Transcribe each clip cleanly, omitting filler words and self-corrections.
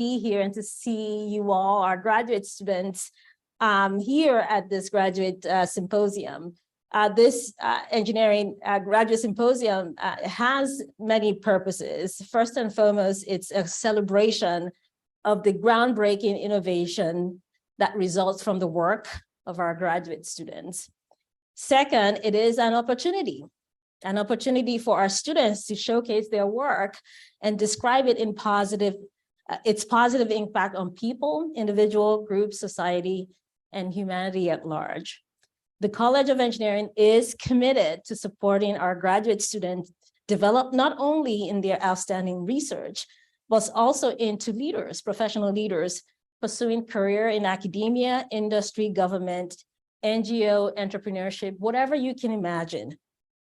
be here and to see you all, our graduate students, here at this graduate symposium. This engineering graduate symposium has many purposes. First and foremost, it's a celebration of the groundbreaking innovation that results from the work of our graduate students. Second, it is an opportunity for our students to showcase their work and describe it in its positive impact on people, individual, group, society, and humanity at large. The College of Engineering is committed to supporting our graduate students develop not only in their outstanding research, but also into leaders, professional leaders, pursuing career in academia, industry, government, NGO, entrepreneurship, whatever you can imagine.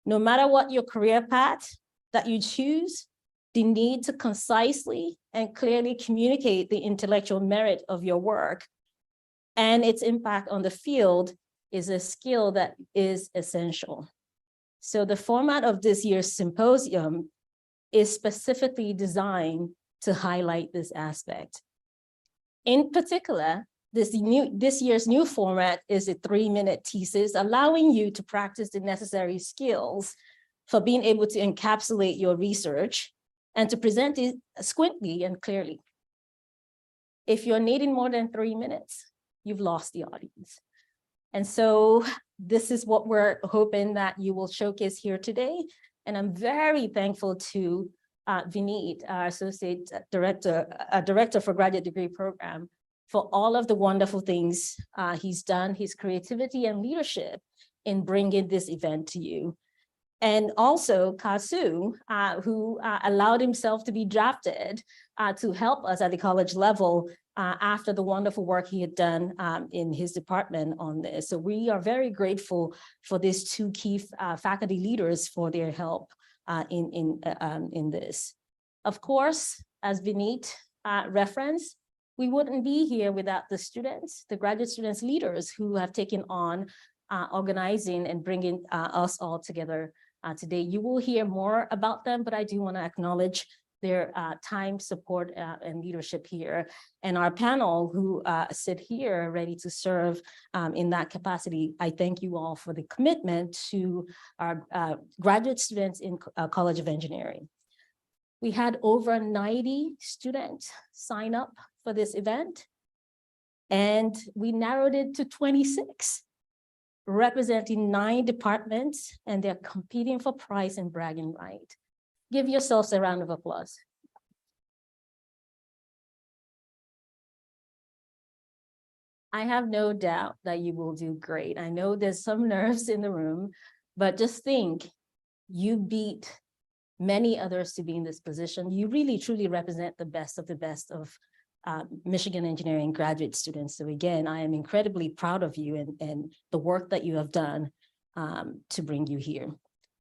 No matter what your career path that you choose, the need to concisely and clearly communicate the intellectual merit of your work and its impact on the field is a skill that is essential. So the format of this year's symposium is specifically designed to highlight this aspect. In particular, this year's new format is a 3-minute thesis, allowing you to practice the necessary skills for being able to encapsulate your research and to present it squarely and clearly. If you're needing more than 3 minutes, you've lost the audience. And so this is what we're hoping that you will showcase here today. And I'm very thankful to Vineet, our Associate Director for Graduate Degree Program, for all of the wonderful things he's done, his creativity and leadership in bringing this event to you. And also Kasu, who allowed himself to be drafted to help us at the college level after the wonderful work he had done in his department on this. So we are very grateful for these two key faculty leaders for their help in this. Of course, as Vineet referenced, we wouldn't be here without the students, the graduate students leaders who have taken on organizing and bringing us all together today. You will hear more about them, but I do want to acknowledge their time, support, and leadership here. And our panel who sit here ready to serve in that capacity. I thank you all for the commitment to our graduate students in College of Engineering. We had over 90 students sign up for this event, and we narrowed it to 26, representing 9 departments, and they're competing for prize and bragging right. Give yourselves a round of applause. I have no doubt that you will do great. I know there's some nerves in the room, but just think, you beat many others to be in this position. You really, truly represent the best of Michigan engineering graduate students. So again, I am incredibly proud of you and the work that you have done to bring you here.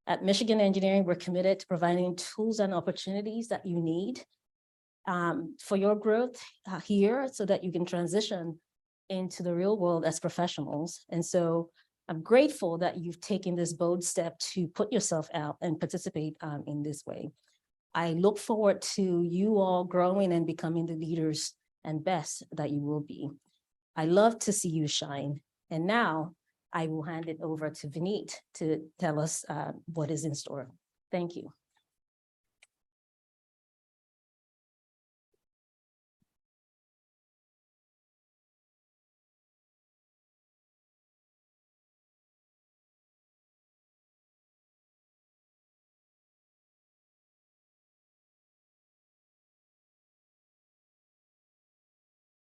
At Michigan Engineering, we're committed to providing tools and opportunities that you need for your growth here so that you can transition into the real world as professionals. And so I'm grateful that you've taken this bold step to put yourself out and participate in this way. I look forward to you all growing and becoming the leaders and best that you will be. I love to see you shine. And now I will hand it over to Vineet to tell us what is in store. Thank you.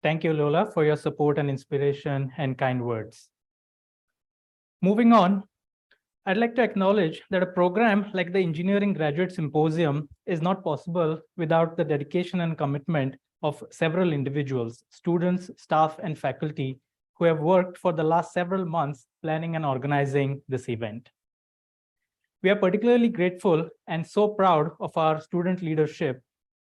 Thank you, Lola, for your support and inspiration and kind words. Moving on, I'd like to acknowledge that a program like the Engineering Graduate Symposium is not possible without the dedication and commitment of several individuals, students, staff, and faculty who have worked for the last several months planning and organizing this event. We are particularly grateful and so proud of our student leadership,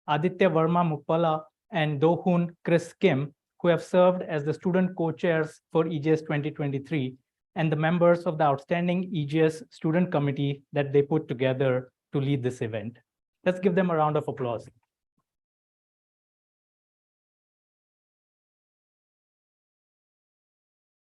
Aditya Verma Muppala and Do-Hoon Chris Kim, who have served as the student co-chairs for EGS 2023 and the members of the outstanding EGS student committee that they put together to lead this event. Let's give them a round of applause.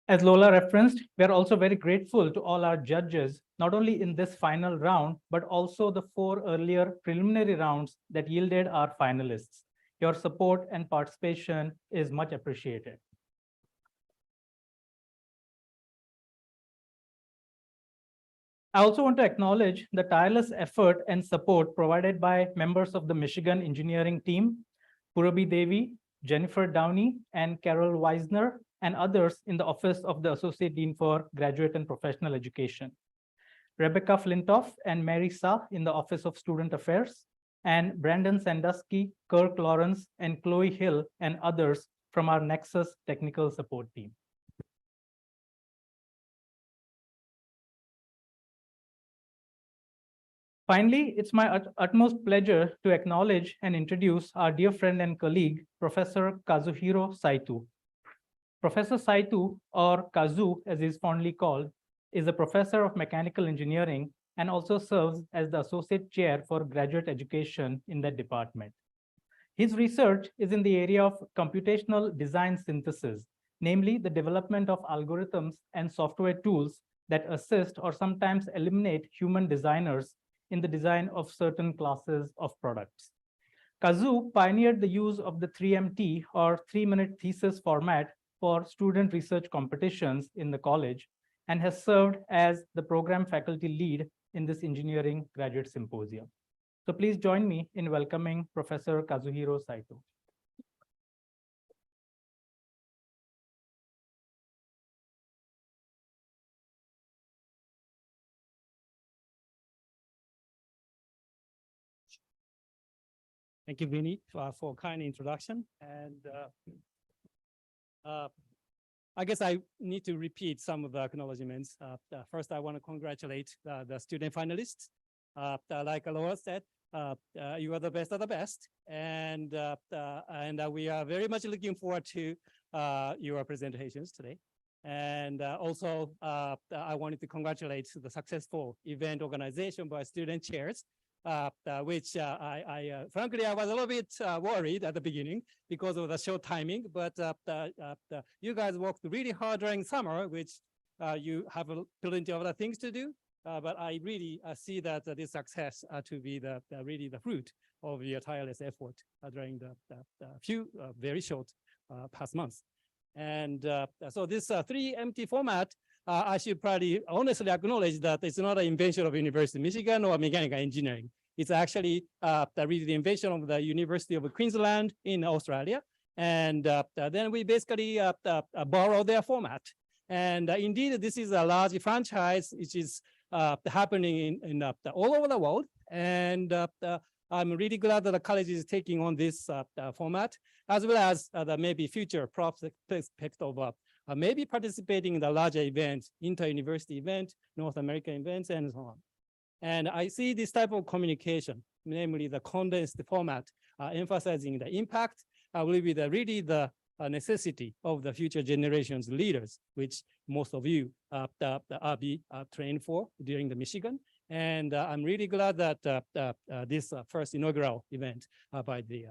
As Lola referenced, we are also very grateful to all our judges, not only in this final round, but also the 4 earlier preliminary rounds that yielded our finalists. Your support and participation is much appreciated. I also want to acknowledge the tireless effort and support provided by members of the Michigan engineering team, Purabi Devi, Jennifer Downey, and Carol Weisner, and others in the Office of the Associate Dean for Graduate and Professional Education, Rebecca Flintoff and Mary Sa in the Office of Student Affairs, and Brandon Sandusky, Kirk Lawrence, and Chloe Hill, and others from our Nexus technical support team. Finally, it's my utmost pleasure to acknowledge and introduce our dear friend and colleague, Professor Kazuhiro Saito. Professor Saito, or Kazu as he is fondly called, is a professor of mechanical engineering and also serves as the associate chair for graduate education in that department. His research is in the area of computational design synthesis, namely the development of algorithms and software tools that assist or sometimes eliminate human designers in the design of certain classes of products. Kazu pioneered the use of the 3MT or 3-minute thesis format for student research competitions in the college and has served as the program faculty lead in this engineering graduate symposium. So please join me in welcoming Professor Kazuhiro Saito. Thank you, Vinny, for a kind introduction. And I guess I need to repeat some of the acknowledgements. First, I want to congratulate the student finalists. Like Laura said, you are the best of the best. And we are very much looking forward to your presentations today. And also, I wanted to congratulate the successful event organization by student chairs. Which frankly, I was a little bit worried at the beginning because of the short timing, but you guys worked really hard during summer, which you have plenty of other things to do. But I really see that this success to be really the fruit of your tireless effort during the few very short past months. And so this 3MT format, I should probably honestly acknowledge that it's not an invention of University of Michigan or mechanical engineering. It's actually really the invention of the University of Queensland in Australia. And then we basically borrow their format. And indeed, this is a large franchise, which is happening in all over the world. And I'm really glad that the college is taking on this format, as well as the maybe future prospect of maybe participating in the larger events, inter-university event, North American events, and so on. And I see this type of communication, namely the condensed format, emphasizing the impact, will be really the necessity of the future generations leaders, which most of you are trained for during the Michigan. And I'm really glad that this first inaugural event by the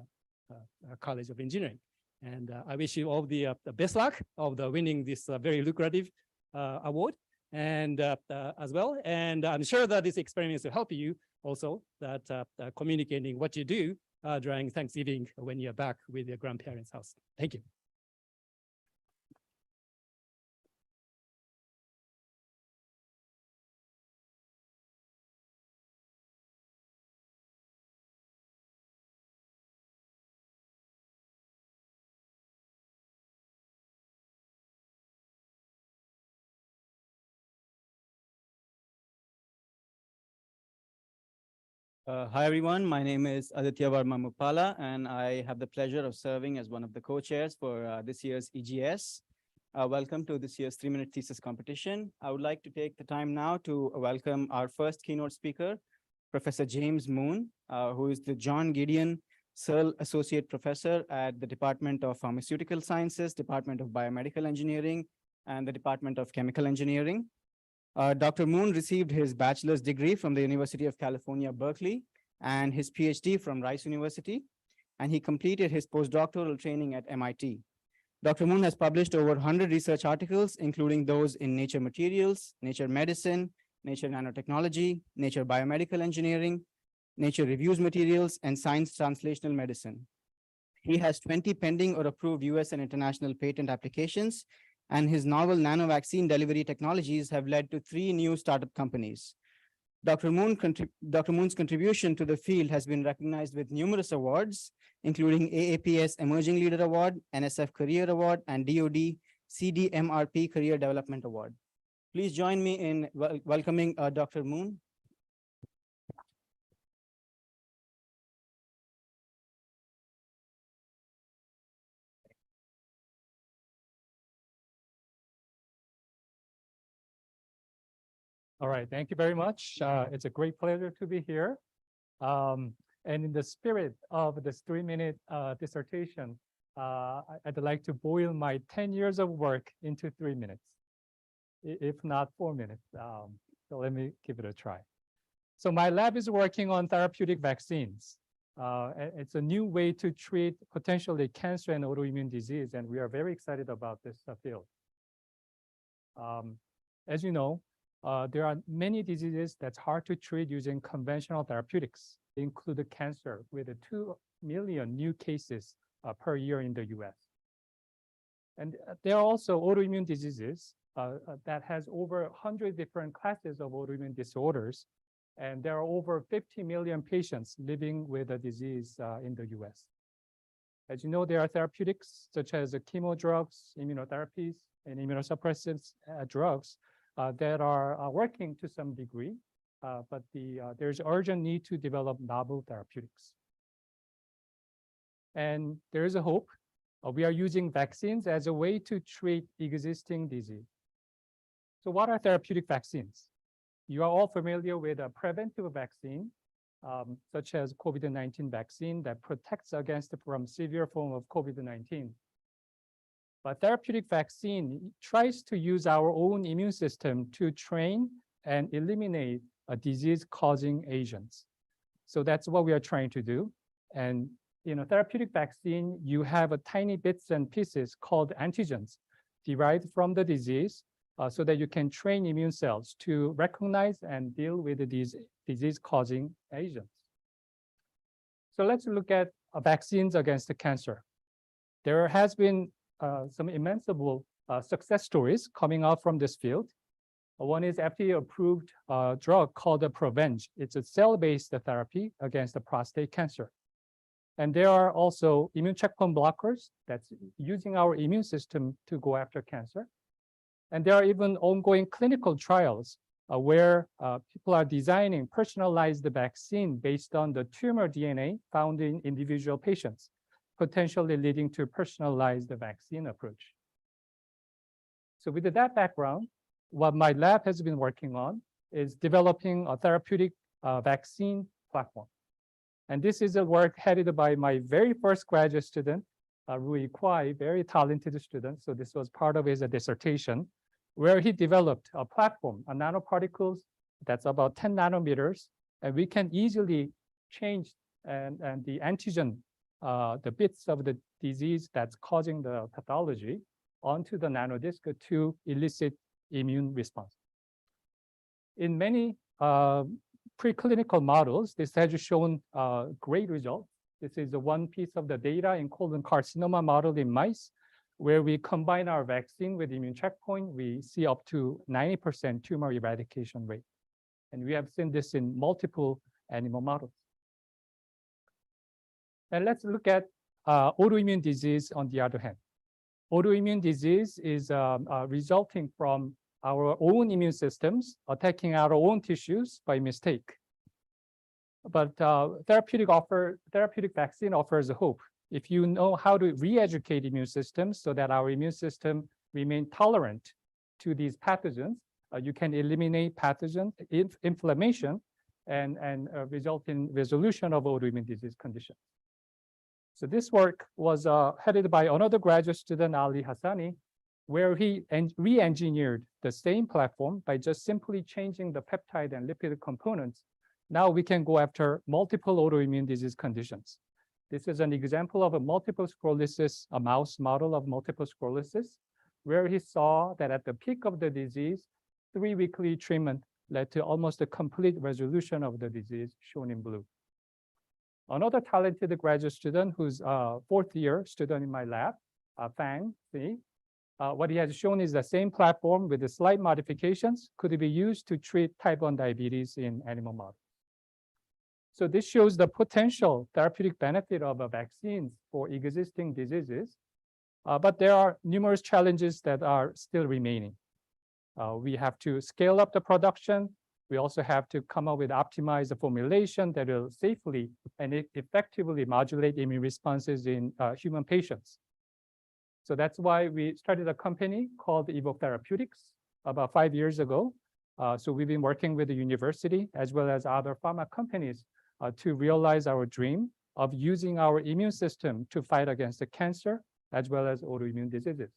College of Engineering. And I wish you all the best luck of winning this very lucrative award, and as well. And I'm sure that this experience will help you also that communicating what you do during Thanksgiving when you're back with your grandparents' house. Thank you. Hi, everyone. My name is Aditya Varma Mupala, and I have the pleasure of serving as one of the co-chairs for this year's EGS. Welcome to this year's 3-minute thesis competition. I would like to take the time now to welcome our first keynote speaker, Professor James Moon, who is the John Gideon Searle Associate Professor at the Department of Pharmaceutical Sciences, Department of Biomedical Engineering, and the Department of Chemical Engineering. Dr. Moon received his bachelor's degree from the University of California, Berkeley, and his PhD from Rice University, and he completed his postdoctoral training at MIT. Dr. Moon has published over 100 research articles, including those in Nature Materials, Nature Medicine, Nature Nanotechnology, Nature Biomedical Engineering, Nature Reviews Materials, and Science Translational Medicine. He has 20 pending or approved US and international patent applications, and his novel nanovaccine delivery technologies have led to 3 new startup companies. Dr. Moon's contribution to the field has been recognized with numerous awards, including AAPS Emerging Leader Award, NSF Career Award, and DoD CDMRP Career Development Award. Please join me in welcoming Dr. Moon. All right, thank you very much. It's a great pleasure to be here. And in the spirit of this 3-minute dissertation, I'd like to boil my 10 years of work into 3 minutes, if not 4 minutes. So let me give it a try. So my lab is working on therapeutic vaccines. It's a new way to treat potentially cancer and autoimmune disease, and we are very excited about this field. As you know, there are many diseases that's hard to treat using conventional therapeutics. They include cancer with 2 million new cases per year in the US. And there are also autoimmune diseases that has over 100 different classes of autoimmune disorders. And there are over 50 million patients living with a disease in the US. As you know, there are therapeutics such as chemo drugs, immunotherapies, and immunosuppressive drugs that are working to some degree, but there's urgent need to develop novel therapeutics. And there is a hope. We are using vaccines as a way to treat existing disease. So what are therapeutic vaccines? You are all familiar with a preventive vaccine, such as COVID-19 vaccine that protects against from severe form of COVID-19. But therapeutic vaccine tries to use our own immune system to train and eliminate disease-causing agents. So that's what we are trying to do. And in a therapeutic vaccine, you have a tiny bits and pieces called antigens derived from the disease so that you can train immune cells to recognize and deal with these disease-causing agents. So let's look at vaccines against the cancer. There has been some immense success stories coming out from this field. One is FDA-approved drug called the Provenge. It's a cell-based therapy against the prostate cancer. And there are also immune checkpoint blockers that's using our immune system to go after cancer. And there are even ongoing clinical trials where people are designing personalized vaccine based on the tumor DNA found in individual patients, potentially leading to personalized vaccine approach. So with that background, what my lab has been working on is developing a therapeutic vaccine platform. And this is a work headed by my very first graduate student, Rui Kwai, very talented student. So this was part of his dissertation, where he developed a platform, a nanoparticles that's about 10 nanometers, and we can easily change and the antigen, the bits of the disease that's causing the pathology onto the nanodisk to elicit immune response. In many preclinical models, this has shown great results. This is the one piece of the data in colon carcinoma model in mice, where we combine our vaccine with immune checkpoint, we see up to 90% tumor eradication rate. And we have seen this in multiple animal models. And let's look at autoimmune disease on the other hand. Autoimmune disease is resulting from our own immune systems attacking our own tissues by mistake. But therapeutic vaccine offers hope. If you know how to re-educate immune systems so that our immune system remain tolerant to these pathogens, you can eliminate pathogen inflammation and result in resolution of autoimmune disease conditions. So this work was headed by another graduate student, Ali Hassani, where he re-engineered the same platform by just simply changing the peptide and lipid components. Now we can go after multiple autoimmune disease conditions. This is an example of a multiple sclerosis, a mouse model of multiple sclerosis, where he saw that at the peak of the disease, 3 weekly treatment led to almost a complete resolution of the disease, shown in blue. Another talented graduate student who's a 4th year student in my lab, Fang Zi, what he has shown is the same platform with the slight modifications could be used to treat type 1 diabetes in animal models. So this shows the potential therapeutic benefit of vaccines for existing diseases, but there are numerous challenges that are still remaining. We have to scale up the production. We also have to come up with optimized formulation that will safely and effectively modulate immune responses in human patients. So that's why we started a company called Evoke Therapeutics about 5 years ago. So we've been working with the university as well as other pharma companies to realize our dream of using our immune system to fight against the cancer as well as autoimmune diseases.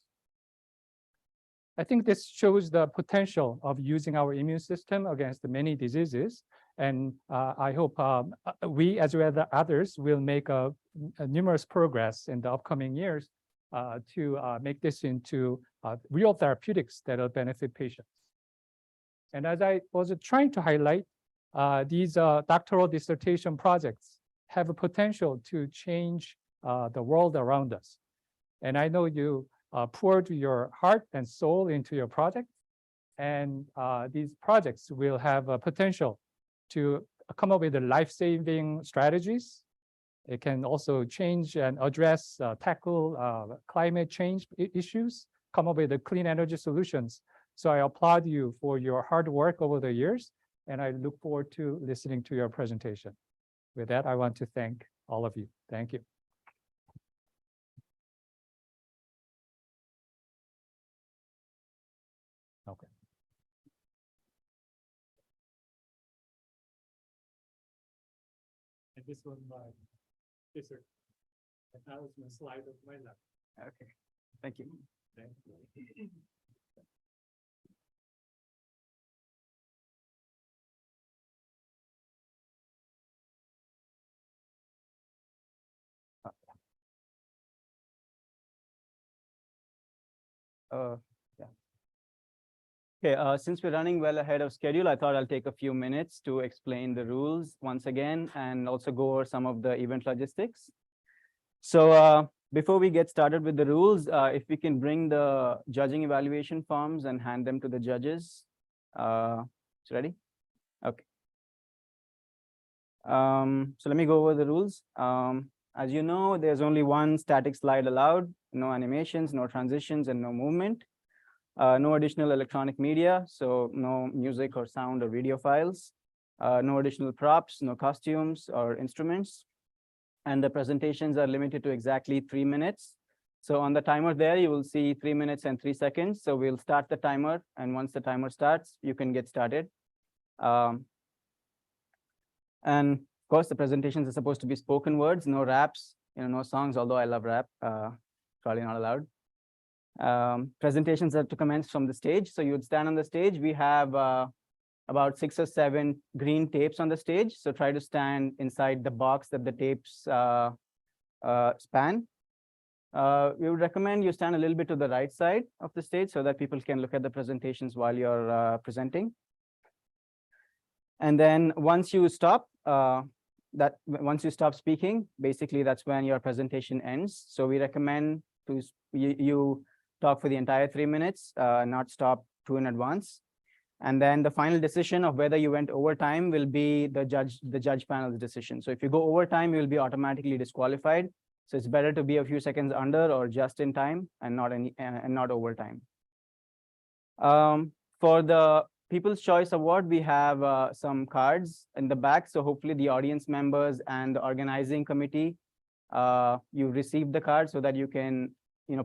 I think this shows the potential of using our immune system against many diseases. And I hope we, as well as others, will make a numerous progress in the upcoming years to make this into real therapeutics that will benefit patients. And as I was trying to highlight, these doctoral dissertation projects have a potential to change the world around us. And I know you poured your heart and soul into your project, and these projects will have a potential to come up with the life-saving strategies. It can also change and address, tackle climate change issues, come up with the clean energy solutions. So I applaud you for your hard work over the years, and I look forward to listening to your presentation. With that, I want to thank all of you. Thank you. Okay. And this one, yes, sir. And that was my slide of my lab. Okay, thank you. Thank you. Yeah. Okay, since we're running well ahead of schedule, I thought I'll take a few minutes to explain the rules once again and also go over some of the event logistics. So before we get started with the rules, if we can bring the judging evaluation forms and hand them to the judges. It's ready? Okay. So let me go over the rules. As you know, there's only one static slide allowed, no animations, no transitions, and no movement. No additional electronic media, so no music or sound or video files. No additional props, no costumes or instruments. And the presentations are limited to exactly 3 minutes. So on the timer there, you will see 3 minutes and 3 seconds. So we'll start the timer, and once the timer starts, you can get started. And of course, the presentations are supposed to be spoken words, no raps, no songs, although I love rap, probably not allowed. Presentations are to commence from the stage. So you would stand on the stage. We have about 6 or 7 green tapes on the stage. So try to stand inside the box that the tapes span. We would recommend you stand a little bit to the right side of the stage so that people can look at the presentations while you're presenting. And then once you stop, once you stop speaking, basically that's when your presentation ends. So we recommend to you talk for the entire 3 minutes, not stop too in advance. And then the final decision of whether you went over time will be the judge panel's decision. So if you go over time, you will be automatically disqualified. So it's better to be a few seconds under or just in time and not over time. For the People's Choice Award, we have some cards in the back. So hopefully the audience members and the organizing committee, you received the card so that you can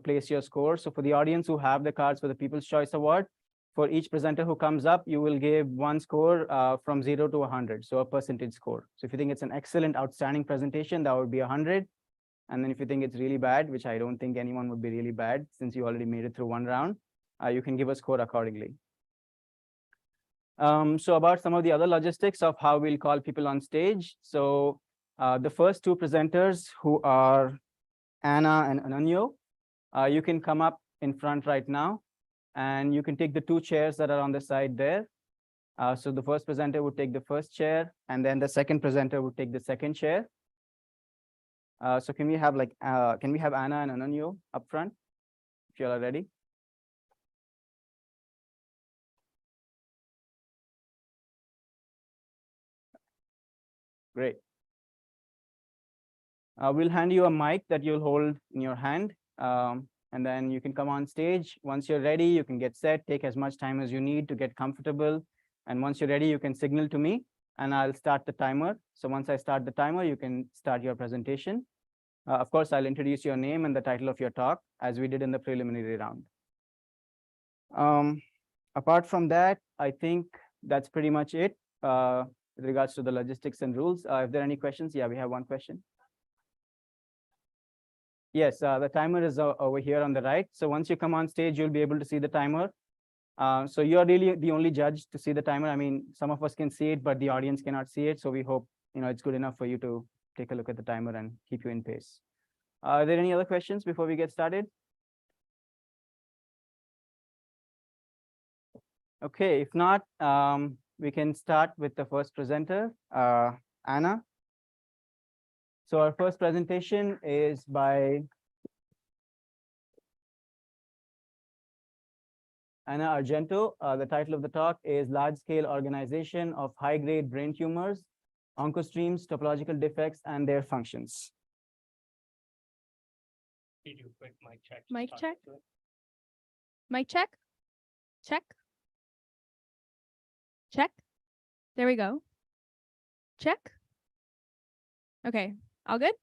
place your score. So for the audience who have the cards for the People's Choice Award, for each presenter who comes up, you will give one score from 0 to 100, so a percentage score. So if you think it's an excellent, outstanding presentation, that would be 100. And then if you think it's really bad, which I don't think anyone would be really bad since you already made it through one round, you can give a score accordingly. So about some of the other logistics of how we'll call people on stage. So The first two presenters, who are Anna and Ananyo, you can come up in front right now, and you can take the two chairs that are on the side there. So the first presenter would take the first chair, and then the second presenter would take the second chair. So can we have Anna and Ananyo up front, if you all are ready? Great. We'll hand you a mic that you'll hold in your hand, and then you can come on stage. Once you're ready, you can get set, take as much time as you need to get comfortable. And once you're ready, you can signal to me, and I'll start the timer. So once I start the timer, you can start your presentation. Of course, I'll introduce your name and the title of your talk, as we did in the preliminary round. Apart from that, I think that's pretty much it with regards to the logistics and rules. If there are any questions, yeah, we have one question. Yes, the timer is over here on the right. So once you come on stage, you'll be able to see the timer. So you're really the only judge to see the timer. I mean, some of us can see it, but the audience cannot see it. So we hope it's good enough for you to take a look at the timer and keep you in pace. Are there any other questions before we get started? Okay, if not, we can start with the first presenter, Anna. So our first presentation is by Anna Argento. The title of the talk is Large-Scale Organization of High-Grade Brain Tumors, Oncostreams, Topological Defects, and Their Functions. Mic check. Mic check. Mic check. Check. Check. There we go. Check. Okay, all good?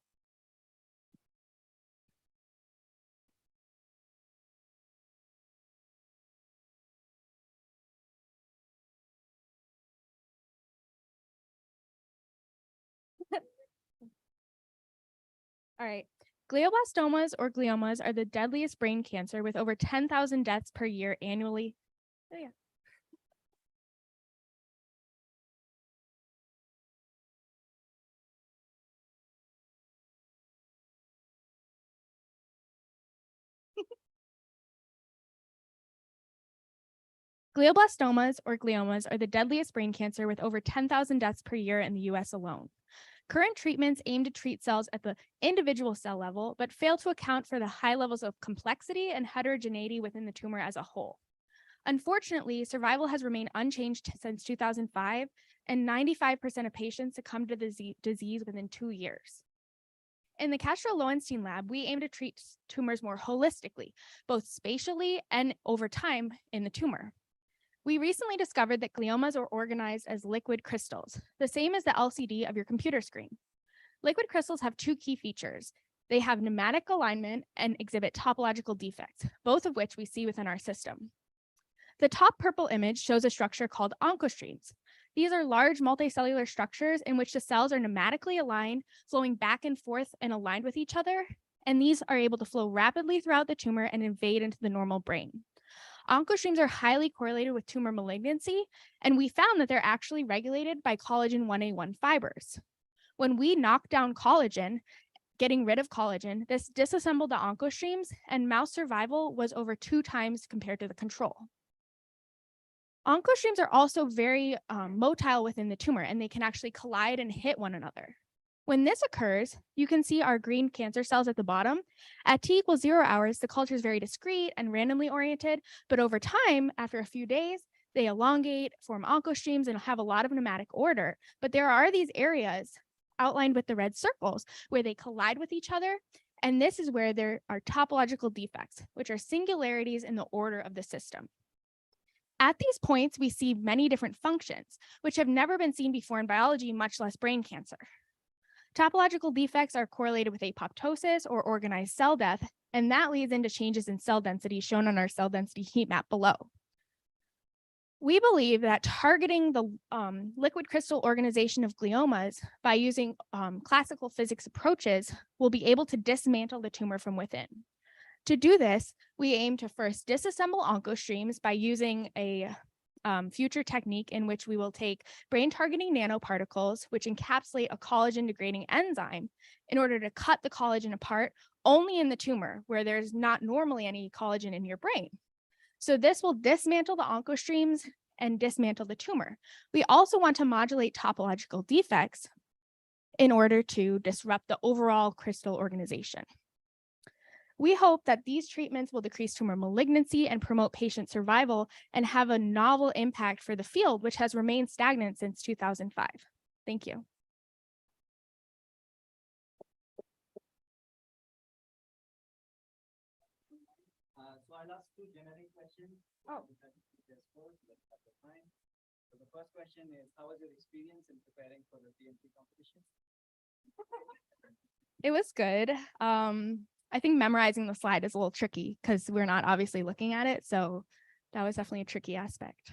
All right. Glioblastomas or gliomas are the deadliest brain cancer with over 10,000 deaths per year annually. Oh, yeah. Glioblastomas or gliomas are the deadliest brain cancer with over 10,000 deaths per year in the US alone. Current treatments aim to treat cells at the individual cell level, but fail to account for the high levels of complexity and heterogeneity within the tumor as a whole. Unfortunately, survival has remained unchanged since 2005, and 95% of patients succumb to the disease within 2 years. In the Castro-Lowenstein lab, we aim to treat tumors more holistically, both spatially and over time in the tumor. We recently discovered that gliomas are organized as liquid crystals, the same as the LCD of your computer screen. Liquid crystals have two key features. They have pneumatic alignment and exhibit topological defects, both of which we see within our system. The top purple image shows a structure called oncostreams. These are large multicellular structures in which the cells are pneumatically aligned, flowing back and forth and aligned with each other, and these are able to flow rapidly throughout the tumor and invade into the normal brain. Oncostreams are highly correlated with tumor malignancy, and we found that they're actually regulated by collagen 1A1 fibers. When we knock down collagen, getting rid of collagen, this disassembled the oncostreams, and mouse survival was over 2 times compared to the control. Oncostreams are also very motile within the tumor, and they can actually collide and hit one another. When this occurs, you can see our green cancer cells at the bottom. At t = 0 hours, the culture is very discrete and randomly oriented, but over time, after a few days, they elongate, form oncostreams, and have a lot of pneumatic order. But there are these areas outlined with the red circles where they collide with each other, and this is where there are topological defects, which are singularities in the order of the system. At these points, we see many different functions, which have never been seen before in biology, much less brain cancer. Topological defects are correlated with apoptosis or organized cell death, and that leads into changes in cell density shown on our cell density heat map below. We believe that targeting the liquid crystal organization of gliomas by using classical physics approaches will be able to dismantle the tumor from within. To do this, we aim to first disassemble oncostreams by using a future technique in which we will take brain targeting nanoparticles, which encapsulate a collagen degrading enzyme, in order to cut the collagen apart only in the tumor where there's not normally any collagen in your brain. So this will dismantle the oncostreams and dismantle the tumor. We also want to modulate topological defects in order to disrupt the overall crystal organization. We hope that these treatments will decrease tumor malignancy and promote patient survival and have a novel impact for the field, which has remained stagnant since 2005. Thank you. So I'll ask two generic questions. Oh. So the first question is, how was your experience in preparing for the TMT competition? It was good. I think memorizing the slide is a little tricky because we're not obviously looking at it. So that was definitely a tricky aspect.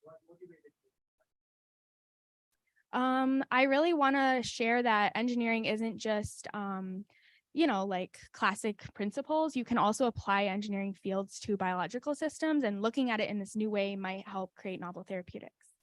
What motivated you? I really want to share that engineering isn't just, like classic principles. You can also apply engineering fields to biological systems, and looking at it in this new way might help create novel therapeutics.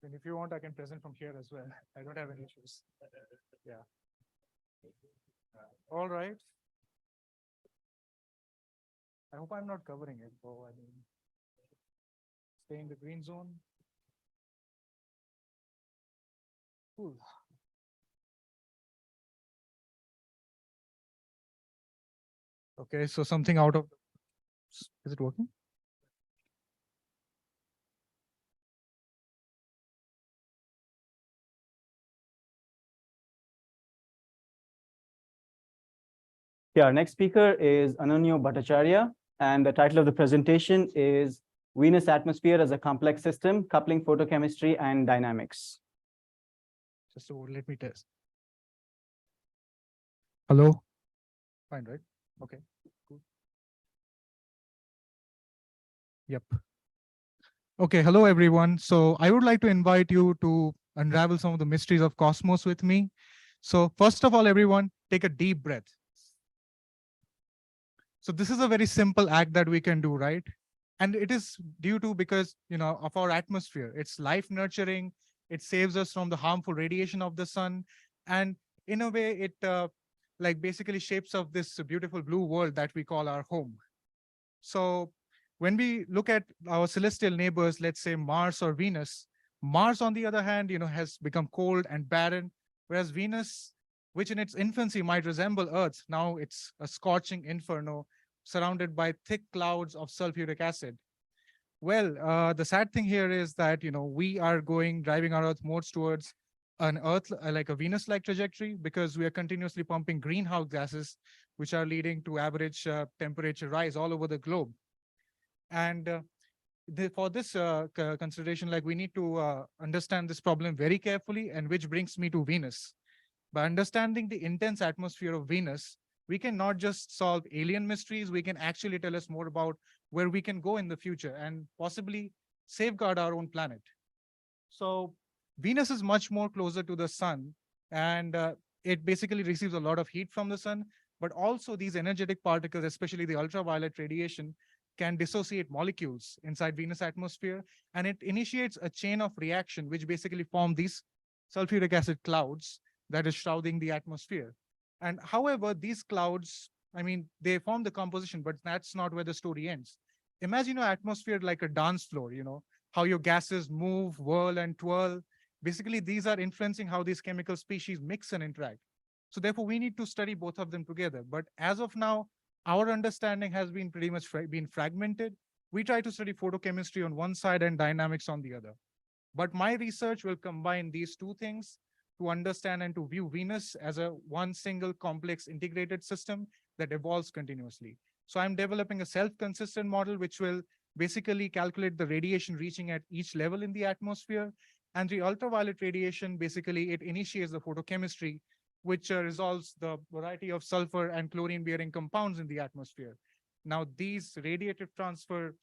And if you want, I can present from here as well. I don't have any issues. Yeah. All right. I hope I'm not covering it. Oh, I mean, stay in the green zone. Cool. Okay, so something out of, is it working? Yeah, our next speaker is Ananyo Bhattacharya, and the title of the presentation is Venus Atmosphere as a Complex System, Coupling Photochemistry and Dynamics. Just so let me test. Hello? Fine, right? Okay, cool. Yep. Okay, hello everyone. So I would like to invite you to unravel some of the mysteries of cosmos with me. So first of all, everyone, take a deep breath. So this is a very simple act that we can do, right? And it is due to because, of our atmosphere. It's life nurturing. It saves us from the harmful radiation of the sun. And in a way, it basically shapes up this beautiful blue world that we call our home. So when we look at our celestial neighbors, let's say Mars or Venus, Mars, on the other hand, has become cold and barren, whereas Venus, which in its infancy might resemble Earth, now it's a scorching inferno surrounded by thick clouds of sulfuric acid. Well, the sad thing here is that, we are driving our Earth more towards an Earth, like a Venus-like trajectory, because we are continuously pumping greenhouse gases, which are leading to average temperature rise all over the globe. And for this consideration, we need to understand this problem very carefully, and which brings me to Venus. By understanding the intense atmosphere of Venus, we can not just solve alien mysteries, we can actually tell us more about where we can go in the future and possibly safeguard our own planet. So Venus is much more closer to the sun, and it basically receives a lot of heat from the sun, but also these energetic particles, especially the ultraviolet radiation, can dissociate molecules inside Venus atmosphere, and it initiates a chain of reaction, which basically form these sulfuric acid clouds that is shrouding the atmosphere. And however, these clouds, they form the composition, but that's not where the story ends. Imagine your atmosphere like a dance floor, how your gases move, whirl, and twirl. Basically, these are influencing how these chemical species mix and interact. So therefore, we need to study both of them together. But as of now, our understanding has been pretty much been fragmented. We try to study photochemistry on one side and dynamics on the other. But my research will combine these two things to understand and to view Venus as a one single complex integrated system that evolves continuously. So I'm developing a self-consistent model, which will basically calculate the radiation reaching at each level in the atmosphere. And the ultraviolet radiation, basically, it initiates the photochemistry, which resolves the variety of sulfur and chlorine-bearing compounds in the atmosphere. Now, these radiative transfer,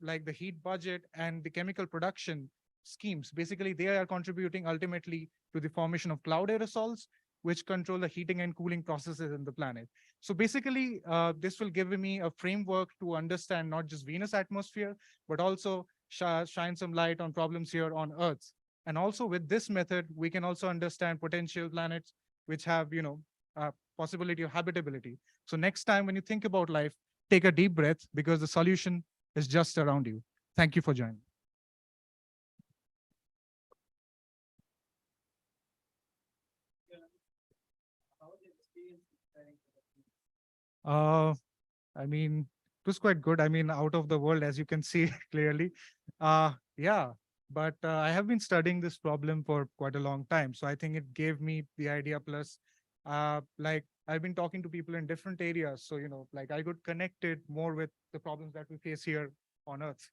like the heat budget and the chemical production schemes, basically, they are contributing ultimately to the formation of cloud aerosols, which control the heating and cooling processes in the planet. So basically, this will give me a framework to understand not just Venus atmosphere, but also shine some light on problems here on Earth. And also with this method, we can also understand potential planets which have, possibility of habitability. So next time when you think about life, take a deep breath because the solution is just around you. Thank you for joining. I mean, it was quite good. I mean, out of the world, as you can see clearly. Yeah, but I have been studying this problem for quite a long time. So I think it gave me the idea. Plus, like I've been talking to people in different areas. So, like I could connect it more with the problems that we face here on Earth.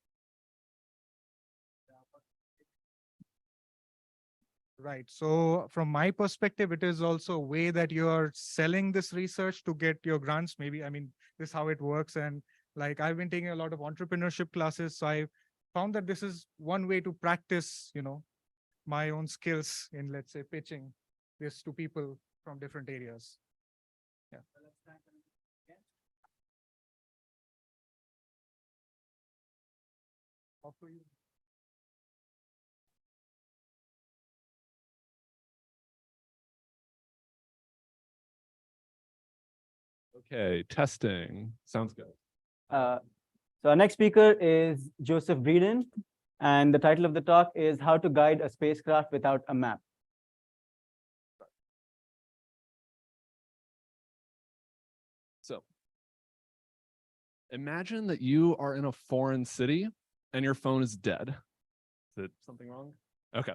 Right. So from my perspective, it is also a way that you are selling this research to get your grants. Maybe, I mean, this is how it works. And like I've been taking a lot of entrepreneurship classes. So I found that this is one way to practice, my own skills in, let's say, pitching this to people from different areas. Yeah. Offer you. Okay, testing. Sounds good. So our next speaker is Joseph Breeden, and the title of the talk is How to Guide a Spacecraft Without a Map. So imagine that you are in a foreign city and your phone is dead. Is it something wrong? Okay.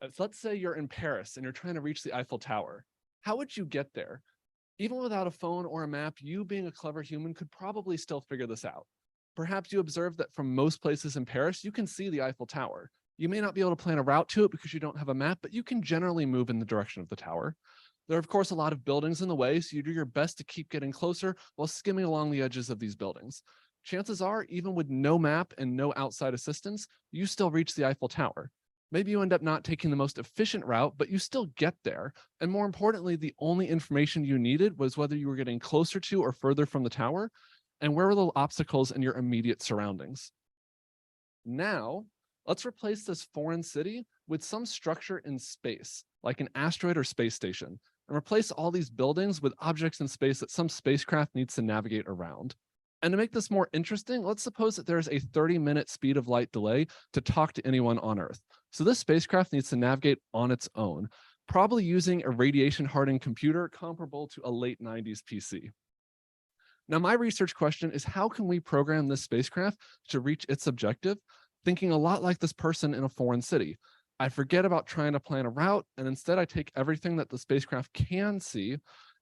So let's say you're in Paris and you're trying to reach the Eiffel Tower. How would you get there? Even without a phone or a map, you being a clever human could probably still figure this out. Perhaps you observe that from most places in Paris, you can see the Eiffel Tower. You may not be able to plan a route to it because you don't have a map, but you can generally move in the direction of the tower. There are, of course, a lot of buildings in the way, so you do your best to keep getting closer while skimming along the edges of these buildings. Chances are, even with no map and no outside assistance, you still reach the Eiffel Tower. Maybe you end up not taking the most efficient route, but you still get there. And more importantly, the only information you needed was whether you were getting closer to or further from the tower, and where were the obstacles in your immediate surroundings. Now, let's replace this foreign city with some structure in space, like an asteroid or space station, and replace all these buildings with objects in space that some spacecraft needs to navigate around. And to make this more interesting, let's suppose that there's a 30-minute speed of light delay to talk to anyone on Earth. So this spacecraft needs to navigate on its own, probably using a radiation-hardened computer comparable to a late 90s PC. Now, my research question is, how can we program this spacecraft to reach its objective, thinking a lot like this person in a foreign city? I forget about trying to plan a route, and instead I take everything that the spacecraft can see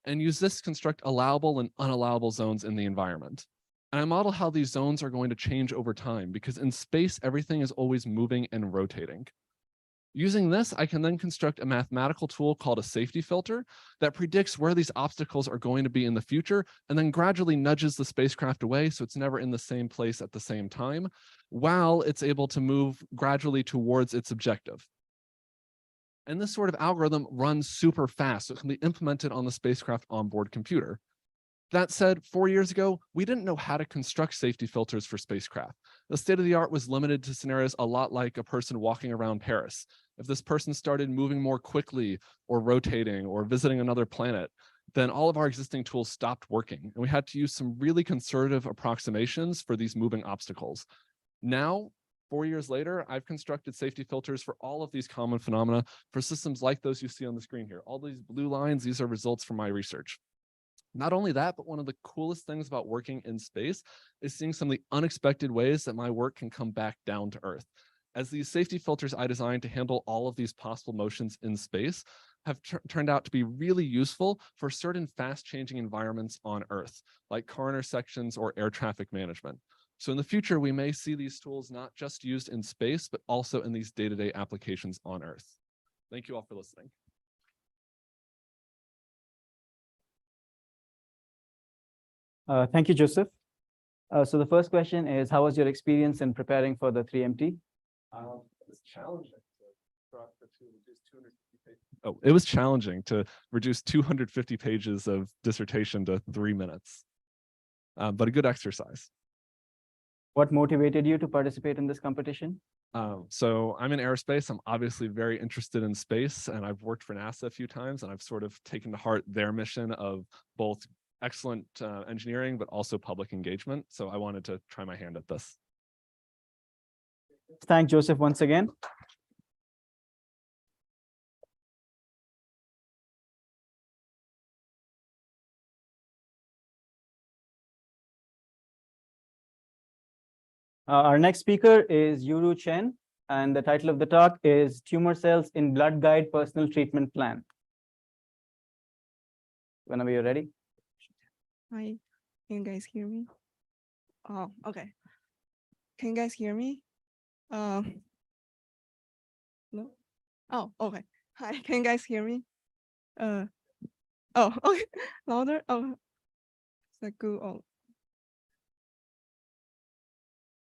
and use this to construct allowable and unallowable zones in the environment. And I model how these zones are going to change over time, because in space, everything is always moving and rotating. Using this, I can then construct a mathematical tool called a safety filter that predicts where these obstacles are going to be in the future, and then gradually nudges the spacecraft away so it's never in the same place at the same time, while it's able to move gradually towards its objective. And this sort of algorithm runs super fast, so it can be implemented on the spacecraft onboard computer. That said, 4 years ago, we didn't know how to construct safety filters for spacecraft. The state of the art was limited to scenarios a lot like a person walking around Paris. If this person started moving more quickly or rotating or visiting another planet, then all of our existing tools stopped working, and we had to use some really conservative approximations for these moving obstacles. Now, 4 years later, I've constructed safety filters for all of these common phenomena for systems like those you see on the screen here. All these blue lines, these are results from my research. Not only that, but one of the coolest things about working in space is seeing some of the unexpected ways that my work can come back down to Earth. As these safety filters I designed to handle all of these possible motions in space have turned out to be really useful for certain fast-changing environments on Earth, like car intersections or air traffic management. So in the future, we may see these tools not just used in space, but also in these day-to-day applications on Earth. Thank you all for listening. Thank you, Joseph. So the first question is, how was your experience in preparing for the 3MT? It's challenging it was challenging to reduce 250 pages of dissertation to 3 minutes, but a good exercise. What motivated you to participate in this competition? So I'm in aerospace. I'm obviously very interested in space, and I've worked for NASA a few times, and I've sort of taken to heart their mission of both excellent engineering, but also public engagement. So I wanted to try my hand at this. Thank Joseph once again. Our next speaker is Yuru Chen, and the title of the talk is Tumor Cells in Blood Guide Personal Treatment Plan. Whenever you're ready. Hi, can you guys hear me? Oh, okay. Can you guys hear me? No? Oh, okay. Hi, can you guys hear me? Oh, okay. Louder? Oh, is that good? Oh.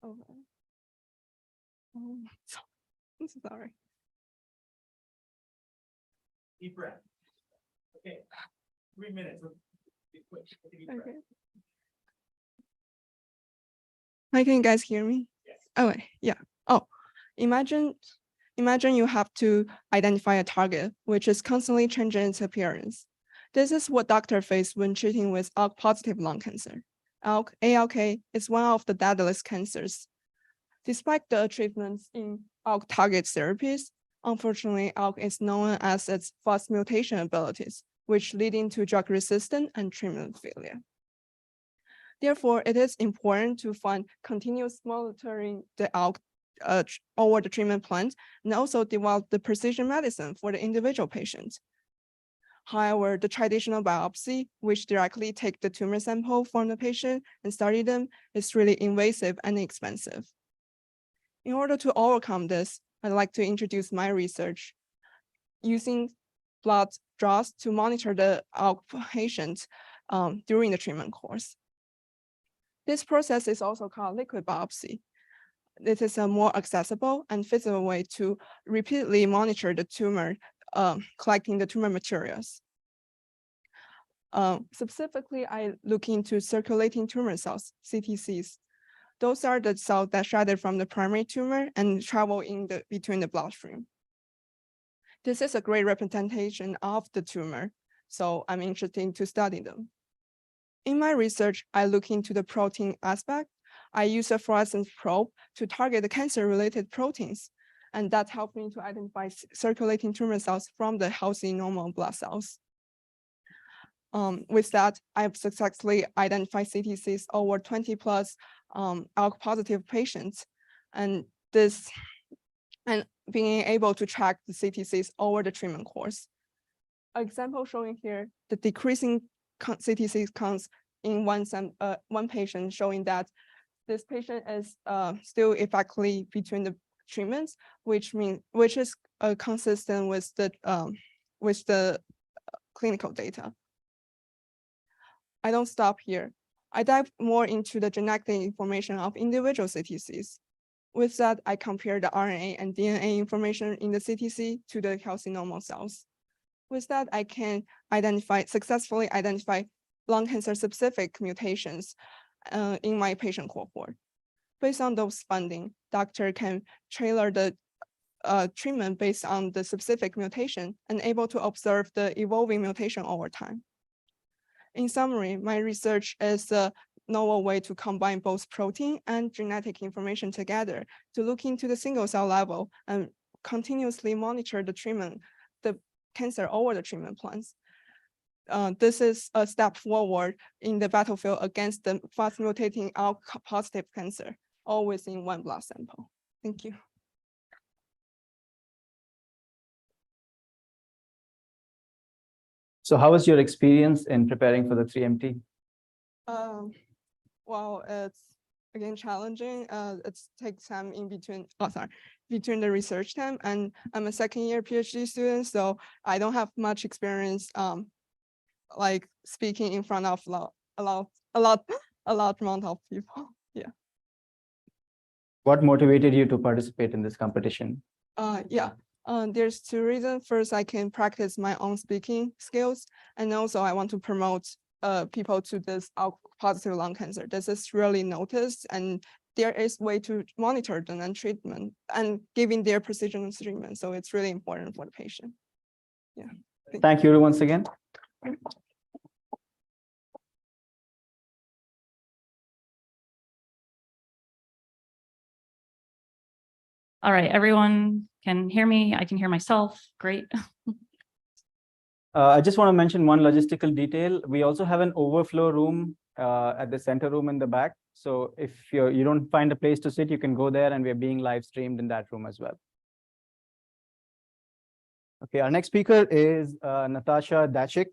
Okay. Oh, I'm so sorry. Deep breath. Okay, 3 minutes. Be quick. Okay. Hi, can you guys hear me? Yes. Okay, yeah. Oh, imagine you have to identify a target which is constantly changing its appearance. This is what doctors face when treating with ALK-positive lung cancer. ALK is one of the deadliest cancers. Despite the achievements in ALK target therapies, unfortunately, ALK is known as its fast mutation abilities, which leading to drug resistance and treatment failure. Therefore, it is important to find continuous monitoring the ALK over the treatment plan and also develop the precision medicine for the individual patient. However, the traditional biopsy, which directly take the tumor sample from the patient and study them, is really invasive and expensive. In order to overcome this, I'd like to introduce my research using blood draws to monitor the ALK patient during the treatment course. This process is also called liquid biopsy. This is a more accessible and feasible way to repeatedly monitor the tumor, collecting the tumor materials. Specifically, I look into circulating tumor cells, CTCs. Those are the cells that shredded from the primary tumor and travel in between the bloodstream. This is a great representation of the tumor, so I'm interested to study them. In my research, I look into the protein aspect. I use a fluorescence probe to target the cancer-related proteins, and that helped me to identify circulating tumor cells from the healthy normal blood cells. With that, I've successfully identified CTCs over 20 plus ALK-positive patients, and being able to track the CTCs over the treatment course. An example showing here, the decreasing CTC counts in one patient, showing that this patient is still effectively between the treatments, which is consistent with the clinical data. I don't stop here. I dive more into the genetic information of individual CTCs. With that, I compare the RNA and DNA information in the CTC to the healthy normal cells. With that, I can successfully identify lung cancer specific mutations in my patient cohort. Based on those findings, doctor can tailor the treatment based on the specific mutation and able to observe the evolving mutation over time. In summary, my research is novel way to combine both protein and genetic information together to look into the single cell level and continuously monitor the cancer over the treatment plans. This is a step forward in the battlefield against the fast mutating ALK positive cancer, all within one blood sample. Thank you. So how was your experience in preparing for the 3MT? Well, it's again challenging. It takes time in between, between the research time, and I'm a second-year PhD student, so I don't have much experience like speaking in front of a large amount of people. Yeah. What motivated you to participate in this competition? There's two reasons. First, I can practice my own speaking skills, and also I want to promote people to this ALK positive lung cancer. This is really noticed, and there is way to monitor them and treatment and giving their precision treatment. So it's really important for the patient. Yeah. Thank you once again. All right, everyone can hear me. I can hear myself. Great. I just want to mention one logistical detail. We also have an overflow room at the center room in the back. So if you don't find a place to sit, you can go there, and we're being live streamed in that room as well. Okay, our next speaker is Natasha Dachik.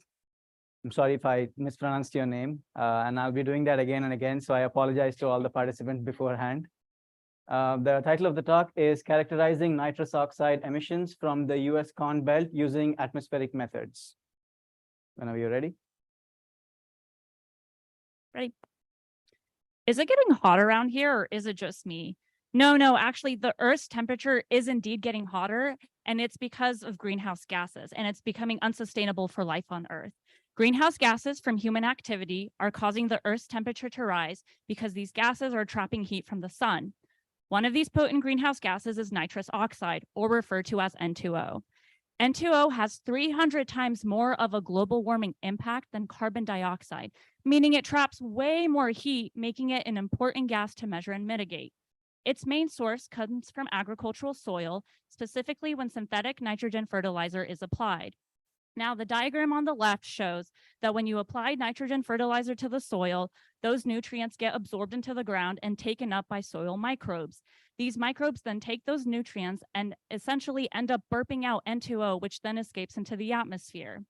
I'm sorry if I mispronounced your name, and I'll be doing that again and again. So I apologize to all the participants beforehand. The title of the talk is Characterizing Nitrous Oxide Emissions from the US Corn Belt Using Atmospheric Methods. Whenever you're ready. Ready? Is it getting hot around here, or is it just me? No, actually, the Earth's temperature is indeed getting hotter, and it's because of greenhouse gases, and it's becoming unsustainable for life on Earth. Greenhouse gases from human activity are causing the Earth's temperature to rise because these gases are trapping heat from the sun. One of these potent greenhouse gases is nitrous oxide, or referred to as N2O. N2O has 300 times more of a global warming impact than carbon dioxide, meaning it traps way more heat, making it an important gas to measure and mitigate. Its main source comes from agricultural soil, specifically when synthetic nitrogen fertilizer is applied. Now, the diagram on the left shows that when you apply nitrogen fertilizer to the soil, those nutrients get absorbed into the ground and taken up by soil microbes. These microbes then take those nutrients and essentially end up burping out N2O, which then escapes into the atmosphere.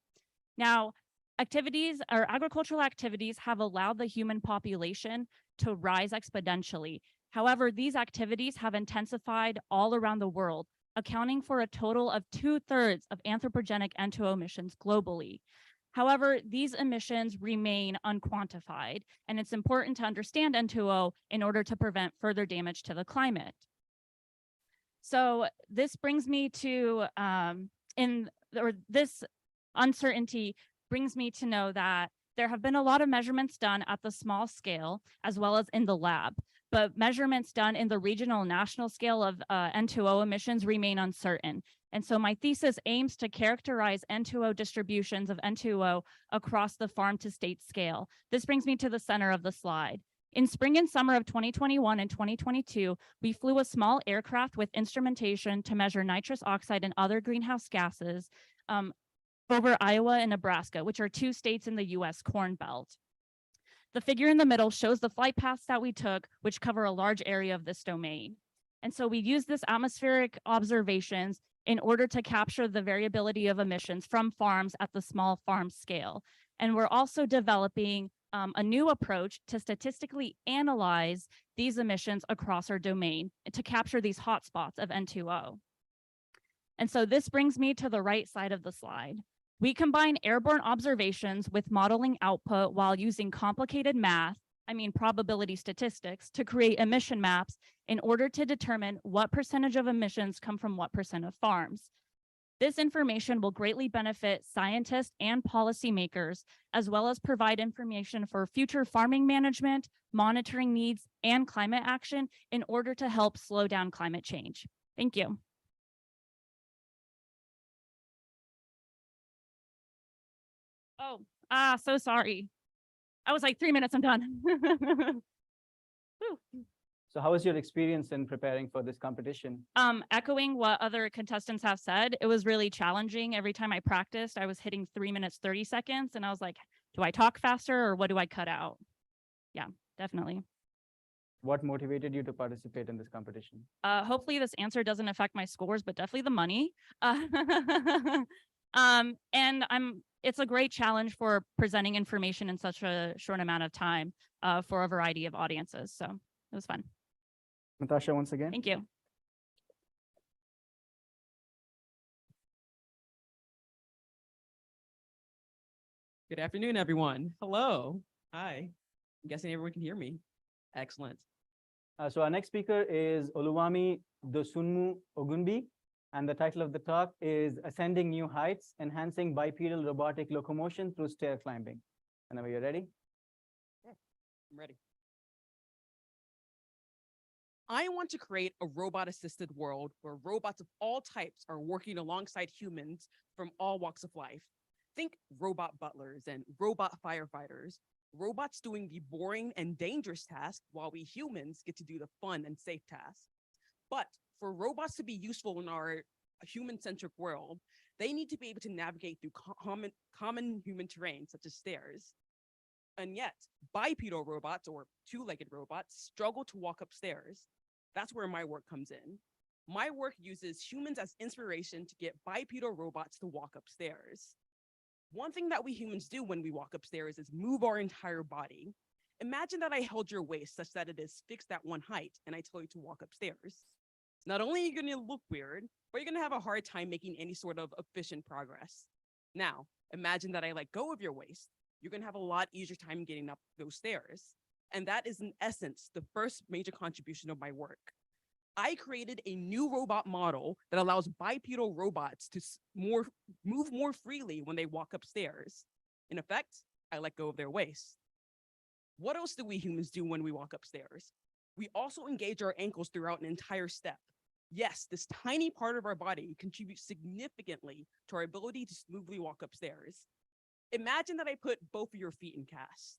Now, agricultural activities have allowed the human population to rise exponentially. However, these activities have intensified all around the world, accounting for a total of 2/3 of anthropogenic N2O emissions globally. However, these emissions remain unquantified, and it's important to understand N2O in order to prevent further damage to the climate. So this brings me to, this uncertainty brings me to know that there have been a lot of measurements done at the small scale as well as in the lab, but measurements done in the regional and national scale of N2O emissions remain uncertain. And so my thesis aims to characterize N2O distributions of N2O across the farm to state scale. This brings me to the center of the slide. In spring and summer of 2021 and 2022, we flew a small aircraft with instrumentation to measure nitrous oxide and other greenhouse gases over Iowa and Nebraska, which are 2 states in the US Corn Belt. The figure in the middle shows the flight paths that we took, which cover a large area of this domain. And so we use this atmospheric observations in order to capture the variability of emissions from farms at the small farm scale. And we're also developing a new approach to statistically analyze these emissions across our domain to capture these hotspots of N2O. And so this brings me to the right side of the slide. We combine airborne observations with modeling output while using complicated math, probability statistics, to create emission maps in order to determine what percentage of emissions come from what percent of farms. This information will greatly benefit scientists and policymakers, as well as provide information for future farming management, monitoring needs, and climate action in order to help slow down climate change. Thank you. Oh, so sorry. I was like, 3 minutes, I'm done. Whew. So how was your experience in preparing for this competition? Echoing what other contestants have said, it was really challenging. Every time I practiced, I was hitting 3 minutes, 30 seconds. And I was like, do I talk faster or what do I cut out? Yeah, definitely. What motivated you to participate in this competition? Hopefully this answer doesn't affect my scores, but definitely the money. And it's a great challenge for presenting information in such a short amount of time for a variety of audiences. So it was fun. Natasha, once again. Thank you. Good afternoon, everyone. Hello. Hi. I'm guessing everyone can hear me. Excellent. So our next speaker is Oluwami Dosunmu Ogunbi, and the title of the talk is Ascending New Heights, Enhancing Bipedal Robotic Locomotion Through Stair Climbing. Whenever you're ready. I'm ready. I want to create a robot-assisted world where robots of all types are working alongside humans from all walks of life. Think robot butlers and robot firefighters, robots doing the boring and dangerous tasks while we humans get to do the fun and safe tasks. But for robots to be useful in our human-centric world, they need to be able to navigate through common human terrain, such as stairs. And yet, bipedal robots or two-legged robots struggle to walk upstairs. That's where my work comes in. My work uses humans as inspiration to get bipedal robots to walk upstairs. One thing that we humans do when we walk upstairs is move our entire body. Imagine that I held your waist such that it is fixed at one height and I tell you to walk upstairs. Not only are you gonna look weird, but you're gonna have a hard time making any sort of efficient progress. Now, imagine that I let go of your waist. You're gonna have a lot easier time getting up those stairs. And that is in essence, the first major contribution of my work. I created a new robot model that allows bipedal robots to move more freely when they walk upstairs. In effect, I let go of their waist. What else do we humans do when we walk upstairs? We also engage our ankles throughout an entire step. Yes, this tiny part of our body contributes significantly to our ability to smoothly walk upstairs. Imagine that I put both of your feet in cast.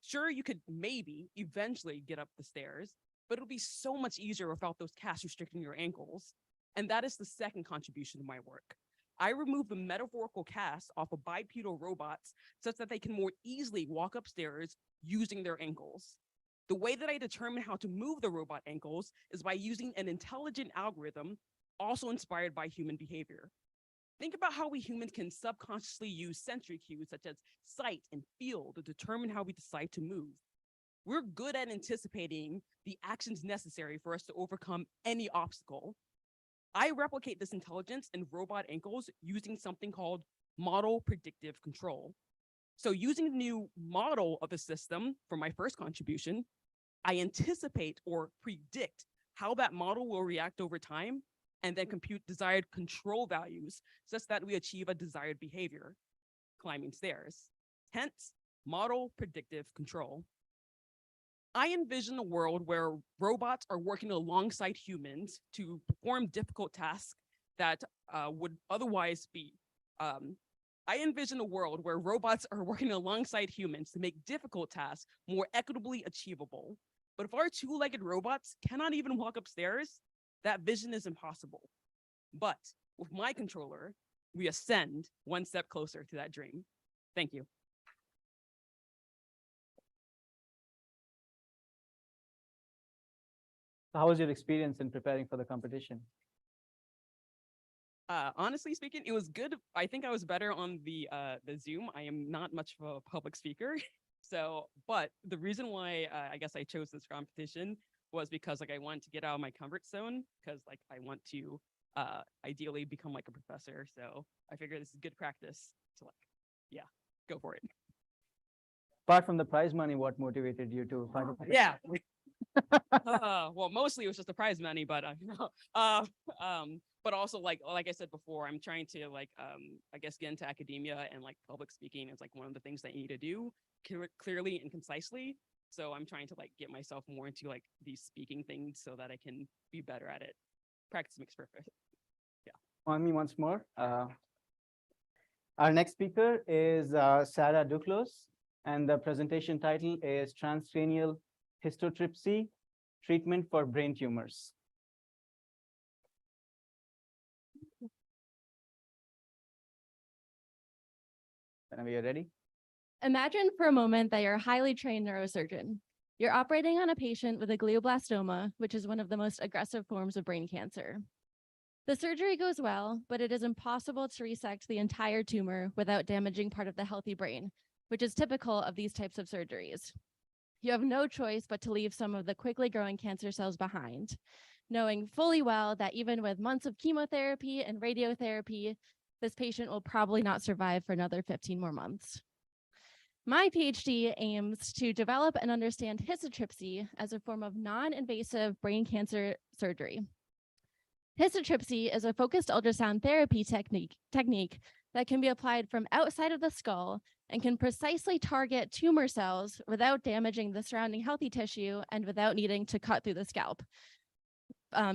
Sure, you could maybe eventually get up the stairs, but it'll be so much easier without those casts restricting your ankles. And that is the second contribution to my work. I remove the metaphorical casts off of bipedal robots such that they can more easily walk upstairs using their ankles. The way that I determine how to move the robot ankles is by using an intelligent algorithm also inspired by human behavior. Think about how we humans can subconsciously use sensory cues such as sight and feel to determine how we decide to move. We're good at anticipating the actions necessary for us to overcome any obstacle. I replicate this intelligence in robot ankles using something called model predictive control. So using the new model of the system for my first contribution, I anticipate or predict how that model will react over time and then compute desired control values such that we achieve a desired behavior, climbing stairs. Hence, model predictive control. I envision a world where robots are working alongside humans to perform difficult tasks that would otherwise be. I envision a world where robots are working alongside humans to make difficult tasks more equitably achievable. But if our two-legged robots cannot even walk upstairs, that vision is impossible. But with my controller, we ascend one step closer to that dream. Thank you. How was your experience in preparing for the competition? Honestly speaking, it was good. I think I was better on the Zoom. I am not much of a public speaker. So, but the reason why I guess I chose this competition was because like I wanted to get out of my comfort zone because like I want to ideally become like a professor. So I figured this is good practice to like, yeah, go for it. Apart from the prize money, what motivated you to participate? Yeah. Well, mostly it was just the prize money, but but also like I said before, I'm trying to like I guess get into academia, and like public speaking is like one of the things that you need to do clearly and concisely. So I'm trying to like get myself more into like these speaking things so that I can be better at it. Practice makes perfect. Yeah. On me once more. Our next speaker is Sarah Duclos. And the presentation title is Transcranial Histotripsy, Treatment for Brain Tumors. Whenever you're ready. Imagine for a moment that you're a highly trained neurosurgeon. You're operating on a patient with a glioblastoma, which is one of the most aggressive forms of brain cancer. The surgery goes well, but it is impossible to resect the entire tumor without damaging part of the healthy brain, which is typical of these types of surgeries. You have no choice but to leave some of the quickly growing cancer cells behind, knowing fully well that even with months of chemotherapy and radiotherapy, this patient will probably not survive for another 15 more months. My PhD aims to develop and understand histotripsy as a form of non-invasive brain cancer surgery. Histotripsy is a focused ultrasound therapy technique that can be applied from outside of the skull and can precisely target tumor cells without damaging the surrounding healthy tissue and without needing to cut through the scalp,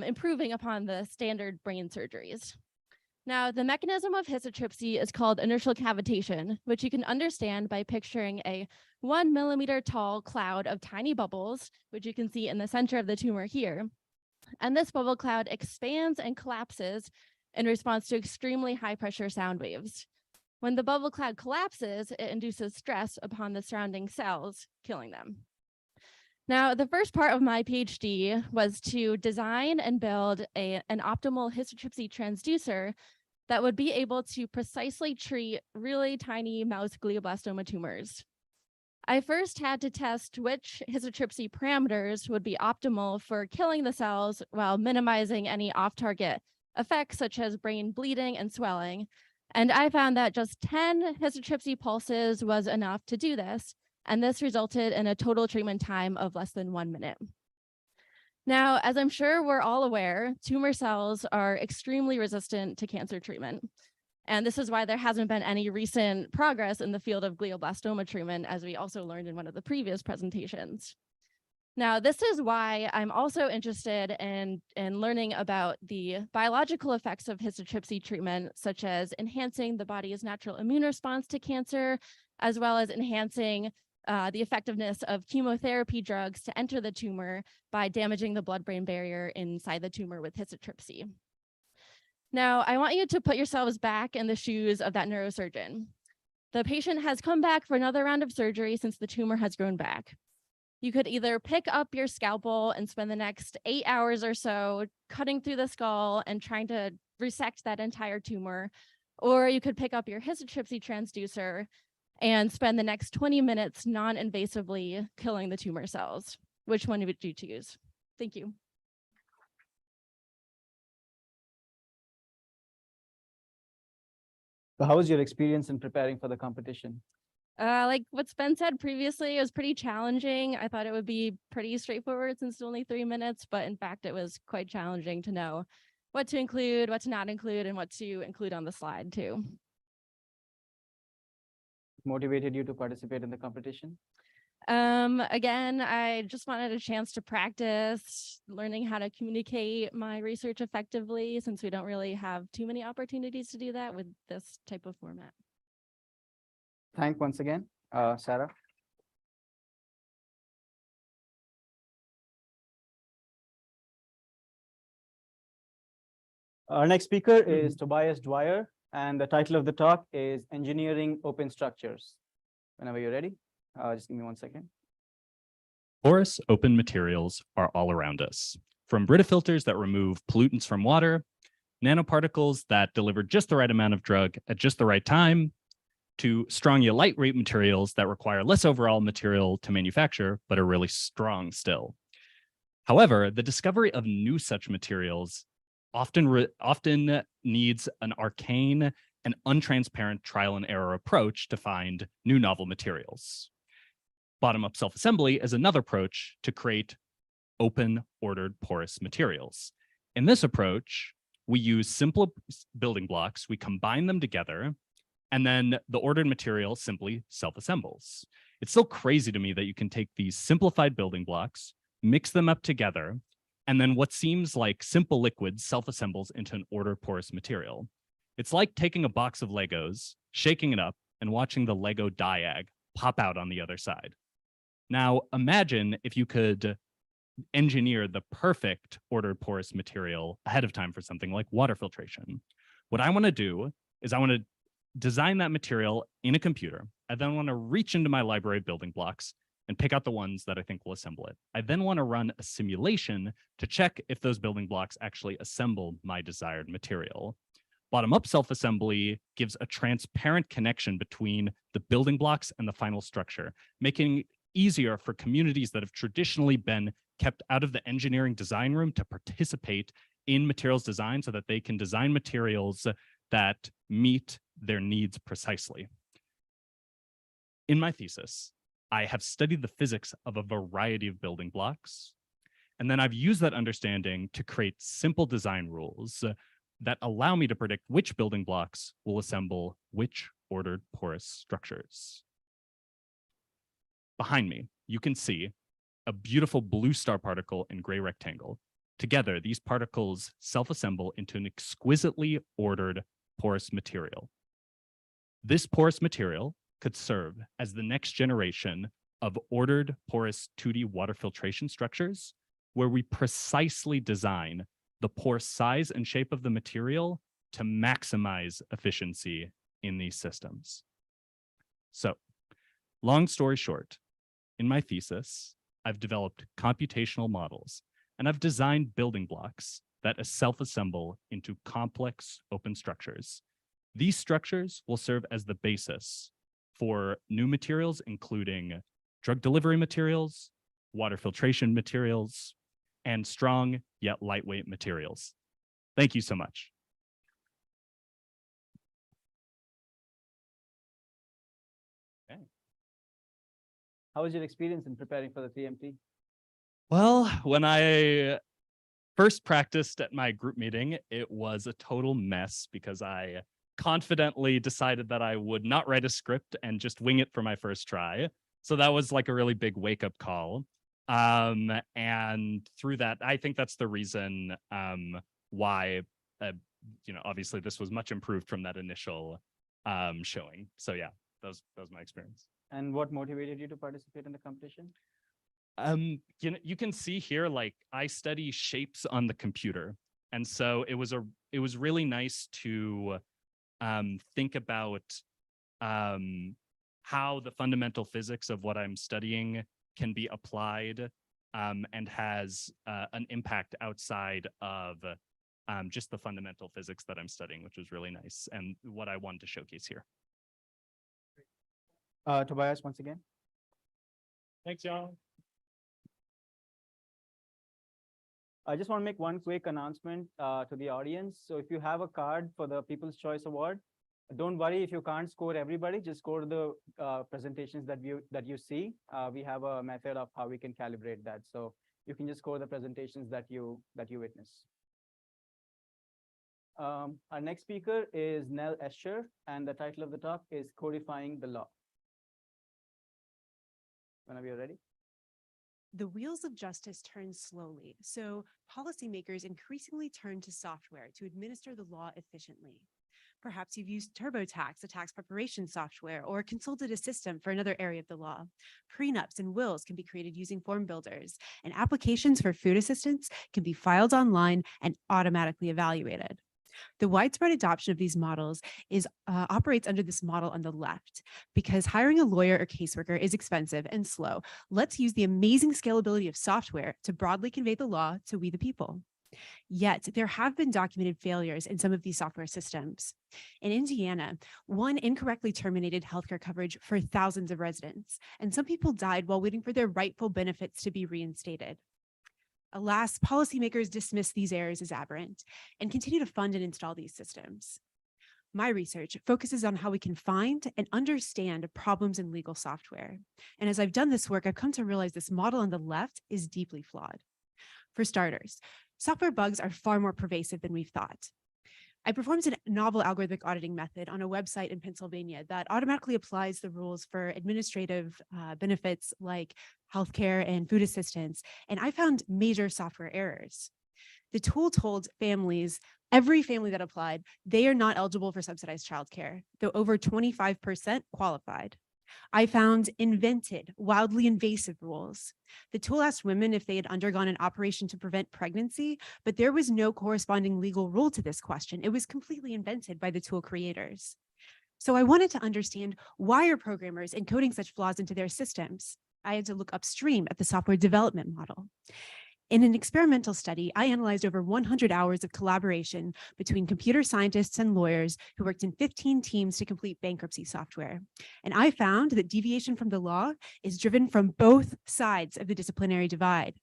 improving upon the standard brain surgeries. Now, the mechanism of histotripsy is called inertial cavitation, which you can understand by picturing a 1 millimeter tall cloud of tiny bubbles, which you can see in the center of the tumor here. And this bubble cloud expands and collapses in response to extremely high pressure sound waves. When the bubble cloud collapses, it induces stress upon the surrounding cells, killing them. Now, the first part of my PhD was to design and build an optimal histotripsy transducer that would be able to precisely treat really tiny mouse glioblastoma tumors. I first had to test which histotripsy parameters would be optimal for killing the cells while minimizing any off-target effects such as brain bleeding and swelling. And I found that just 10 histotripsy pulses was enough to do this. And this resulted in a total treatment time of less than 1 minute. Now, as I'm sure we're all aware, tumor cells are extremely resistant to cancer treatment. And this is why there hasn't been any recent progress in the field of glioblastoma treatment, as we also learned in one of the previous presentations. Now, this is why I'm also interested in learning about the biological effects of histotripsy treatment, such as enhancing the body's natural immune response to cancer, as well as enhancing the effectiveness of chemotherapy drugs to enter the tumor by damaging the blood-brain barrier inside the tumor with histotripsy. Now, I want you to put yourselves back in the shoes of that neurosurgeon. The patient has come back for another round of surgery since the tumor has grown back. You could either pick up your scalpel and spend the next 8 hours or so cutting through the skull and trying to resect that entire tumor, or you could pick up your histotripsy transducer and spend the next 20 minutes non-invasively killing the tumor cells. Which one would you choose? Thank you. So how was your experience in preparing for the competition? Like what's been said previously, it was pretty challenging. I thought it would be pretty straightforward since it's only 3 minutes, but in fact, it was quite challenging to know what to include, what to not include, and what to include on the slide too. Motivated you to participate in the competition? Again, I just wanted a chance to practice learning how to communicate my research effectively, since we don't really have too many opportunities to do that with this type of format. Thank once again, Sarah. Our next speaker is Tobias Dwyer, and the title of the talk is Engineering Open Structures. Whenever you're ready, just give me 1 second. Porous open materials are all around us, from Brita filters that remove pollutants from water, nanoparticles that deliver just the right amount of drug at just the right time, to strong yet lightweight materials that require less overall material to manufacture, but are really strong still. However, the discovery of new such materials often needs an arcane and untransparent trial and error approach to find new novel materials. Bottom-up self-assembly is another approach to create open, ordered, porous materials. In this approach, we use simple building blocks, we combine them together, and then the ordered material simply self-assembles. It's still crazy to me that you can take these simplified building blocks, mix them up together, and then what seems like simple liquid self-assembles into an ordered porous material. It's like taking a box of Legos, shaking it up, and watching the Lego diag pop out on the other side. Now, imagine if you could engineer the perfect ordered porous material ahead of time for something like water filtration. What I want to do is I want to design that material in a computer. I then want to reach into my library of building blocks and pick out the ones that I think will assemble it. I then want to run a simulation to check if those building blocks actually assemble my desired material. Bottom-up self-assembly gives a transparent connection between the building blocks and the final structure, making it easier for communities that have traditionally been kept out of the engineering design room to participate in materials design so that they can design materials that meet their needs precisely. In my thesis, I have studied the physics of a variety of building blocks, and then I've used that understanding to create simple design rules that allow me to predict which building blocks will assemble which ordered porous structures. Behind me, you can see a beautiful blue star particle and gray rectangle. Together, these particles self-assemble into an exquisitely ordered porous material. This porous material could serve as the next generation of ordered porous 2D water filtration structures, where we precisely design the pore size and shape of the material to maximize efficiency in these systems. So, long story short, in my thesis, I've developed computational models, and I've designed building blocks that self-assemble into complex open structures. These structures will serve as the basis for new materials, including drug delivery materials, water filtration materials, and strong yet lightweight materials. Thank you so much. Okay. How was your experience in preparing for the 3MT? Well, when I first practiced at my group meeting, it was a total mess because I confidently decided that I would not write a script and just wing it for my first try. So that was like a really big wake-up call. And through that, I think that's the reason why, obviously this was much improved from that initial showing. So yeah, that was my experience. And what motivated you to participate in the competition? You can see here, like, I study shapes on the computer. And so it was really nice to think about how the fundamental physics of what I'm studying can be applied and has an impact outside of just the fundamental physics that I'm studying, which was really nice and what I wanted to showcase here. Tobias, once again. Thanks, y'all. I just want to make one quick announcement to the audience. So if you have a card for the People's Choice Award, don't worry if you can't score everybody, just score the presentations that you see. We have a method of how we can calibrate that. So you can just score the presentations that you witness. Our next speaker is Nell Escher, and the title of the talk is Codifying the Law. Whenever you're ready. The wheels of justice turn slowly, so policymakers increasingly turn to software to administer the law efficiently. Perhaps you've used TurboTax, a tax preparation software, or consulted a system for another area of the law. Prenups and wills can be created using form builders, and applications for food assistance can be filed online and automatically evaluated. The widespread adoption of these models operates under this model on the left. Because hiring a lawyer or caseworker is expensive and slow, let's use the amazing scalability of software to broadly convey the law to we the people. Yet, there have been documented failures in some of these software systems. In Indiana, one incorrectly terminated healthcare coverage for thousands of residents, and some people died while waiting for their rightful benefits to be reinstated. Alas, policymakers dismiss these errors as aberrant and continue to fund and install these systems. My research focuses on how we can find and understand problems in legal software. And as I've done this work, I've come to realize this model on the left is deeply flawed. For starters, software bugs are far more pervasive than we've thought. I performed a novel algorithmic auditing method on a website in Pennsylvania that automatically applies the rules for administrative benefits like healthcare and food assistance, and I found major software errors. The tool told families, every family that applied, they are not eligible for subsidized childcare, though over 25% qualified. I found invented, wildly invasive rules. The tool asked women if they had undergone an operation to prevent pregnancy, but there was no corresponding legal rule to this question. It was completely invented by the tool creators. So I wanted to understand, why are programmers encoding such flaws into their systems? I had to look upstream at the software development model. In an experimental study, I analyzed over 100 hours of collaboration between computer scientists and lawyers who worked in 15 teams to complete bankruptcy software. And I found that deviation from the law is driven from both sides of the disciplinary divide.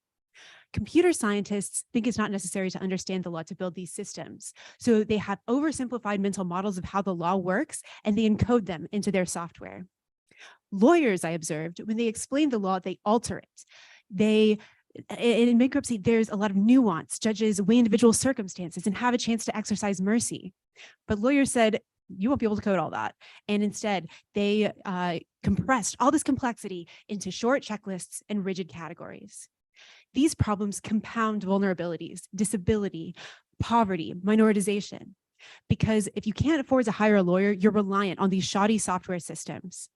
Computer scientists think it's not necessary to understand the law to build these systems. So they have oversimplified mental models of how the law works, and they encode them into their software. Lawyers, I observed, when they explain the law, they alter it. In bankruptcy, there's a lot of nuance. Judges weigh individual circumstances and have a chance to exercise mercy. But lawyers said, you won't be able to code all that. And instead, they compressed all this complexity into short checklists and rigid categories. These problems compound vulnerabilities, disability, poverty, minoritization. Because if you can't afford to hire a lawyer, you're reliant on these shoddy software systems.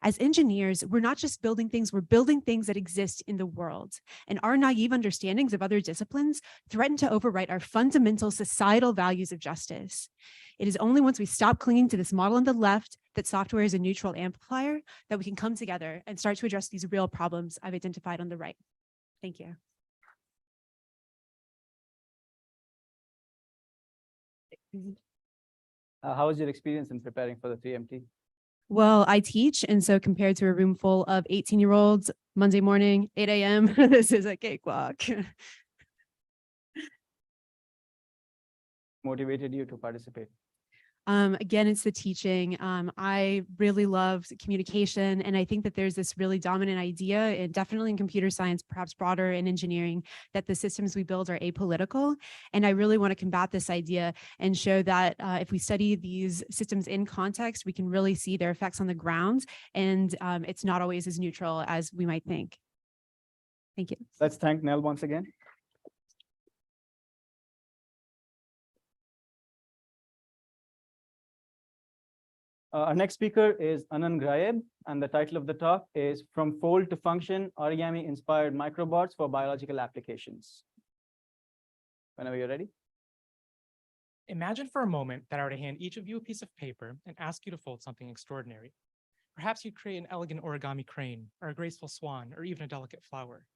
As engineers, we're not just building things, we're building things that exist in the world. And our naive understandings of other disciplines threaten to overwrite our fundamental societal values of justice. It is only once we stop clinging to this model on the left that software is a neutral amplifier that we can come together and start to address these real problems I've identified on the right. Thank you. How was your experience in preparing for the 3MT? Well, I teach, and so compared to a room full of 18-year-olds, Monday morning, 8 a.m., this is a cakewalk. Motivated you to participate? Again, it's the teaching. I really loved communication, and I think that there's this really dominant idea, and definitely in computer science, perhaps broader in engineering, that the systems we build are apolitical. And I really want to combat this idea and show that if we study these systems in context, we can really see their effects on the ground, and it's not always as neutral as we might think. Thank you. Let's thank Nell once again. Our next speaker is Anand Grayeb, and the title of the talk is From Fold to Function, Origami-Inspired Microbots for Biological Applications. Whenever you're ready. Imagine for a moment that I were to hand each of you a piece of paper and ask you to fold something extraordinary. Perhaps you create an elegant origami crane, or a graceful swan, or even a delicate flower.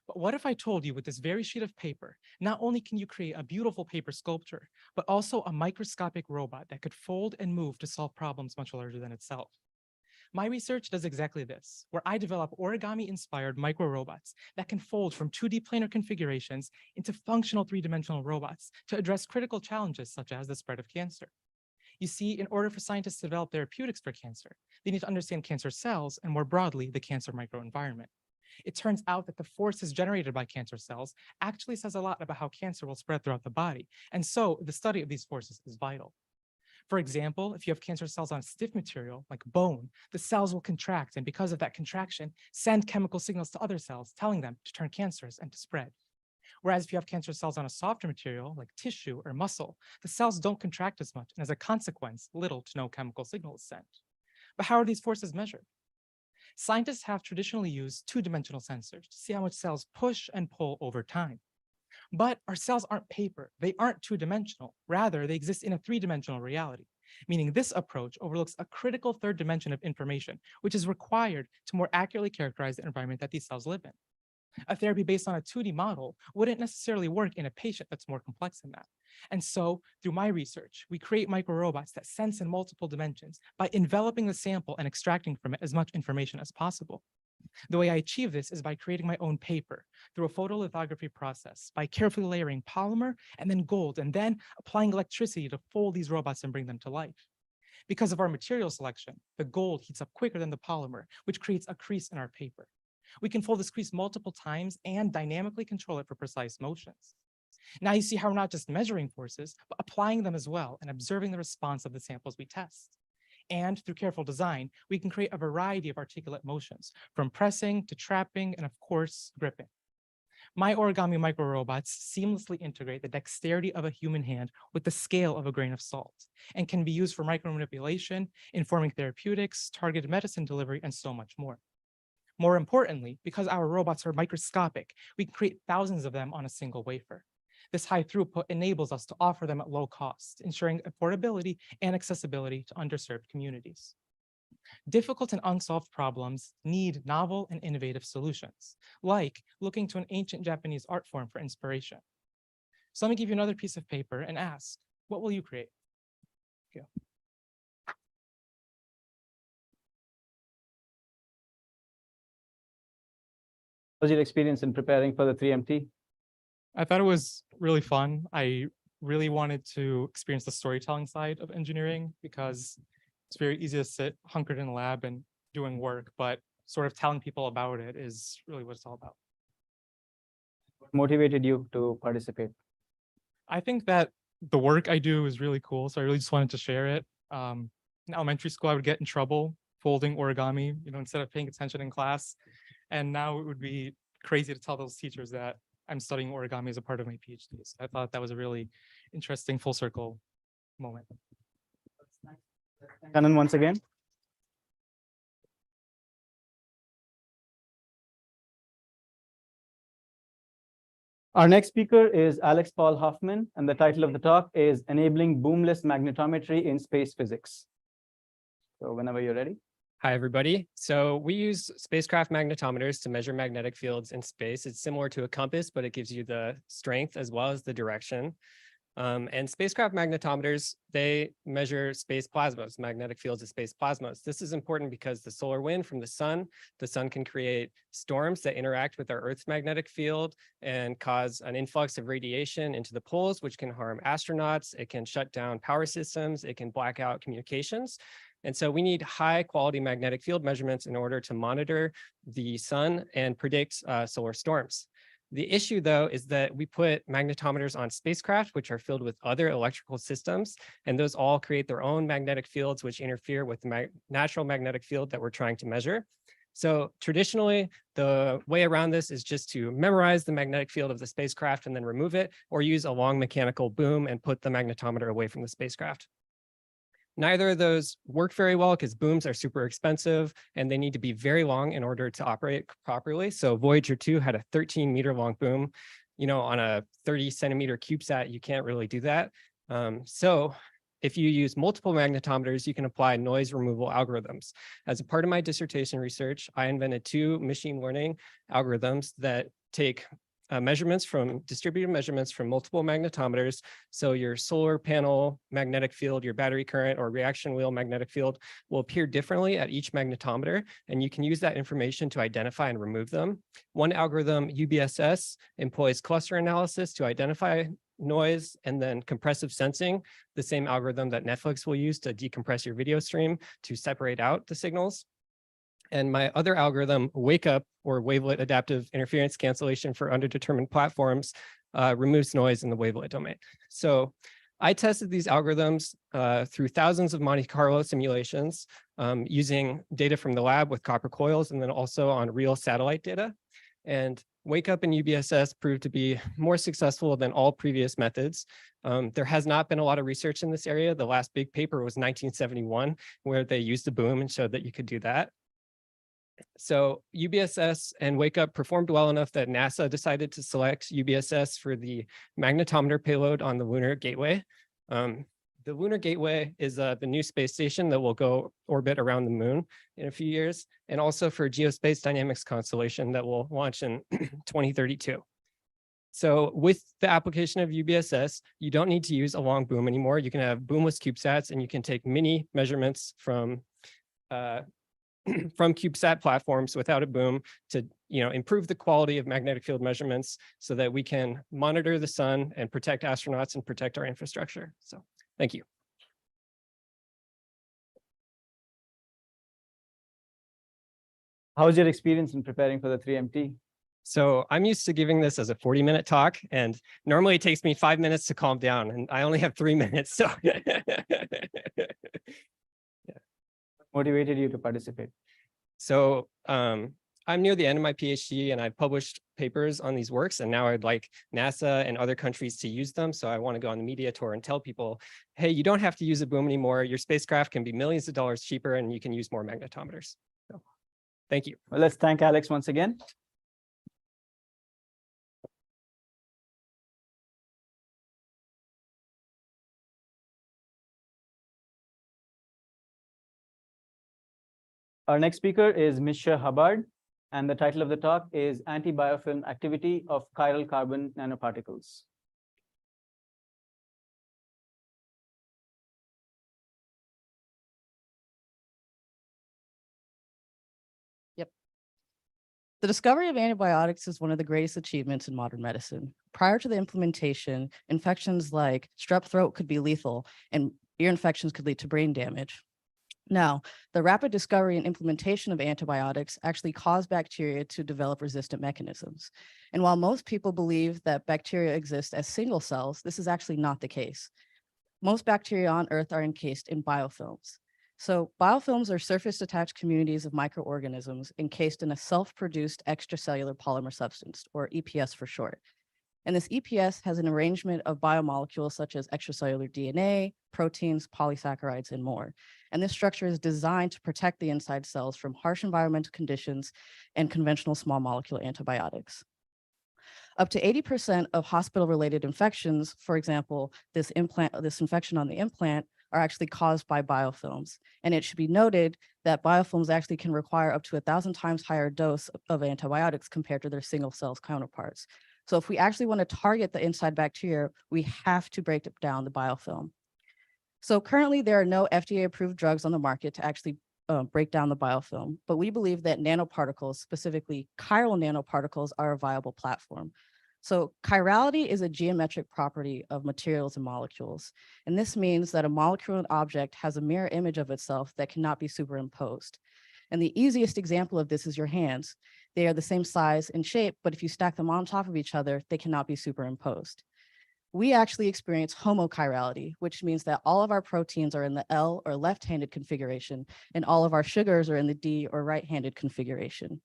But what if I told you with this very sheet of paper, not only can you create a beautiful paper sculpture, but also a microscopic robot that could fold and move to solve problems much larger than itself? My research does exactly this, where I develop origami-inspired micro-robots that can fold from 2D planar configurations into functional three-dimensional robots to address critical challenges such as the spread of cancer. You see, in order for scientists to develop therapeutics for cancer, they need to understand cancer cells and more broadly, the cancer microenvironment. It turns out that the forces generated by cancer cells actually says a lot about how cancer will spread throughout the body. And so the study of these forces is vital. For example, if you have cancer cells on a stiff material like bone, the cells will contract, and because of that contraction, send chemical signals to other cells, telling them to turn cancerous and to spread. Whereas if you have cancer cells on a softer material like tissue or muscle, the cells don't contract as much, and as a consequence, little to no chemical signal is sent. But how are these forces measured? Scientists have traditionally used two-dimensional sensors to see how much cells push and pull over time. But our cells aren't paper. They aren't two-dimensional. Rather, they exist in a three-dimensional reality, meaning this approach overlooks a critical third dimension of information, which is required to more accurately characterize the environment that these cells live in. A therapy based on a 2D model wouldn't necessarily work in a patient that's more complex than that. And so, through my research, we create microrobots that sense in multiple dimensions by enveloping the sample and extracting from it as much information as possible. The way I achieve this is by creating my own paper through a photolithography process, by carefully layering polymer and then gold, and then applying electricity to fold these robots and bring them to life. Because of our material selection, the gold heats up quicker than the polymer, which creates a crease in our paper. We can fold this crease multiple times and dynamically control it for precise motions. Now you see how we're not just measuring forces, but applying them as well and observing the response of the samples we test. And through careful design, we can create a variety of articulate motions, from pressing to trapping and of course, gripping. My origami microrobots seamlessly integrate the dexterity of a human hand with the scale of a grain of salt and can be used for micromanipulation, informing therapeutics, targeted medicine delivery, and so much more. More importantly, because our robots are microscopic, we can create thousands of them on a single wafer. This high throughput enables us to offer them at low cost, ensuring affordability and accessibility to underserved communities. Difficult and unsolved problems need novel and innovative solutions, like looking to an ancient Japanese art form for inspiration. So let me give you another piece of paper and ask, what will you create? Here. What was your experience in preparing for the 3MT? I thought it was really fun. I really wanted to experience the storytelling side of engineering because it's very easy to sit hunkered in a lab and doing work, but sort of telling people about it is really what it's all about. What motivated you to participate? I think that the work I do is really cool, so I really just wanted to share it. In elementary school, I would get in trouble folding origami, instead of paying attention in class. And now it would be crazy to tell those teachers that I'm studying origami as a part of my PhD. So I thought that was a really interesting full circle moment. Kanan, once again. Our next speaker is Alex Paul Hoffman, and the title of the talk is Enabling Boomless Magnetometry in Space Physics. So whenever you're ready. Hi, everybody. So we use spacecraft magnetometers to measure magnetic fields in space. It's similar to a compass, but it gives you the strength as well as the direction. And spacecraft magnetometers, they measure space plasmas, magnetic fields of space plasmas. This is important because the solar wind from the sun can create storms that interact with our Earth's magnetic field and cause an influx of radiation into the poles, which can harm astronauts. It can shut down power systems. It can black out communications. And so we need high quality magnetic field measurements in order to monitor the sun and predict solar storms. The issue, though, is that we put magnetometers on spacecraft, which are filled with other electrical systems, and those all create their own magnetic fields, which interfere with the natural magnetic field that we're trying to measure. So traditionally, the way around this is just to memorize the magnetic field of the spacecraft and then remove it, or use a long mechanical boom and put the magnetometer away from the spacecraft. Neither of those work very well because booms are super expensive and they need to be very long in order to operate properly. So Voyager 2 had a 13-meter long boom. On a 30-centimeter CubeSat, you can't really do that. So if you use multiple magnetometers, you can apply noise removal algorithms. As a part of my dissertation research, I invented 2 machine learning algorithms that take distributed measurements from multiple magnetometers. So your solar panel magnetic field, your battery current or reaction wheel magnetic field will appear differently at each magnetometer, and you can use that information to identify and remove them. One algorithm, UBSS, employs cluster analysis to identify noise and then compressive sensing, the same algorithm that Netflix will use to decompress your video stream to separate out the signals. And my other algorithm, Wake Up, or wavelet adaptive interference cancellation for underdetermined platforms, removes noise in the wavelet domain. So I tested these algorithms through thousands of Monte Carlo simulations using data from the lab with copper coils and then also on real satellite data. And Wake Up and UBSS proved to be more successful than all previous methods. There has not been a lot of research in this area. The last big paper was 1971, where they used a boom and showed that you could do that. So UBSS and Wake Up performed well enough that NASA decided to select UBSS for the magnetometer payload on the Lunar Gateway. The Lunar Gateway is the new space station that will go orbit around the moon in a few years, and also for Geospace Dynamics constellation that will launch in 2032. So with the application of UBSS, you don't need to use a long boom anymore. You can have boomless CubeSats, and you can take mini measurements from CubeSat platforms without a boom to improve the quality of magnetic field measurements so that we can monitor the sun and protect astronauts and protect our infrastructure. So thank you. How was your experience in preparing for the 3MT? So I'm used to giving this as a 40-minute talk, and normally it takes me 5 minutes to calm down, and I only have 3 minutes. So motivated you to participate? So I'm near the end of my PhD and I've published papers on these works, and now I'd like NASA and other countries to use them. So I want to go on the media tour and tell people, hey, you don't have to use a boom anymore. Your spacecraft can be millions of dollars cheaper and you can use more magnetometers. So, thank you. Well, let's thank Alex once again. Our next speaker is Ms. Shah Hubbard, and the title of the talk is Anti-Biofilm Activity of Chiral Carbon Nanoparticles. The discovery of antibiotics is one of the greatest achievements in modern medicine. Prior to the implementation, infections like strep throat could be lethal, and ear infections could lead to brain damage. Now, the rapid discovery and implementation of antibiotics actually caused bacteria to develop resistant mechanisms. And while most people believe that bacteria exist as single cells, this is actually not the case. Most bacteria on Earth are encased in biofilms. So biofilms are surface-attached communities of microorganisms encased in a self-produced extracellular polymer substance, or EPS for short. And this EPS has an arrangement of biomolecules such as extracellular DNA, proteins, polysaccharides, and more. And this structure is designed to protect the inside cells from harsh environmental conditions and conventional small molecule antibiotics. Up to 80% of hospital-related infections, for example, this infection on the implant, are actually caused by biofilms. And it should be noted that biofilms actually can require up to 1,000 times higher dose of antibiotics compared to their single cells counterparts. So if we actually want to target the inside bacteria, we have to break down the biofilm. So currently there are no FDA-approved drugs on the market to actually break down the biofilm, but we believe that nanoparticles, specifically chiral nanoparticles, are a viable platform. So chirality is a geometric property of materials and molecules. And this means that a molecule and object has a mirror image of itself that cannot be superimposed. And the easiest example of this is your hands. They are the same size and shape, but if you stack them on top of each other, they cannot be superimposed. We actually experience homochirality, which means that all of our proteins are in the L or left-handed configuration, and all of our sugars are in the D or right-handed configuration.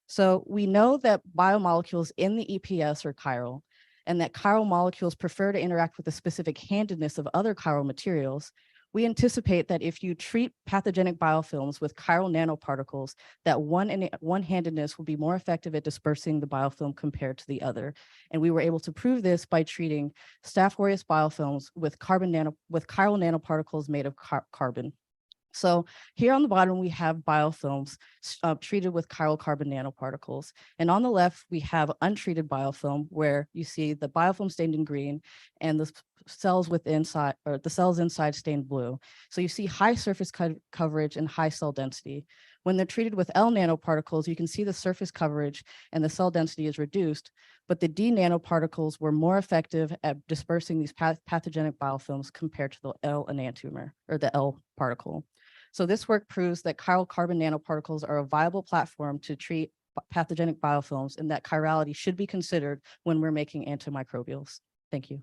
So we know that biomolecules in the EPS are chiral, and that chiral molecules prefer to interact with the specific handedness of other chiral materials. We anticipate that if you treat pathogenic biofilms with chiral nanoparticles, that one-handedness will be more effective at dispersing the biofilm compared to the other. And we were able to prove this by treating Staph aureus biofilms with chiral nanoparticles made of carbon. So here on the bottom, we have biofilms treated with chiral carbon nanoparticles. And on the left, we have untreated biofilm, where you see the biofilm stained in green and the cells inside stained blue. So you see high surface coverage and high cell density. When they're treated with L nanoparticles, you can see the surface coverage and the cell density is reduced, but the D nanoparticles were more effective at dispersing these pathogenic biofilms compared to the L enantiomer, or the L particle. So this work proves that chiral carbon nanoparticles are a viable platform to treat pathogenic biofilms, and that chirality should be considered when we're making antimicrobials. Thank you.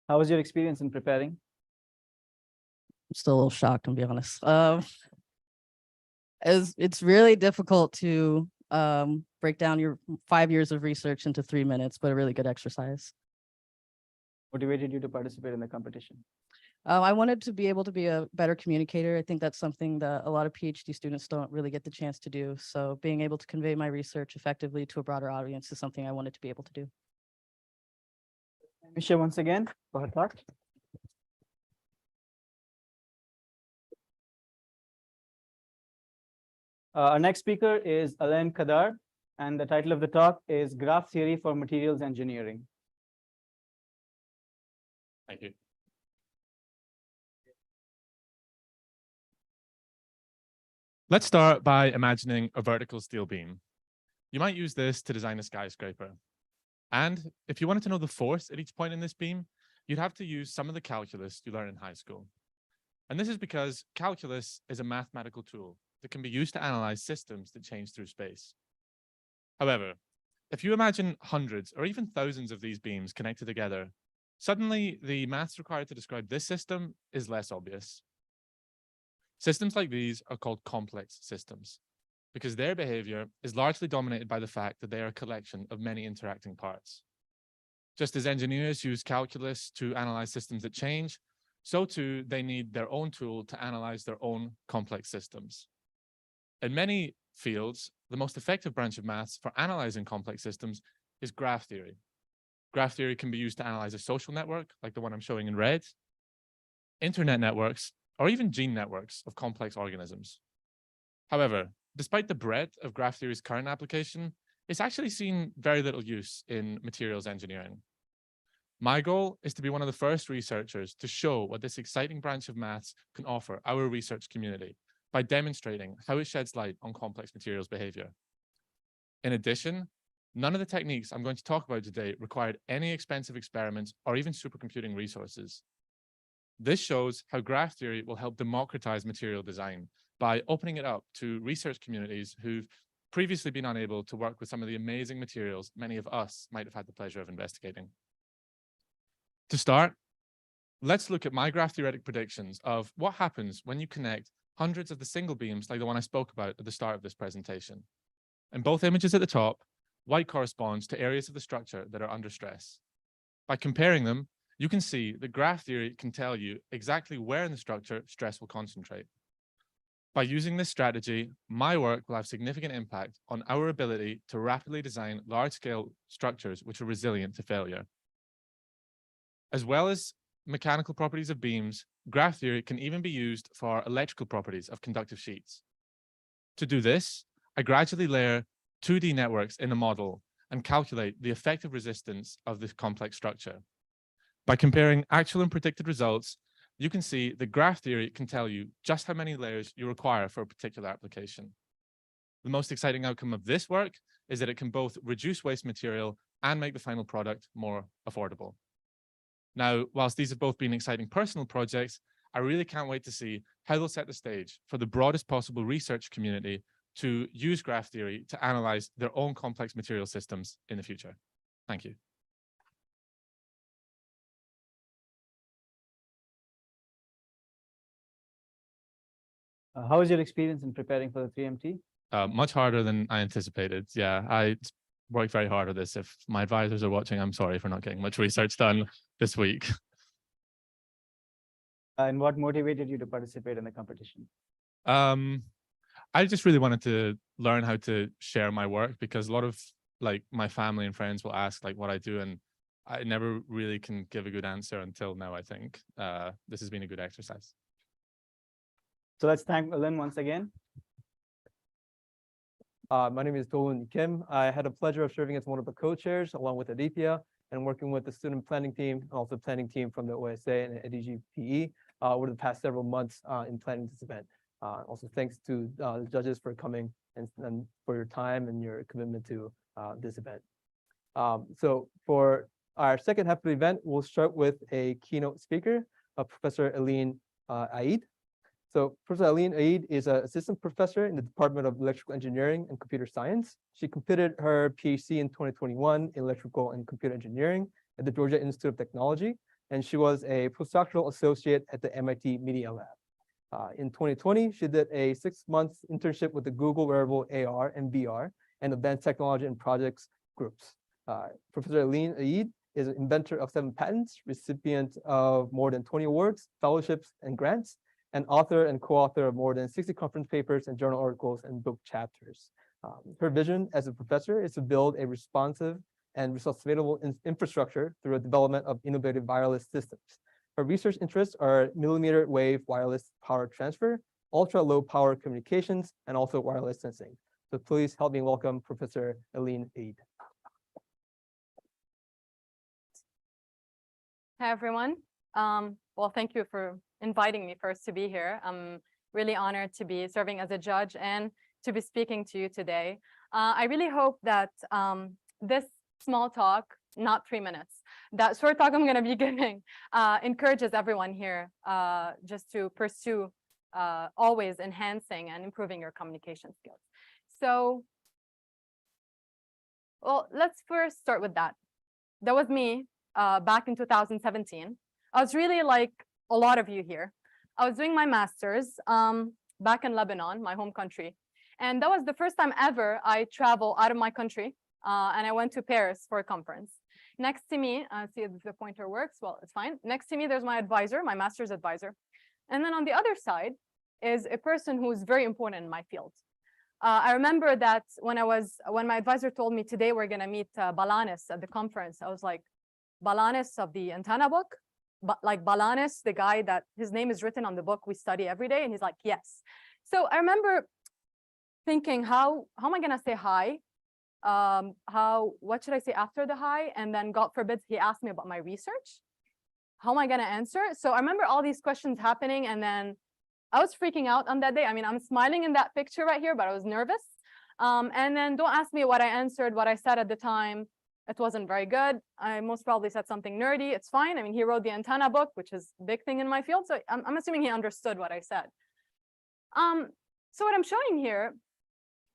How was your experience in preparing? I'm still a little shocked, to be honest. It's really difficult to break down your 5 years of research into 3 minutes, but a really good exercise. Motivated you to participate in the competition? I wanted to be able to be a better communicator. I think that's something that a lot of PhD students don't really get the chance to do. So being able to convey my research effectively to a broader audience is something I wanted to be able to do. Misha, once again, for her talk. Our next speaker is Aline Eid, and the title of the talk is Graph Theory for Materials Engineering. Thank you. Let's start by imagining a vertical steel beam. You might use this to design a skyscraper. And if you wanted to know the force at each point in this beam, you'd have to use some of the calculus you learned in high school. And this is because calculus is a mathematical tool that can be used to analyze systems that change through space. However, if you imagine hundreds or even thousands of these beams connected together, Suddenly, the maths required to describe this system is less obvious. Systems like these are called complex systems because their behavior is largely dominated by the fact that they are a collection of many interacting parts. Just as engineers use calculus to analyze systems that change, so too they need their own tool to analyze their own complex systems. In many fields, the most effective branch of maths for analyzing complex systems is graph theory. Graph theory can be used to analyze a social network, like the one I'm showing in red, internet networks, or even gene networks of complex organisms. However, despite the breadth of graph theory's current application, it's actually seen very little use in materials engineering. My goal is to be one of the first researchers to show what this exciting branch of maths can offer our research community by demonstrating how it sheds light on complex materials behavior. In addition, none of the techniques I'm going to talk about today required any expensive experiments or even supercomputing resources. This shows how graph theory will help democratize material design by opening it up to research communities who've previously been unable to work with some of the amazing materials many of us might have had the pleasure of investigating. To start, let's look at my graph theoretic predictions of what happens when you connect hundreds of the single beams like the one I spoke about at the start of this presentation. In both images at the top, white corresponds to areas of the structure that are under stress. By comparing them, you can see that graph theory can tell you exactly where in the structure stress will concentrate. By using this strategy, my work will have significant impact on our ability to rapidly design large-scale structures which are resilient to failure. As well as mechanical properties of beams, graph theory can even be used for electrical properties of conductive sheets. To do this, I gradually layer 2D networks in a model and calculate the effective resistance of this complex structure. By comparing actual and predicted results, you can see that graph theory can tell you just how many layers you require for a particular application. The most exciting outcome of this work is that it can both reduce waste material and make the final product more affordable. Now, whilst these have both been exciting personal projects, I really can't wait to see how they'll set the stage for the broadest possible research community to use graph theory to analyze their own complex material systems in the future. Thank you. How was your experience in preparing for the 3MT? Much harder than I anticipated. Yeah, I worked very hard at this. If my advisors are watching, I'm sorry for not getting much research done this week. And what motivated you to participate in the competition? I just really wanted to learn how to share my work because a lot of my family and friends will ask what I do, and I never really can give a good answer until now. I think this has been a good exercise. So let's thank Aline once again. My name is Dolan Kim. I had the pleasure of serving as one of the co-chairs along with Aditya and working with the student planning team and also planning team from the OSA and ADGPE over the past several months in planning this event. Also thanks to the judges for coming and for your time and your commitment to this event. So for our second half of the event, we'll start with a keynote speaker, Professor Aline Eid. So Professor Aline Eid is an assistant professor in the Department of Electrical Engineering and Computer Science. She completed her PhD in 2021 in Electrical and Computer Engineering at the Georgia Institute of Technology, and she was a postdoctoral associate at the MIT Media Lab. In 2020, she did a 6-month internship with the Google Wearable AR and VR and Advanced Technology and Projects groups. Professor Aline Eid is an inventor of 7 patents, recipient of more than 20 awards, fellowships, and grants, and author and co-author of more than 60 conference papers and journal articles and book chapters. Her vision as a professor is to build a responsive and sustainable infrastructure through the development of innovative wireless systems. Her research interests are millimeter wave wireless power transfer, ultra low power communications, and also wireless sensing. So please help me welcome Professor Aline Eid. Hi, everyone. Well, thank you for inviting me first to be here. I'm really honored to be serving as a judge and to be speaking to you today. I really hope that this small talk, not 3 minutes, that short talk I'm going to be giving encourages everyone here just to pursue always enhancing and improving your communication skills. So, well, let's first start with that. That was me back in 2017. I was really like a lot of you here. I was doing my master's back in Lebanon, my home country. And that was the first time ever I traveled out of my country. And I went to Paris for a conference. Next to me, see if the pointer works. Well, it's fine. Next to me, there's my advisor, my master's advisor. And then on the other side is a person who's very important in my field. I remember that when my advisor told me today we're going to meet Balanis at the conference, I was like, Balanis of the antenna book? But like Balanis, the guy that his name is written on the book we study every day? And he's like, yes. So I remember thinking, how am I going to say hi? What should I say after the hi? And then God forbid, he asked me about my research. How am I going to answer? So I remember all these questions happening, and then I was freaking out on that day. I mean, I'm smiling in that picture right here, but I was nervous. And then don't ask me what I answered, what I said at the time. It wasn't very good. I most probably said something nerdy. It's fine. I mean, he wrote the antenna book, which is a big thing in my field. So I'm assuming he understood what I said. So what I'm showing here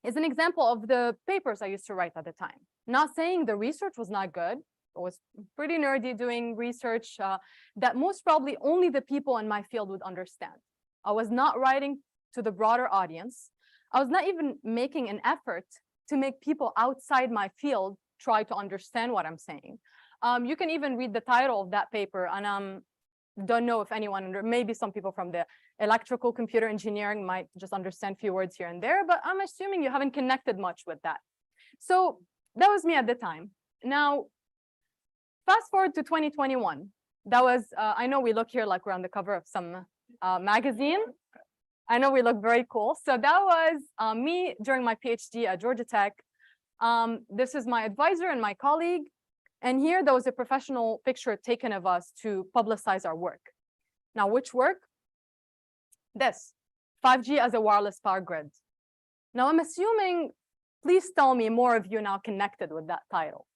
is an example of the papers I used to write at the time. Not saying the research was not good. It was pretty nerdy doing research that most probably only the people in my field would understand. I was not writing to the broader audience. I was not even making an effort to make people outside my field try to understand what I'm saying. You can even read the title of that paper, and don't know if anyone, maybe some people from the electrical computer engineering might just understand a few words here and there, but I'm assuming you haven't connected much with that. So that was me at the time. Now, fast forward to 2021. That was, I know we look here like we're on the cover of some magazine. I know we look very cool. So that was me during my PhD at Georgia Tech. This is my advisor and my colleague. And here there was a professional picture taken of us to publicize our work. Now, which work? This, 5G as a wireless power grid. Now, I'm assuming, please tell me more of you now connected with that title.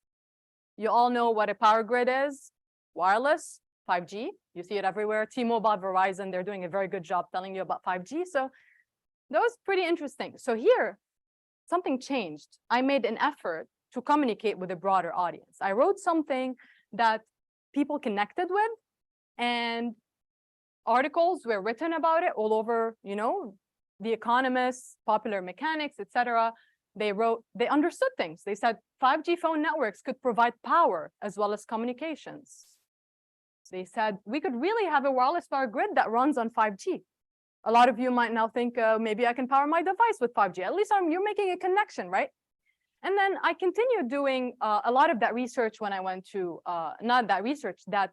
You all know what a power grid is, wireless, 5G. You see it everywhere. T-Mobile, Verizon, they're doing a very good job telling you about 5G. So that was pretty interesting. So here, something changed. I made an effort to communicate with a broader audience. I wrote something that people connected with, and articles were written about it all over, you know, The Economist, Popular Mechanics, etc. They understood things. They said 5G phone networks could provide power as well as communications. They said we could really have a wireless power grid that runs on 5G. A lot of you might now think, maybe I can power my device with 5G. At least you're making a connection, right? And then I continued doing a lot of that research when I went to, not that research, that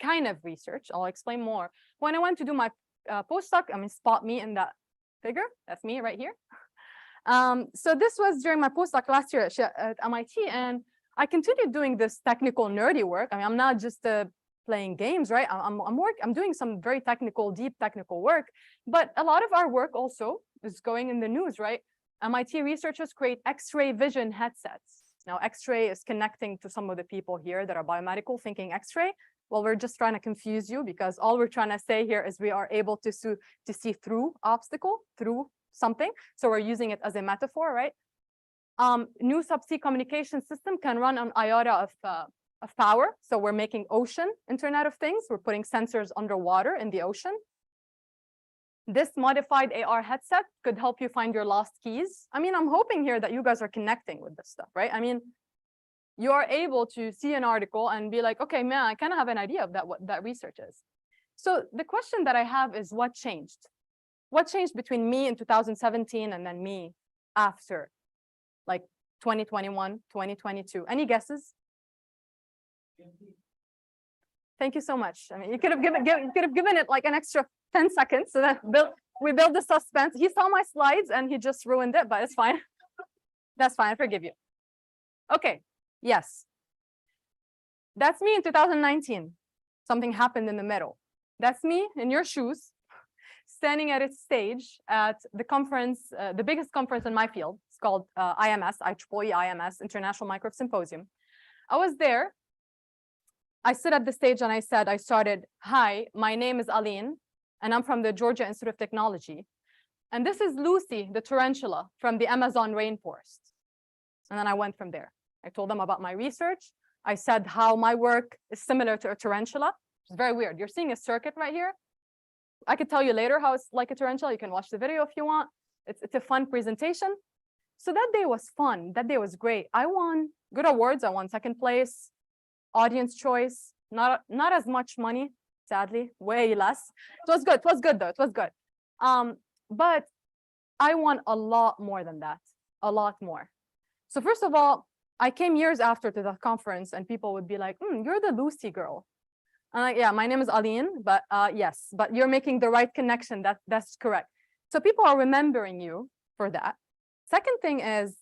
kind of research. I'll explain more. When I went to do my postdoc, I mean, spot me in that figure. That's me right here. So this was during my postdoc last year at MIT, and I continued doing this technical, nerdy work. I mean, I'm not just playing games, right? I'm doing some very technical, deep technical work, but a lot of our work also is going in the news, right? MIT researchers create X-ray vision headsets. Now, X-ray is connecting to some of the people here that are biomedical thinking X-ray. Well, we're just trying to confuse you, because all we're trying to say here is we are able to see through obstacle, through something. So we're using it as a metaphor, right? New subsea communication system can run on iota of power. So we're making ocean Internet of Things. We're putting sensors underwater in the ocean. This modified AR headset could help you find your lost keys. I mean, I'm hoping here that you guys are connecting with this stuff, right? I mean, you are able to see an article and be like, okay, man, I kind of have an idea of what that research is. So the question that I have is, what changed? What changed between me in 2017 and then me after, like 2021, 2022? Any guesses? Thank you so much. I mean, you could have given it like an extra 10 seconds so that we build the suspense. He saw my slides and he just ruined it, but it's fine. That's fine, I forgive you. Okay, yes. That's me in 2019. Something happened in the middle. That's me in your shoes, standing at its stage at the conference, the biggest conference in my field. It's called IMS, IEEE IMS, International Microwave Symposium. I was there. I stood at the stage and I said, I started, hi, my name is Aline, and I'm from the Georgia Institute of Technology. And this is Lucy, the tarantula from the Amazon rainforest. And then I went from there. I told them about my research. I said how my work is similar to a tarantula. It's very weird. You're seeing a circuit right here. I could tell you later how it's like a tarantula. You can watch the video if you want. It's a fun presentation. So that day was fun. That day was great. I won good awards. I won second place, audience choice, not as much money, sadly, way less. It was good. It was good though. It was good. But I won a lot more than that, a lot more. So first of all, I came years after to the conference and people would be like, you're the Lucy girl. I'm like, yeah, my name is Aline, but yes, but you're making the right connection. That's correct. So people are remembering you for that. Second thing is,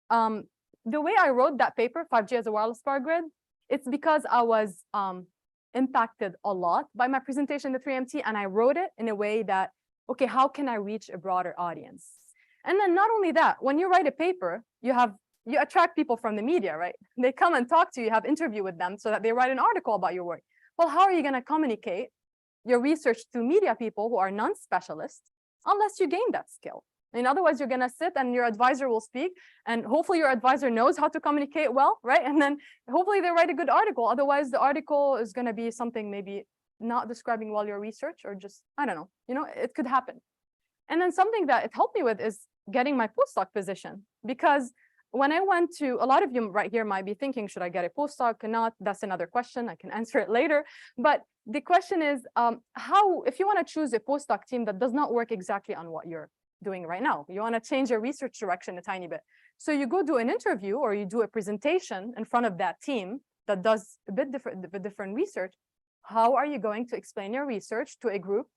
the way I wrote that paper, 5G as a wireless power grid, it's because I was impacted a lot by my presentation, the 3MT, and I wrote it in a way that, okay, how can I reach a broader audience? And then not only that, when you write a paper, you attract people from the media, right? They come and talk to you, you have interview with them so that they write an article about your work. Well, how are you going to communicate your research to media people who are non-specialists unless you gain that skill? I mean, otherwise you're going to sit and your advisor will speak, and hopefully your advisor knows how to communicate well, right? And then hopefully they write a good article. Otherwise the article is going to be something maybe not describing well your research, or just, I don't know, it could happen. And then something that it helped me with is getting my postdoc position, because when I went to, a lot of you right here might be thinking, should I get a postdoc or not? That's another question. I can answer it later. But the question is, if you want to choose a postdoc team that does not work exactly on what you're doing right now, you want to change your research direction a tiny bit. So you go do an interview or you do a presentation in front of that team that does a bit different research. How are you going to explain your research to a group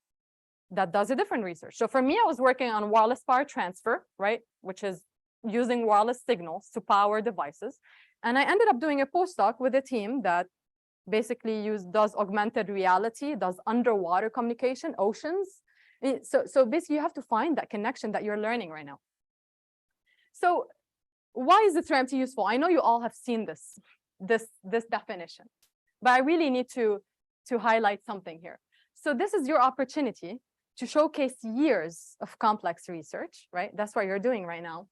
that does a different research? So for me, I was working on wireless power transfer, right? Which is using wireless signals to power devices. And I ended up doing a postdoc with a team that basically does augmented reality, does underwater communication, oceans. So basically you have to find that connection that you're learning right now. So why is the 3MT useful? I know you all have seen this definition, but I really need to highlight something here. So this is your opportunity to showcase years of complex research, right? That's what you're doing right now.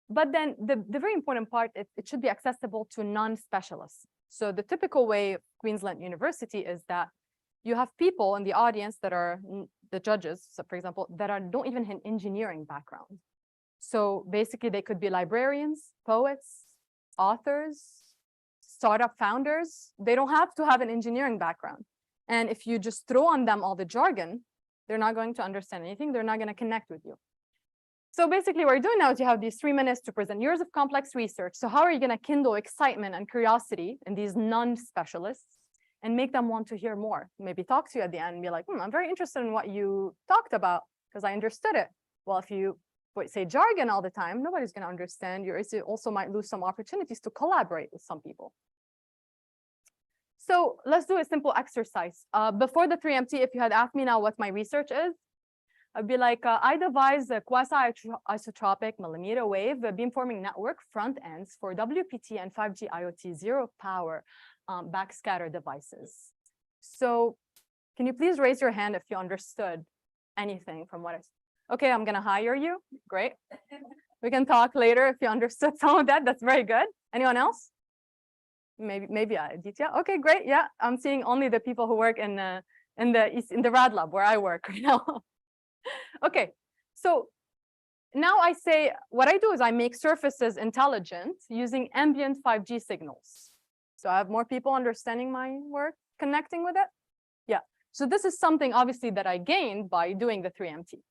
But then the very important part, it should be accessible to non-specialists. So the typical way of Queensland University is that you have people in the audience that are the judges, so for example, that don't even have an engineering background. So basically they could be librarians, poets, authors, startup founders. They don't have to have an engineering background. And if you just throw on them all the jargon, they're not going to understand anything. They're not going to connect with you. So basically what you're doing now is you have these 3 minutes to present years of complex research. So how are you going to kindle excitement and curiosity in these non-specialists and make them want to hear more? Maybe talk to you at the end and be like, I'm very interested in what you talked about because I understood it. Well, if you say jargon all the time, nobody's going to understand. You also might lose some opportunities to collaborate with some people. So let's do a simple exercise. Before the 3MT, if you had asked me now what my research is, I'd be like, I devised a quasi-isotropic millimeter wave beamforming network front ends for WPT and 5G IoT zero power backscatter devices. So can you please raise your hand if you understood anything from what I said? Okay, I'm going to hire you. Great. We can talk later if you understood some of that. That's very good. Anyone else? Maybe Aditya. Okay, great. Yeah, I'm seeing only the people who work in the rad lab where I work right now. Okay, so now I say what I do is I make surfaces intelligent using ambient 5G signals. So I have more people understanding my work, connecting with it. Yeah, so this is something obviously that I gained by doing the 3MT.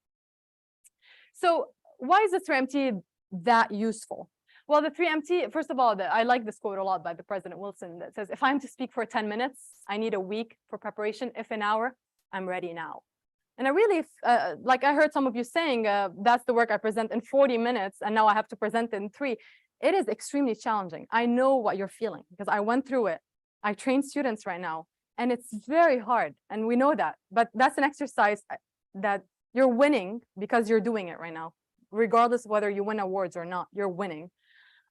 So why is the 3MT that useful? Well, the 3MT, first of all, I like this quote a lot by the President Wilson that says, if I'm to speak for 10 minutes, I need a week for preparation. If an hour, I'm ready now. And I really, like I heard some of you saying, that's the work I present in 40 minutes, and now I have to present in 3. It is extremely challenging. I know what you're feeling because I went through it. I train students right now, and it's very hard, and we know that. But that's an exercise that you're winning because you're doing it right now. Regardless of whether you win awards or not, you're winning.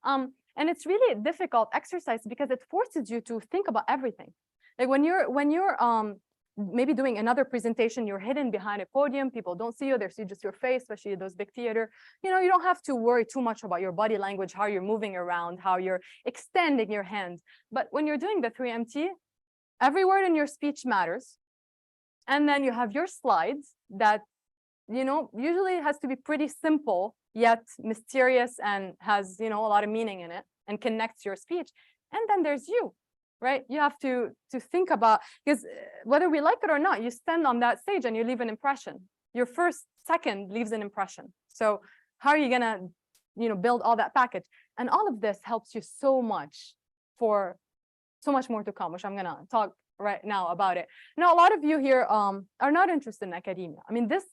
And it's really a difficult exercise because it forces you to think about everything. Like when you're maybe doing another presentation, you're hidden behind a podium, people don't see you, they see just your face, especially those big theater. You know, you don't have to worry too much about your body language, how you're moving around, how you're extending your hands. But when you're doing the 3MT, every word in your speech matters. And then you have your slides that, you know, usually has to be pretty simple, yet mysterious and has, you know, a lot of meaning in it and connects your speech. And then there's you. Right? You have to think about, because whether we like it or not, you stand on that stage and you leave an impression. Your first second leaves an impression. So how are you gonna, you know, build all that package? And all of this helps you so much for so much more to come, which I'm gonna talk right now about it. Now, a lot of you here are not interested in academia. I mean, this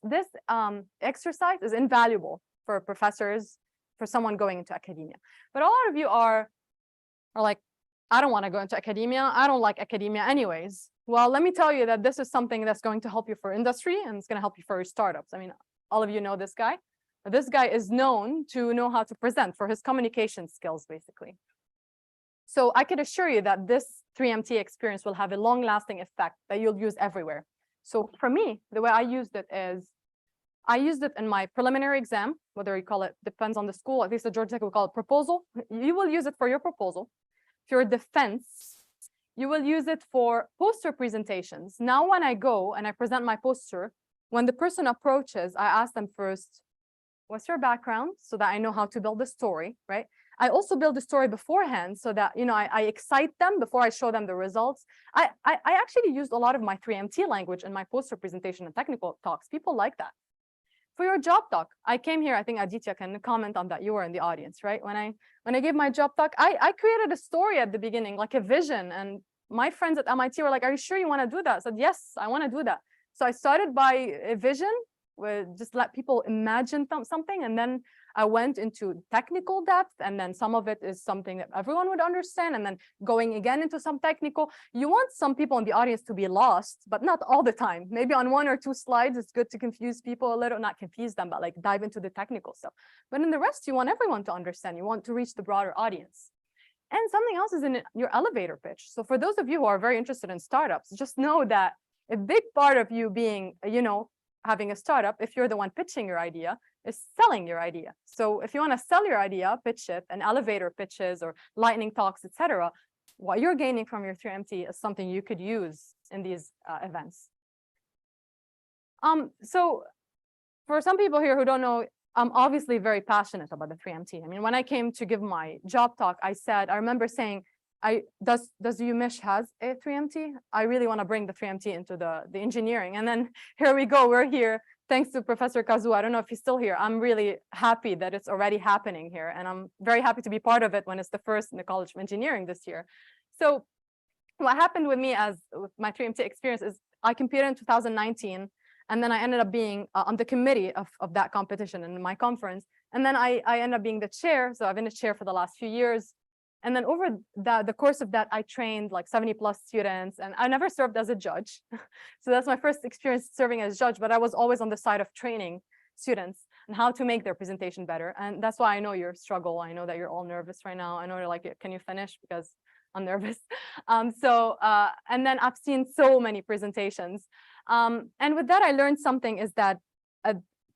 exercise is invaluable for professors, for someone going into academia. But a lot of you are like, I don't want to go into academia. I don't like academia anyways. Well, let me tell you that this is something that's going to help you for industry and it's going to help you for your startups. I mean, all of you know this guy. This guy is known to know how to present for his communication skills, basically. So I can assure you that this 3MT experience will have a long-lasting effect that you'll use everywhere. So for me, the way I used it is, I used it in my preliminary exam, whether you call it, depends on the school, at least at Georgia Tech, we call it proposal. You will use it for your proposal. For your defense, you will use it for poster presentations. Now, when I go and I present my poster, when the person approaches, I ask them first, what's your background? So that I know how to build a story, right? I also build a story beforehand so that, you know, I excite them before I show them the results. I actually used a lot of my 3MT language in my poster presentation and technical talks. People like that. For your job talk, I came here, I think Aditya can comment on that, you were in the audience, right? When I gave my job talk, I created a story at the beginning, like a vision, and my friends at MIT were like, are you sure you want to do that? I said, yes, I want to do that. So I started by a vision, where just let people imagine something, and then I went into technical depth, and then some of it is something that everyone would understand, and then going again into some technical. You want some people in the audience to be lost, but not all the time. Maybe on 1 or 2 slides, it's good to confuse people a little, not confuse them, but like dive into the technical stuff. But in the rest, you want everyone to understand. You want to reach the broader audience. And something else is in your elevator pitch. So for those of you who are very interested in startups, just know that a big part of you being, you know, having a startup, if you're the one pitching your idea, is selling your idea. So if you want to sell your idea, pitch it, and elevator pitches or lightning talks, etc., what you're gaining from your 3MT is something you could use in these events. So for some people here who don't know, I'm obviously very passionate about the 3MT. I mean, when I came to give my job talk, I remember saying, does UMich has a 3MT? I really want to bring the 3MT into the engineering. And then here we go, we're here. Thanks to Professor Kazu. I don't know if he's still here. I'm really happy that it's already happening here. And I'm very happy to be part of it when it's the first in the College of Engineering this year. So what happened with me with my 3MT experience is I competed in 2019. And then I ended up being on the committee of that competition and my conference. And then I ended up being the chair. So I've been the chair for the last few years. And then over the course of that, I trained like 70+ students, and I never served as a judge. So that's my first experience serving as a judge, but I was always on the side of training students and how to make their presentation better. And that's why I know your struggle. I know that you're all nervous right now. I know you're like, can you finish? Because I'm nervous. And then I've seen so many presentations. And with that, I learned something is that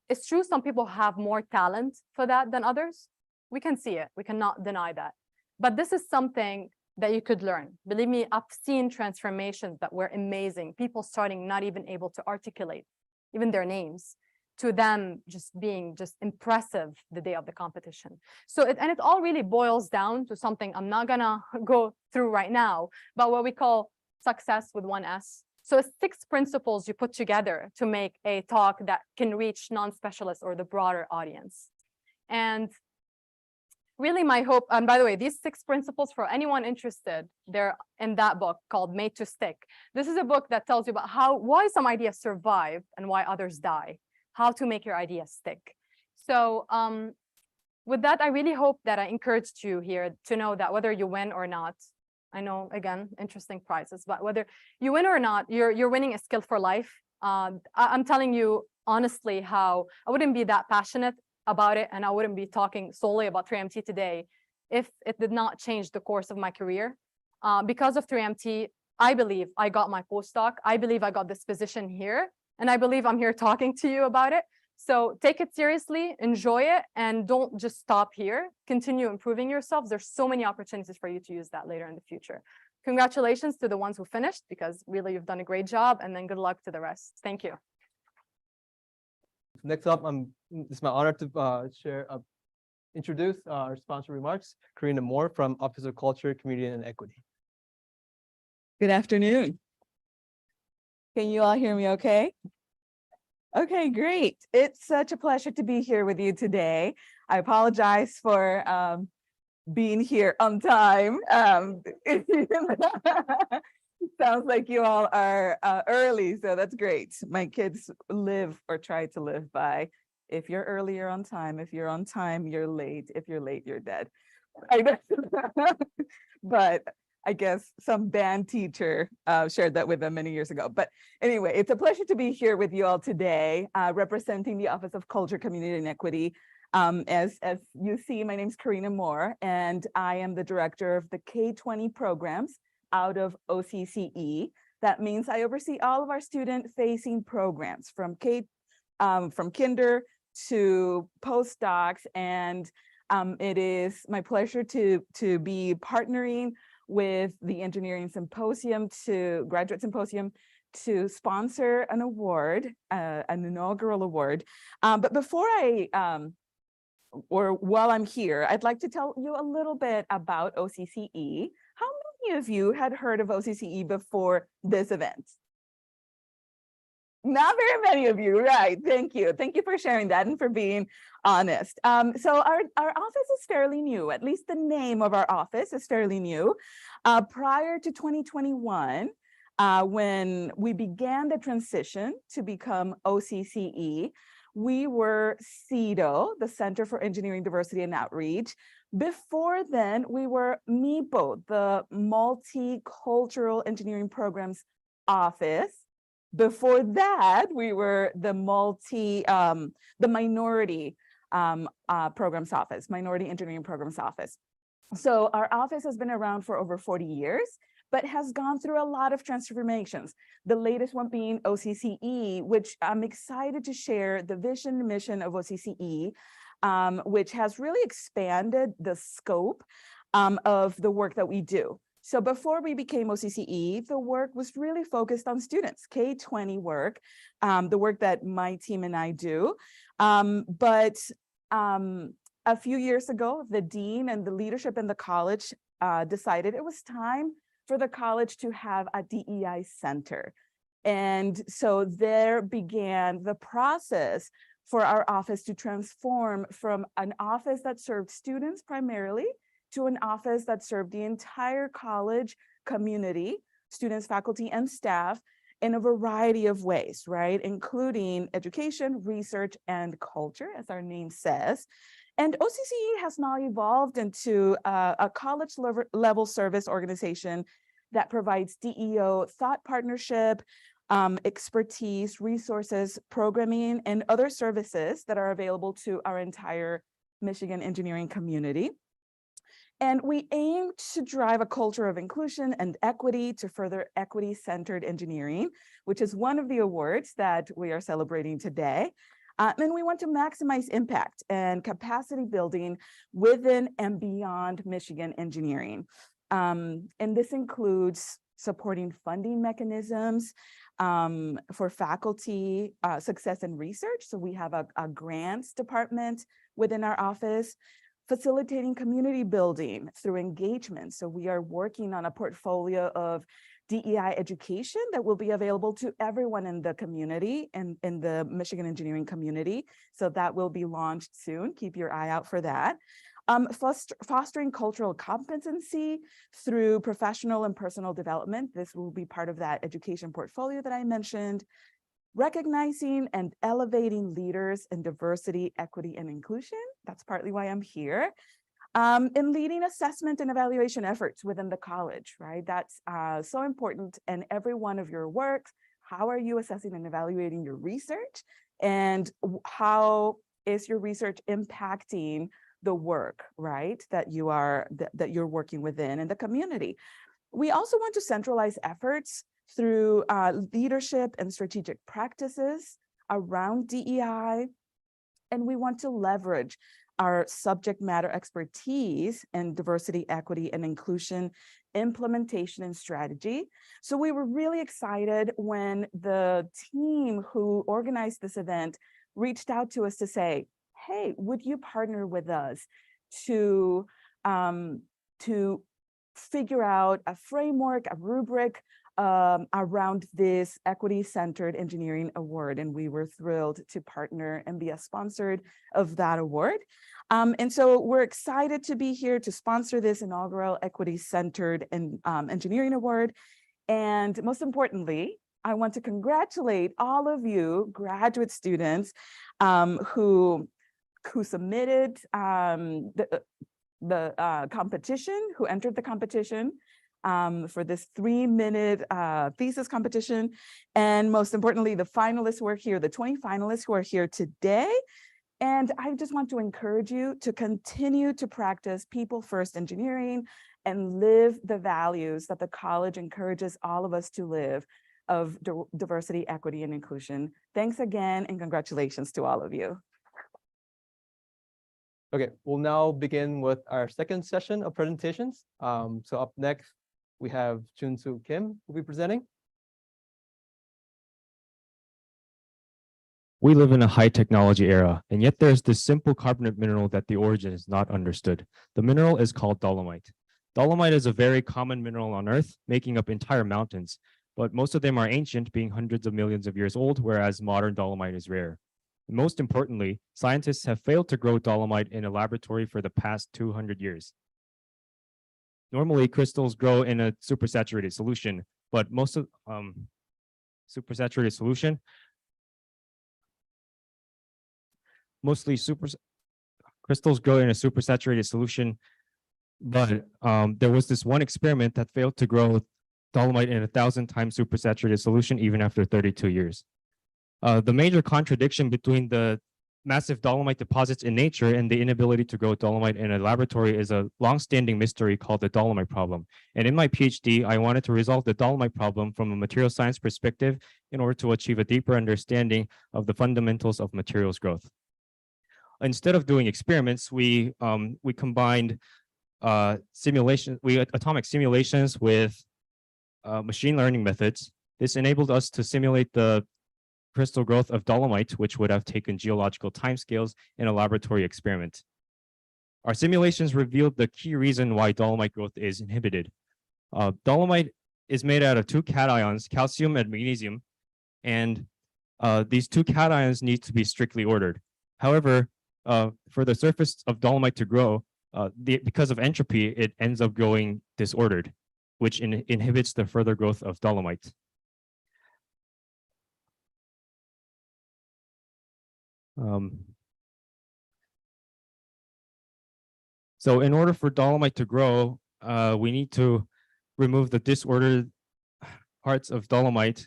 it's true some people have more talent for that than others. We can see it. We cannot deny that. But this is something that you could learn. Believe me, I've seen transformations that were amazing. People starting not even able to articulate even their names, to them just being just impressive the day of the competition. So it all really boils down to something I'm not gonna go through right now, but what we call success with 1 S. So it's 6 principles you put together to make a talk that can reach non-specialists or the broader audience. And really my hope, and by the way, these 6 principles for anyone interested, they're in that book called Made to Stick. This is a book that tells you about why some ideas survive and why others die, how to make your ideas stick. So with that, I really hope that I encouraged you here to know that whether you win or not, I know, again, interesting prizes, but whether you win or not, you're winning a skill for life. I'm telling you honestly how I wouldn't be that passionate about it, and I wouldn't be talking solely about 3MT today if it did not change the course of my career. Because of 3MT, I believe I got my postdoc. I believe I got this position here. And I believe I'm here talking to you about it. So take it seriously, enjoy it, and don't just stop here. Continue improving yourselves. There's so many opportunities for you to use that later in the future. Congratulations to the ones who finished, because really you've done a great job, and then good luck to the rest. Thank you. Next up, it's my honor to introduce our sponsor remarks, Karina Moore from Office of Culture, Community, and Equity. Good afternoon. Can you all hear me okay? Okay, great. It's such a pleasure to be here with you today. I apologize for being here on time. Sounds like you all are early, so that's great. My kids live or try to live by, if you're early, you're on time. If you're on time, you're late. If you're late, you're dead. But I guess some band teacher shared that with them many years ago. But anyway, it's a pleasure to be here with you all today, representing the Office of Culture, Community, and Equity. As you see, my name is Karina Moore, and I am the director of the K-20 programs out of OCCE. That means I oversee all of our student-facing programs from kinder to postdocs, and it is my pleasure to be partnering with the Engineering Symposium Graduate Symposium to sponsor an award, an inaugural award. But before while I'm here, I'd like to tell you a little bit about OCCE. How many of you had heard of OCCE before this event? Not very many of you, right? Thank you. Thank you for sharing that and for being honest. So our office is fairly new, at least the name of our office is fairly new. Prior to 2021, when we began the transition to become OCCE, we were CEDO, the Center for Engineering Diversity and Outreach. Before then, we were MIPO, the Multicultural Engineering Programs Office. Before that, we were the Minority Programs Office, Minority Engineering Programs Office. So our office has been around for over 40 years, but has gone through a lot of transformations. The latest one being OCCE, which I'm excited to share the vision and mission of OCCE, which has really expanded the scope of the work that we do. So before we became OCCE, the work was really focused on students, K-20 work, the work that my team and I do. But a few years ago, the dean and the leadership in the college decided it was time for the college to have a DEI center. And so there began the process for our office to transform from an office that served students primarily to an office that served the entire college community, students, faculty, and staff in a variety of ways, right? Including education, research, and culture, as our name says. And OCCE has now evolved into a college level service organization that provides DEO thought partnership, expertise, resources, programming, and other services that are available to our entire Michigan engineering community. And we aim to drive a culture of inclusion and equity to further equity-centered engineering, which is one of the awards that we are celebrating today. And we want to maximize impact and capacity building within and beyond Michigan engineering. And this includes supporting funding mechanisms for faculty success and research. So we have a grants department within our office, facilitating community building through engagement. So we are working on a portfolio of DEI education that will be available to everyone in the community and in the Michigan engineering community. So that will be launched soon. Keep your eye out for that. Fostering cultural competency through professional and personal development. This will be part of that education portfolio that I mentioned. Recognizing and elevating leaders in diversity, equity, and inclusion. That's partly why I'm here. And leading assessment and evaluation efforts within the college, right? That's so important in every one of your works. How are you assessing and evaluating your research? And how is your research impacting the work, right? That you're working within in the community. We also want to centralize efforts through leadership and strategic practices around DEI. And we want to leverage our subject matter expertise in diversity, equity, and inclusion implementation and strategy. So we were really excited when the team who organized this event reached out to us to say, hey, would you partner with us to figure out a framework, a rubric around this equity-centered engineering award. And we were thrilled to partner and be a sponsor of that award. And so we're excited to be here to sponsor this inaugural equity-centered engineering award. And most importantly, I want to congratulate all of you graduate students who submitted the competition, who entered the competition for this 3-minute thesis competition. And most importantly, the finalists who are here, the 20 finalists who are here today. And I just want to encourage you to continue to practice people-first engineering and live the values that the college encourages all of us to live of diversity, equity, and inclusion. Thanks again, and congratulations to all of you. Okay, we'll now begin with our second session of presentations. So up next, we have Junsu Kim who'll be presenting. We live in a high technology era, and yet there's this simple carbonate mineral that the origin is not understood. The mineral is called dolomite. Dolomite is a very common mineral on Earth, making up entire mountains, but most of them are ancient, being hundreds of millions of years old, whereas modern dolomite is rare. Most importantly, scientists have failed to grow dolomite in a laboratory for the past 200 years. Normally, crystals grow in a supersaturated solution, but most of crystals grow in a supersaturated solution, but there was this one experiment that failed to grow dolomite in 1,000 times supersaturated solution even after 32 years. The major contradiction between the massive dolomite deposits in nature and the inability to grow dolomite in a laboratory is a long-standing mystery called the dolomite problem. And in my PhD, I wanted to resolve the dolomite problem from a material science perspective in order to achieve a deeper understanding of the fundamentals of materials growth. Instead of doing experiments, we combined atomic simulations with machine learning methods. This enabled us to simulate the crystal growth of dolomite, which would have taken geological timescales in a laboratory experiment. Our simulations revealed the key reason why dolomite growth is inhibited. Dolomite is made out of two cations, calcium and magnesium, and these two cations need to be strictly ordered. However, for the surface of dolomite to grow, because of entropy, it ends up growing disordered, which inhibits the further growth of dolomite. So in order for dolomite to grow, we need to remove the disordered parts of dolomite.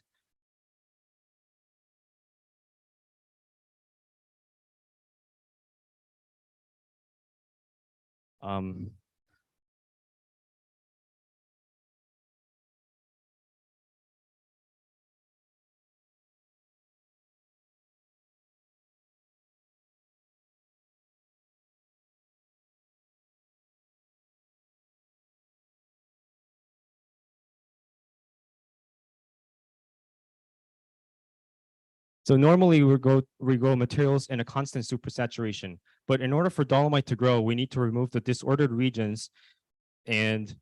So normally we grow materials in a constant supersaturation, but in order for dolomite to grow, we need to remove the disordered regions and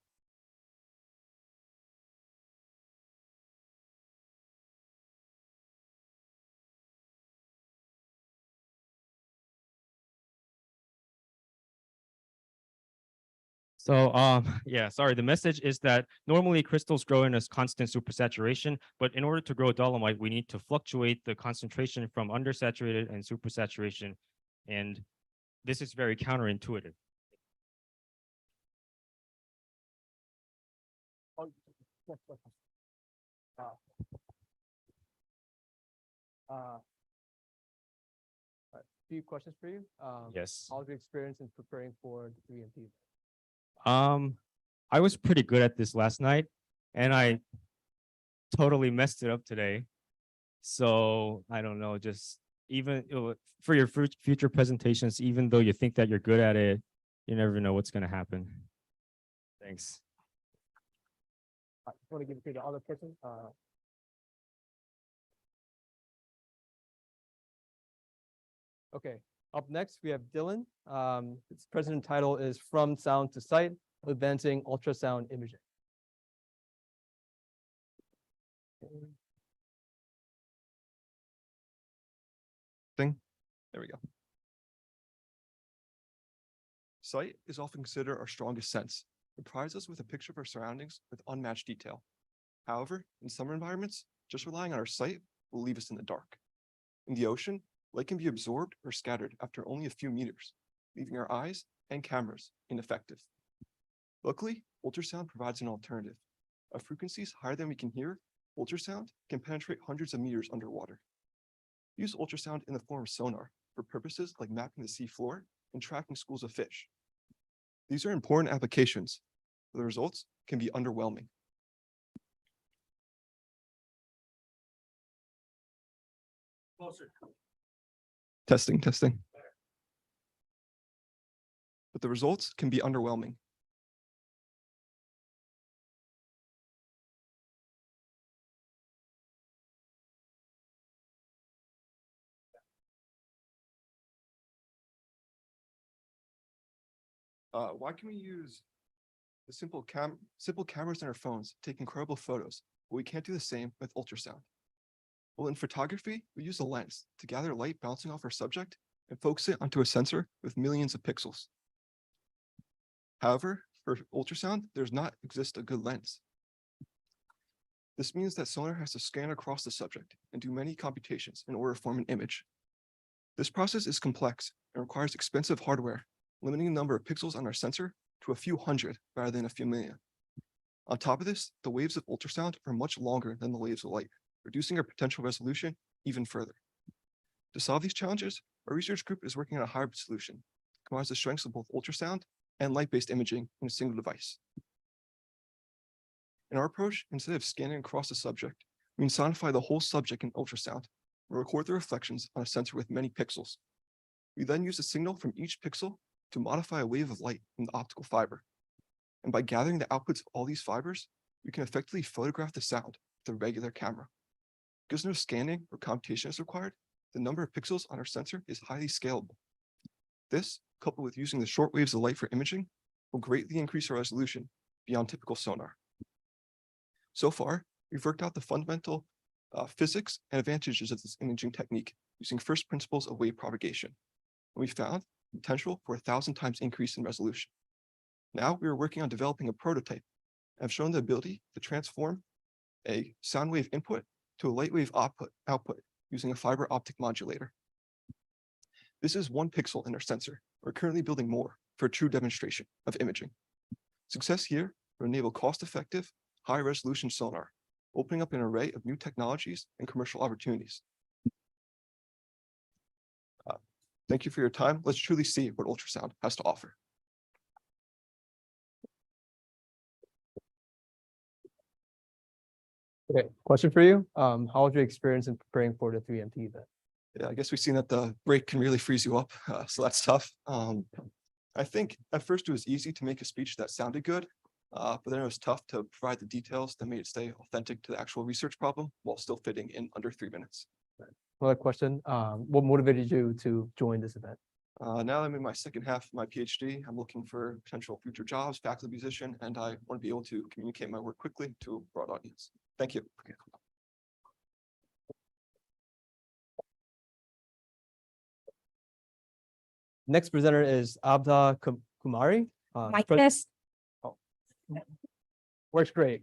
sorry, the message is that normally crystals grow in a constant supersaturation, but in order to grow dolomite, we need to fluctuate the concentration from undersaturated and supersaturation, and this is very counterintuitive. A few questions for you. Yes. How's your experience in preparing for the 3MP? I was pretty good at this last night, and I totally messed it up today. So I don't know, just even for your future presentations, even though you think that you're good at it, you never know what's going to happen. Thanks. I want to give it to the other person. Okay, up next we have Dylan. Its presentation title is From Sound to Sight, Advancing Ultrasound Imaging. There we go. Sight is often considered our strongest sense. It provides us with a picture of our surroundings with unmatched detail. However, in some environments, just relying on our sight will leave us in the dark. In the ocean, light can be absorbed or scattered after only a few meters, leaving our eyes and cameras ineffective. Luckily, ultrasound provides an alternative. At frequencies higher than we can hear, ultrasound can penetrate hundreds of meters underwater. Use ultrasound in the form of sonar for purposes like mapping the sea floor and tracking schools of fish. These are important applications, but the results can be underwhelming. Closer. Testing. But the results can be underwhelming. Why can we use the simple cameras in our phones take incredible photos, but we can't do the same with ultrasound? Well, in photography, we use a lens to gather light bouncing off our subject and focus it onto a sensor with millions of pixels. However, for ultrasound, there does not exist a good lens. This means that sonar has to scan across the subject and do many computations in order to form an image. This process is complex and requires expensive hardware, limiting the number of pixels on our sensor to a few hundred rather than a few million. On top of this, the waves of ultrasound are much longer than the waves of light, reducing our potential resolution even further. To solve these challenges, our research group is working on a hybrid solution that combines the strengths of both ultrasound and light-based imaging in a single device. In our approach, instead of scanning across the subject, we sonify the whole subject in ultrasound and record the reflections on a sensor with many pixels. We then use a signal from each pixel to modify a wave of light in the optical fiber. And by gathering the outputs of all these fibers, we can effectively photograph the sound with a regular camera. Because no scanning or computation is required, the number of pixels on our sensor is highly scalable. This, coupled with using the short waves of light for imaging, will greatly increase our resolution beyond typical sonar. So far, we've worked out the fundamental physics and advantages of this imaging technique using first principles of wave propagation. And we found the potential for 1,000 times increase in resolution. Now we are working on developing a prototype and have shown the ability to transform a sound wave input to a light wave output using a fiber optic modulator. This is 1 pixel in our sensor. We're currently building more for a true demonstration of imaging. Success here will enable cost-effective, high-resolution sonar, opening up an array of new technologies and commercial opportunities. Thank you for your time. Let's truly see what ultrasound has to offer. Okay, question for you. How was your experience in preparing for the 3MT event? Yeah, I guess we've seen that the break can really freeze you up, so that's tough. I think at first it was easy to make a speech that sounded good, but then it was tough to provide the details that made it stay authentic to the actual research problem while still fitting in under 3 minutes. Another question, what motivated you to join this event? Now that I'm in my second half of my PhD, I'm looking for potential future jobs, faculty position, and I want to be able to communicate my work quickly to a broad audience. Thank you. Next presenter is Abda Kumari. Mic test. Works great.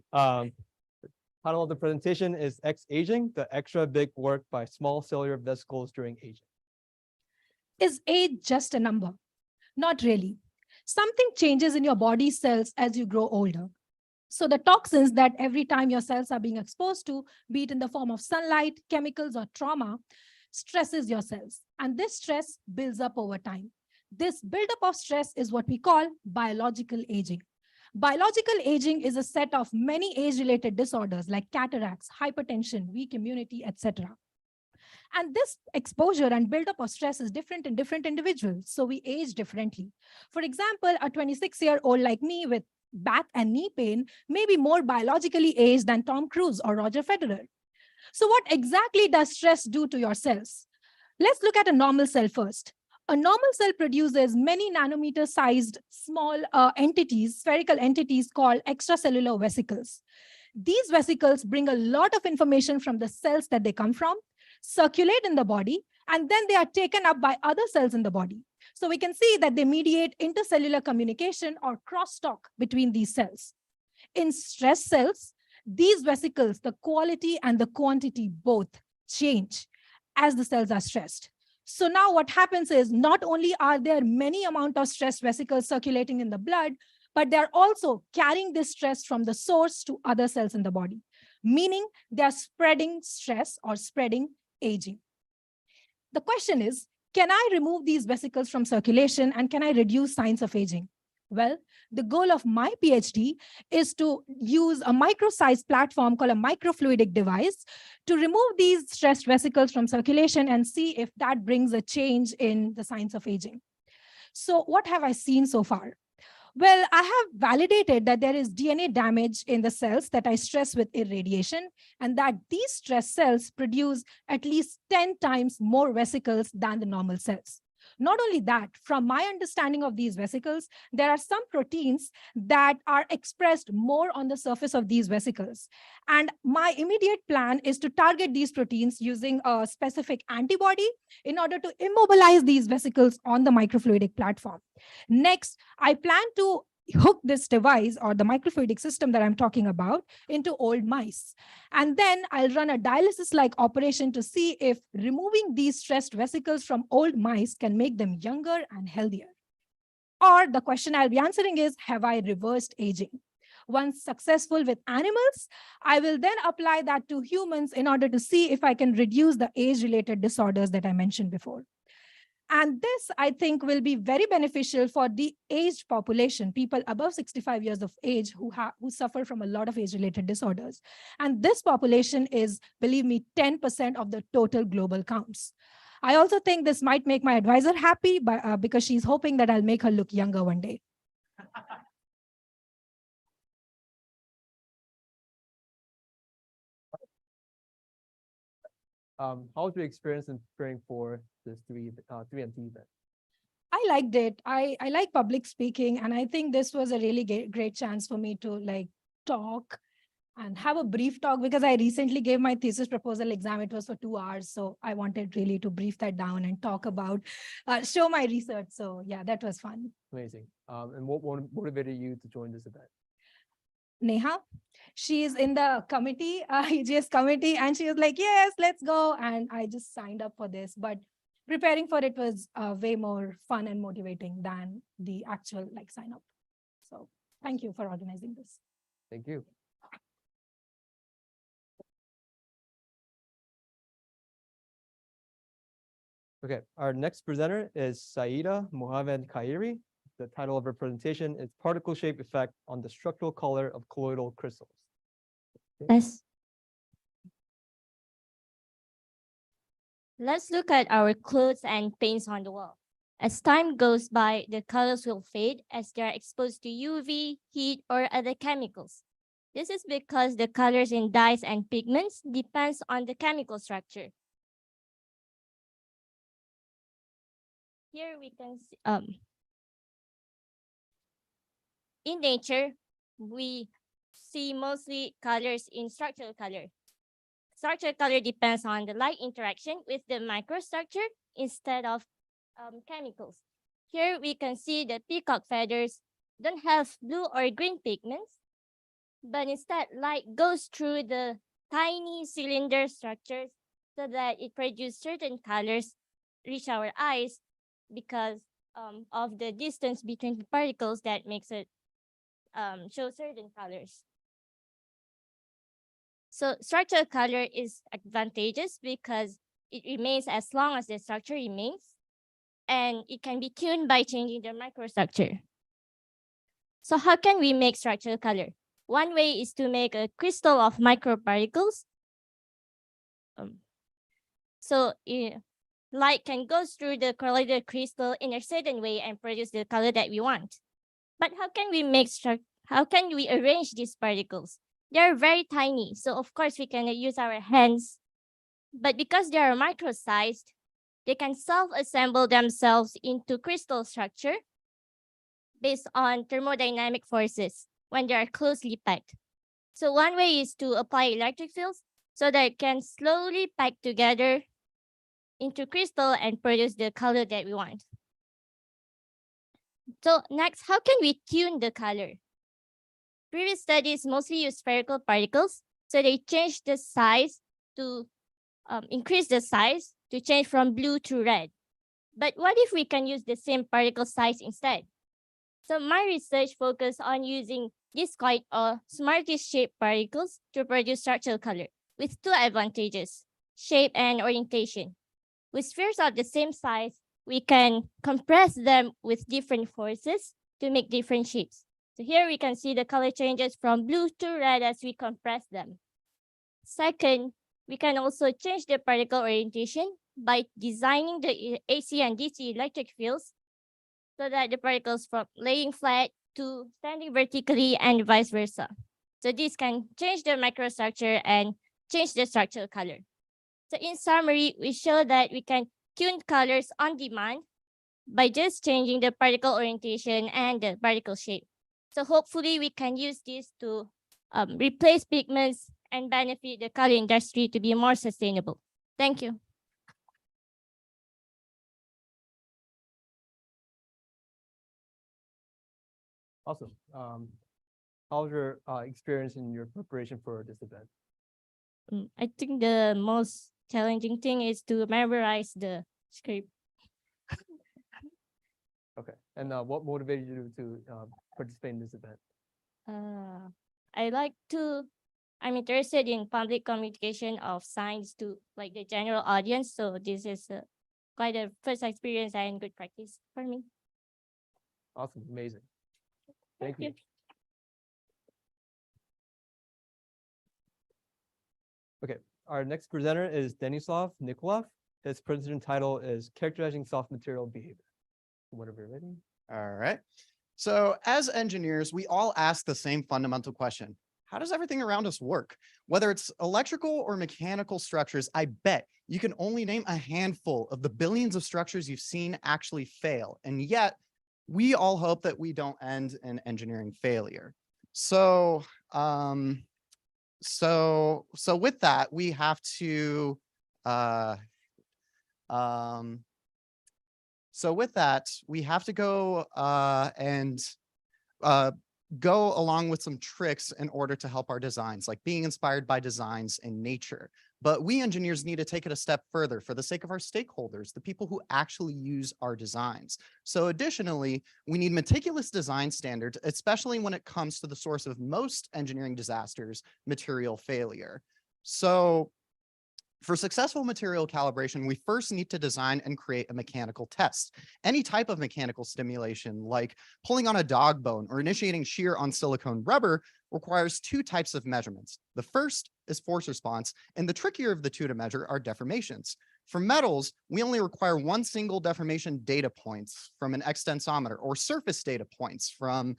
Title of the presentation is X-Aging, the extra big work by small cellular vesicles during aging. Is age just a number? Not really. Something changes in your body cells as you grow older. So the toxins that every time your cells are being exposed to, be it in the form of sunlight, chemicals, or trauma, stresses your cells. And this stress builds up over time. This buildup of stress is what we call biological aging. Biological aging is a set of many age-related disorders like cataracts, hypertension, weak immunity, etc. And this exposure and buildup of stress is different in different individuals, so we age differently. For example, a 26-year-old like me with back and knee pain may be more biologically aged than Tom Cruise or Roger Federer. So what exactly does stress do to your cells? Let's look at a normal cell first. A normal cell produces many nanometer-sized small entities, spherical entities called extracellular vesicles. These vesicles bring a lot of information from the cells that they come from, circulate in the body, and then they are taken up by other cells in the body. So we can see that they mediate intercellular communication or crosstalk between these cells. In stress cells, these vesicles, the quality and the quantity both change as the cells are stressed. So now what happens is not only are there many amount of stress vesicles circulating in the blood, but they're also carrying this stress from the source to other cells in the body, meaning they're spreading stress or spreading aging. The question is, can I remove these vesicles from circulation and can I reduce signs of aging? Well, the goal of my PhD is to use a micro-sized platform called a microfluidic device to remove these stressed vesicles from circulation and see if that brings a change in the signs of aging. So what have I seen so far? Well, I have validated that there is DNA damage in the cells that I stress with irradiation, and that these stressed cells produce at least 10 times more vesicles than the normal cells. Not only that, from my understanding of these vesicles, there are some proteins that are expressed more on the surface of these vesicles. And my immediate plan is to target these proteins using a specific antibody in order to immobilize these vesicles on the microfluidic platform. Next, I plan to hook this device or the microfluidic system that I'm talking about into old mice. And then I'll run a dialysis-like operation to see if removing these stressed vesicles from old mice can make them younger and healthier. Or the question I'll be answering is, have I reversed aging? Once successful with animals, I will then apply that to humans in order to see if I can reduce the age-related disorders that I mentioned before. And this, I think, will be very beneficial for the aged population, people above 65 years of age who suffer from a lot of age-related disorders. And this population is, believe me, 10% of the total global counts. I also think this might make my advisor happy because she's hoping that I'll make her look younger one day. How was your experience in preparing for this 3MT event? I liked it. I like public speaking, and I think this was a really great chance for me to talk and have a brief talk, because I recently gave my thesis proposal exam. It was for 2 hours. So I wanted really to brief that down and talk about, show my research. So yeah, that was fun. Amazing. And what motivated you to join this event? Neha, she is in the committee, EGS committee, and she was like, yes, let's go. And I just signed up for this, but preparing for it was way more fun and motivating than the actual sign up. So thank you for organizing this. Thank you. Okay, our next presenter is Saida Mohamed Khairi. The title of her presentation is Particle Shape Effect on the Structural Color of Colloidal Crystals. Yes. Let's look at our clothes and paints on the wall. As time goes by, the colors will fade as they are exposed to UV, heat, or other chemicals. This is because the colors in dyes and pigments depends on the chemical structure. Here we can see, in nature, we see mostly colors in structural color. Structural color depends on the light interaction with the microstructure instead of chemicals. Here we can see the peacock feathers don't have blue or green pigments, but instead light goes through the tiny cylinder structures so that it produces certain colors reach our eyes because of the distance between the particles that makes it show certain colors. So structural color is advantageous because it remains as long as the structure remains, and it can be tuned by changing the microstructure. So how can we make structural color? One way is to make a crystal of microparticles. Light can go through the colloidal crystal in a certain way and produce the color that we want. But how can we arrange these particles? They're very tiny, so of course we can use our hands. But because they are micro-sized, they can self-assemble themselves into crystal structure based on thermodynamic forces when they are closely packed. So one way is to apply electric fields so that it can slowly pack together into crystal and produce the color that we want. So next, how can we tune the color? Previous studies mostly use spherical particles, so they change the size to increase the size to change from blue to red. But what if we can use the same particle size instead? So my research focused on using discoid or Smartish shaped particles to produce structural color with two advantages, shape and orientation. With spheres of the same size, we can compress them with different forces to make different shapes. So here we can see the color changes from blue to red as we compress them. Second, we can also change the particle orientation by designing the AC and DC electric fields so that the particles from laying flat to standing vertically and vice versa. So this can change the microstructure and change the structural color. So in summary, we show that we can tune colors on demand by just changing the particle orientation and the particle shape. So hopefully we can use this to replace pigments and benefit the color industry to be more sustainable. Thank you. Awesome. How was your experience in your preparation for this event? I think the most challenging thing is to memorize the script. Okay. And what motivated you to participate in this event? I'm interested in public communication of science to like the general audience. So this is quite a first experience and good practice for me. Awesome. Amazing. Thank you. Okay, our next presenter is Denislav Nikolov. His presentation title is Characterizing Soft Material Behavior. Whenever you're ready. All right. So as engineers, we all ask the same fundamental question. How does everything around us work? Whether it's electrical or mechanical structures, I bet you can only name a handful of the billions of structures you've seen actually fail. And yet we all hope that we don't end in engineering failure. So with that, we have to go along with some tricks in order to help our designs, like being inspired by designs in nature. But we engineers need to take it a step further for the sake of our stakeholders, the people who actually use our designs. So additionally, we need meticulous design standards, especially when it comes to the source of most engineering disasters, material failure. So for successful material calibration, we first need to design and create a mechanical test. Any type of mechanical stimulation, like pulling on a dog bone or initiating shear on silicone rubber, requires two types of measurements. The first is force response, and the trickier of the two to measure are deformations. For metals, we only require one single deformation data points from an extensometer or surface data points from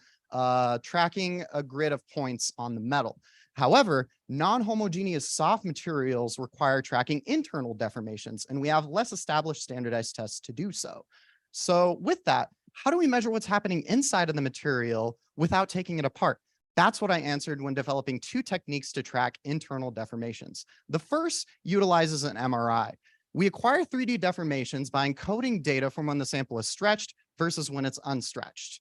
tracking a grid of points on the metal. However, non-homogeneous soft materials require tracking internal deformations, and we have less established standardized tests to do so. So with that, how do we measure what's happening inside of the material without taking it apart? That's what I answered when developing two techniques to track internal deformations. The first utilizes an MRI. We acquire 3D deformations by encoding data from when the sample is stretched versus when it's unstretched.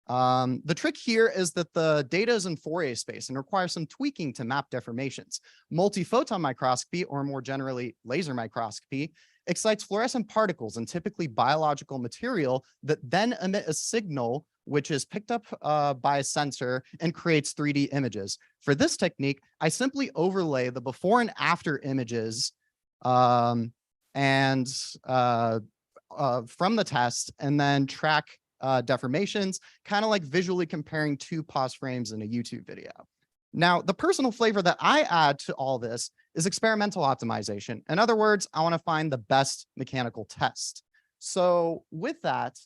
The trick here is that the data is in Fourier space and requires some tweaking to map deformations. Multiphoton microscopy, or more generally laser microscopy, excites fluorescent particles and typically biological material that then emit a signal which is picked up by a sensor and creates 3D images. For this technique, I simply overlay the before and after images from the test and then track deformations, kind of like visually comparing two pause frames in a YouTube video. Now, the personal flavor that I add to all this is experimental optimization. In other words, I want to find the best mechanical test. So with that,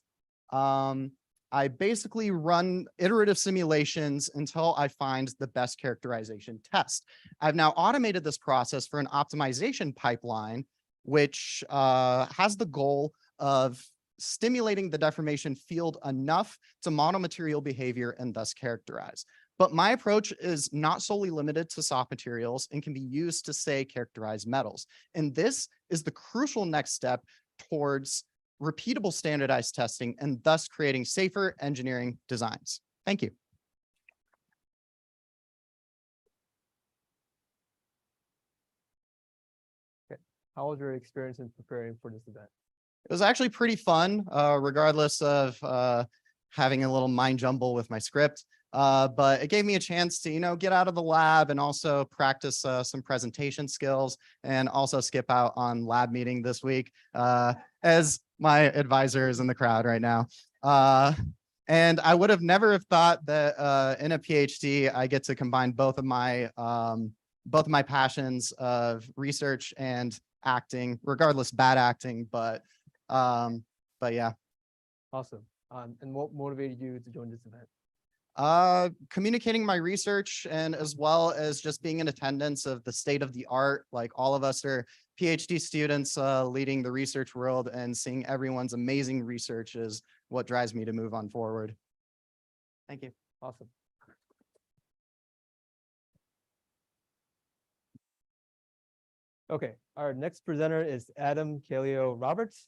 I basically run iterative simulations until I find the best characterization test. I've now automated this process for an optimization pipeline, which has the goal of stimulating the deformation field enough to model material behavior and thus characterize. But my approach is not solely limited to soft materials and can be used to, say, characterize metals. And this is the crucial next step towards repeatable standardized testing and thus creating safer engineering designs. Thank you. Okay. How was your experience in preparing for this event? It was actually pretty fun, regardless of having a little mind jumble with my script. But it gave me a chance to, get out of the lab and also practice some presentation skills and also skip out on lab meeting this week, as my advisor is in the crowd right now. And I would have never have thought that in a PhD, I get to combine both of my passions of research and acting, regardless bad acting, but yeah. Awesome. And what motivated you to join this event? Communicating my research and as well as just being in attendance of the state of the art. Like all of us are PhD students leading the research world, and seeing everyone's amazing research is what drives me to move on forward. Thank you. Awesome. Okay, our next presenter is Adam Kaleo Roberts.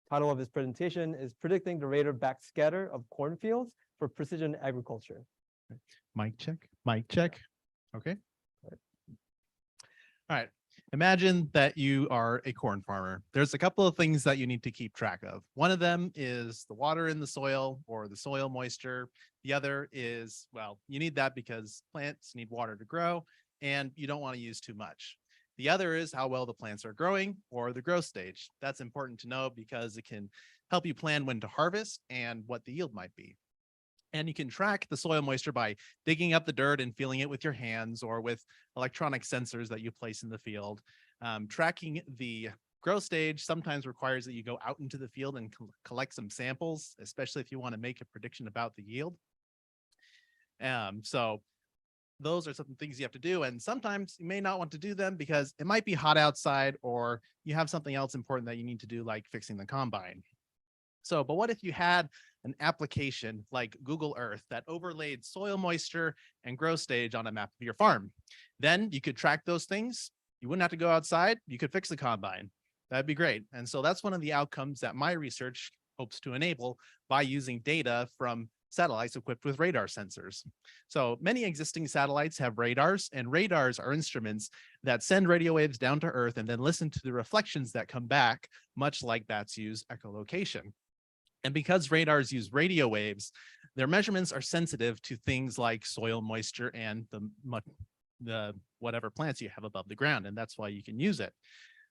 Title of his presentation is Predicting the Radar Backscatter of Cornfields for Precision Agriculture. Mic check, mic check. Okay. All right. Imagine that you are a corn farmer. There's a couple of things that you need to keep track of. One of them is the water in the soil or the soil moisture. The other is, well, you need that because plants need water to grow and you don't want to use too much. The other is how well the plants are growing or the growth stage. That's important to know because it can help you plan when to harvest and what the yield might be. And you can track the soil moisture by digging up the dirt and feeling it with your hands or with electronic sensors that you place in the field. Tracking the growth stage sometimes requires that you go out into the field and collect some samples, especially if you want to make a prediction about the yield. So those are some things you have to do. And sometimes you may not want to do them because it might be hot outside or you have something else important that you need to do, like fixing the combine. So, but what if you had an application like Google Earth that overlaid soil moisture and growth stage on a map of your farm? Then you could track those things. You wouldn't have to go outside. You could fix the combine. That'd be great. And so that's one of the outcomes that my research hopes to enable by using data from satellites equipped with radar sensors. So many existing satellites have radars, and radars are instruments that send radio waves down to Earth and then listen to the reflections that come back, much like bats use echolocation. And because radars use radio waves, their measurements are sensitive to things like soil moisture and the whatever plants you have above the ground, and that's why you can use it.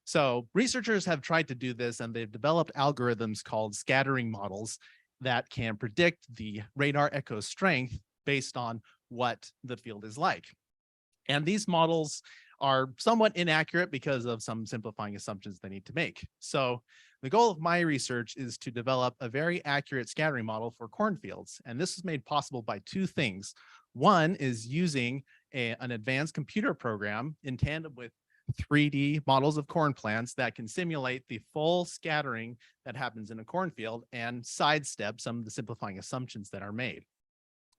So researchers have tried to do this, and they've developed algorithms called scattering models that can predict the radar echo strength based on what the field is like. And these models are somewhat inaccurate because of some simplifying assumptions they need to make. So the goal of my research is to develop a very accurate scattering model for cornfields. And this is made possible by two things. One is using an advanced computer program in tandem with 3D models of corn plants that can simulate the full scattering that happens in a cornfield and sidestep some of the simplifying assumptions that are made.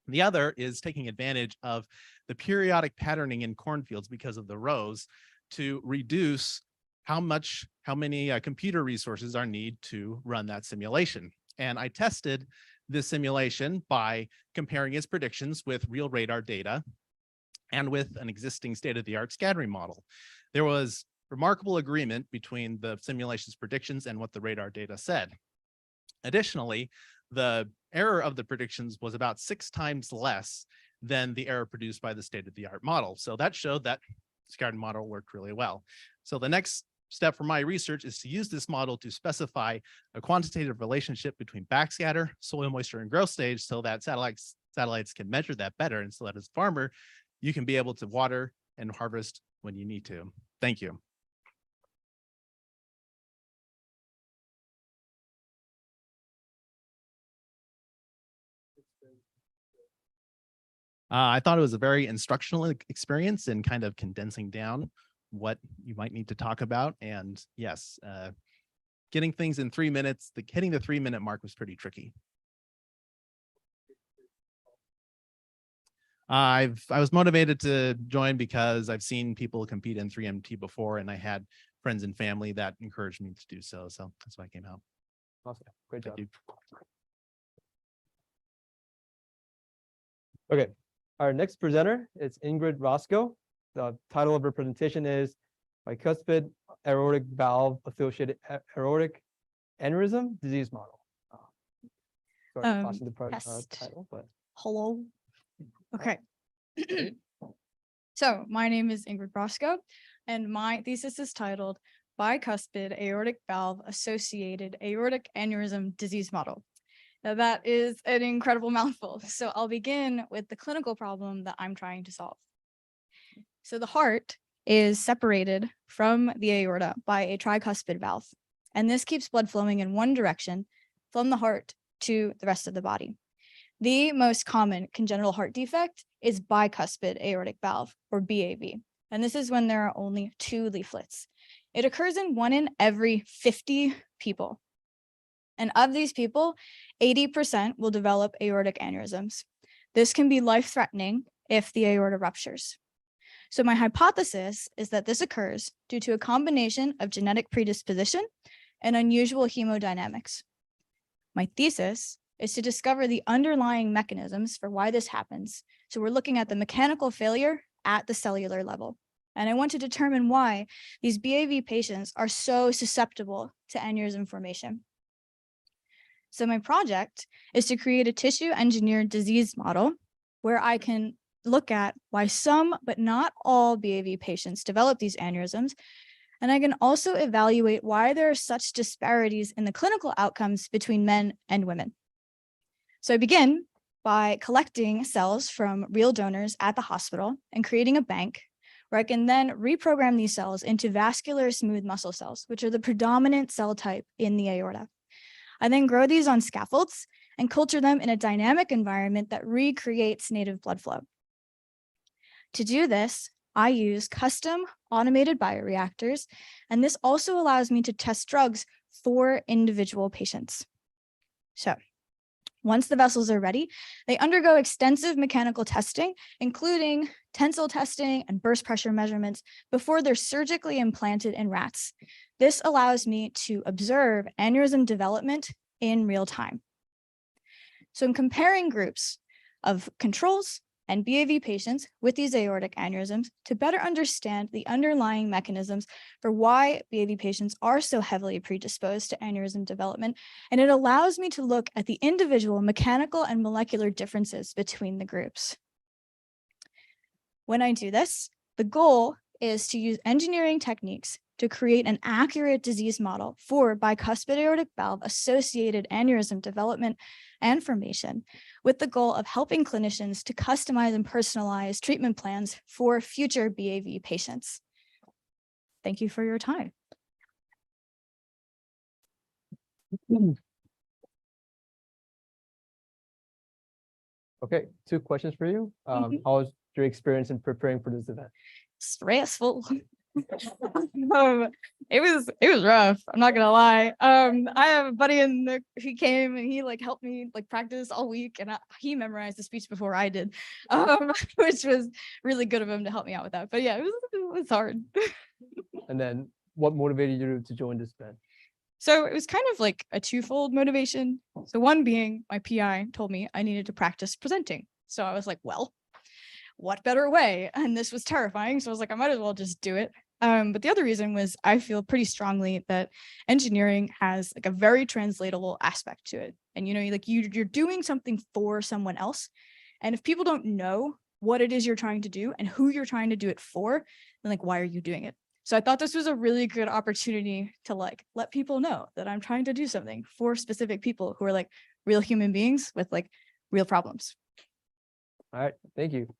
The other is taking advantage of the periodic patterning in cornfields because of the rows to reduce how many computer resources are needed to run that simulation. And I tested this simulation by comparing its predictions with real radar data and with an existing state-of-the-art scattering model. There was remarkable agreement between the simulation's predictions and what the radar data said. Additionally, the error of the predictions was about 6 times less than the error produced by the state-of-the-art model. So that showed that the scattering model worked really well. So the next step for my research is to use this model to specify a quantitative relationship between backscatter, soil moisture, and growth stage so that satellites can measure that better, and so that as a farmer, you can be able to water and harvest when you need to. Thank you. I thought it was a very instructional experience in kind of condensing down what you might need to talk about. And yes, getting things in 3 minutes, hitting the 3-minute mark was pretty tricky. I was motivated to join because I've seen people compete in 3MT before, and I had friends and family that encouraged me to do so. So that's why I came out. Awesome. Great job. Thank you. Okay. Our next presenter is Ingrid Roscoe. The title of her presentation is Bicuspid Aortic Valve Associated Aortic Aneurysm Disease Model. Sorry, passing the title, but hello. Okay. So my name is Ingrid Roscoe, and my thesis is titled Bicuspid Aortic Valve Associated Aortic Aneurysm Disease Model. Now that is an incredible mouthful. So I'll begin with the clinical problem that I'm trying to solve. So the heart is separated from the aorta by a tricuspid valve, and this keeps blood flowing in one direction from the heart to the rest of the body. The most common congenital heart defect is bicuspid aortic valve, or BAV, and this is when there are only 2 leaflets. It occurs in 1 in every 50 people. And of these people, 80% will develop aortic aneurysms. This can be life-threatening if the aorta ruptures. So my hypothesis is that this occurs due to a combination of genetic predisposition and unusual hemodynamics. My thesis is to discover the underlying mechanisms for why this happens. So we're looking at the mechanical failure at the cellular level. And I want to determine why these BAV patients are so susceptible to aneurysm formation. So my project is to create a tissue engineered disease model where I can look at why some, but not all BAV patients develop these aneurysms. And I can also evaluate why there are such disparities in the clinical outcomes between men and women. So I begin by collecting cells from real donors at the hospital and creating a bank where I can then reprogram these cells into vascular smooth muscle cells, which are the predominant cell type in the aorta. I then grow these on scaffolds and culture them in a dynamic environment that recreates native blood flow. To do this, I use custom automated bioreactors, and this also allows me to test drugs for individual patients. So once the vessels are ready, they undergo extensive mechanical testing, including tensile testing and burst pressure measurements before they're surgically implanted in rats. This allows me to observe aneurysm development in real time. So I'm comparing groups of controls and BAV patients with these aortic aneurysms to better understand the underlying mechanisms for why BAV patients are so heavily predisposed to aneurysm development. And it allows me to look at the individual mechanical and molecular differences between the groups. When I do this, the goal is to use engineering techniques to create an accurate disease model for bicuspid aortic valve associated aneurysm development and formation, with the goal of helping clinicians to customize and personalize treatment plans for future BAV patients. Thank you for your time. Okay, 2 questions for you. How was your experience in preparing for this event? Stressful. It was rough. I'm not gonna lie. I have a buddy who came and he helped me practice all week, and he memorized the speech before I did, which was really good of him to help me out with that. But yeah, it was hard. And then what motivated you to join this event? So it was kind of like a twofold motivation. So one being my PI told me I needed to practice presenting. So I was like, well, what better way? And this was terrifying. So I was like, I might as well just do it. But the other reason was I feel pretty strongly that engineering has a very translatable aspect to it. And you're doing something for someone else. And if people don't know what it is you're trying to do and who you're trying to do it for, then why are you doing it? So I thought this was a really good opportunity to like let people know that I'm trying to do something for specific people who are like real human beings with like real problems. All right, thank you.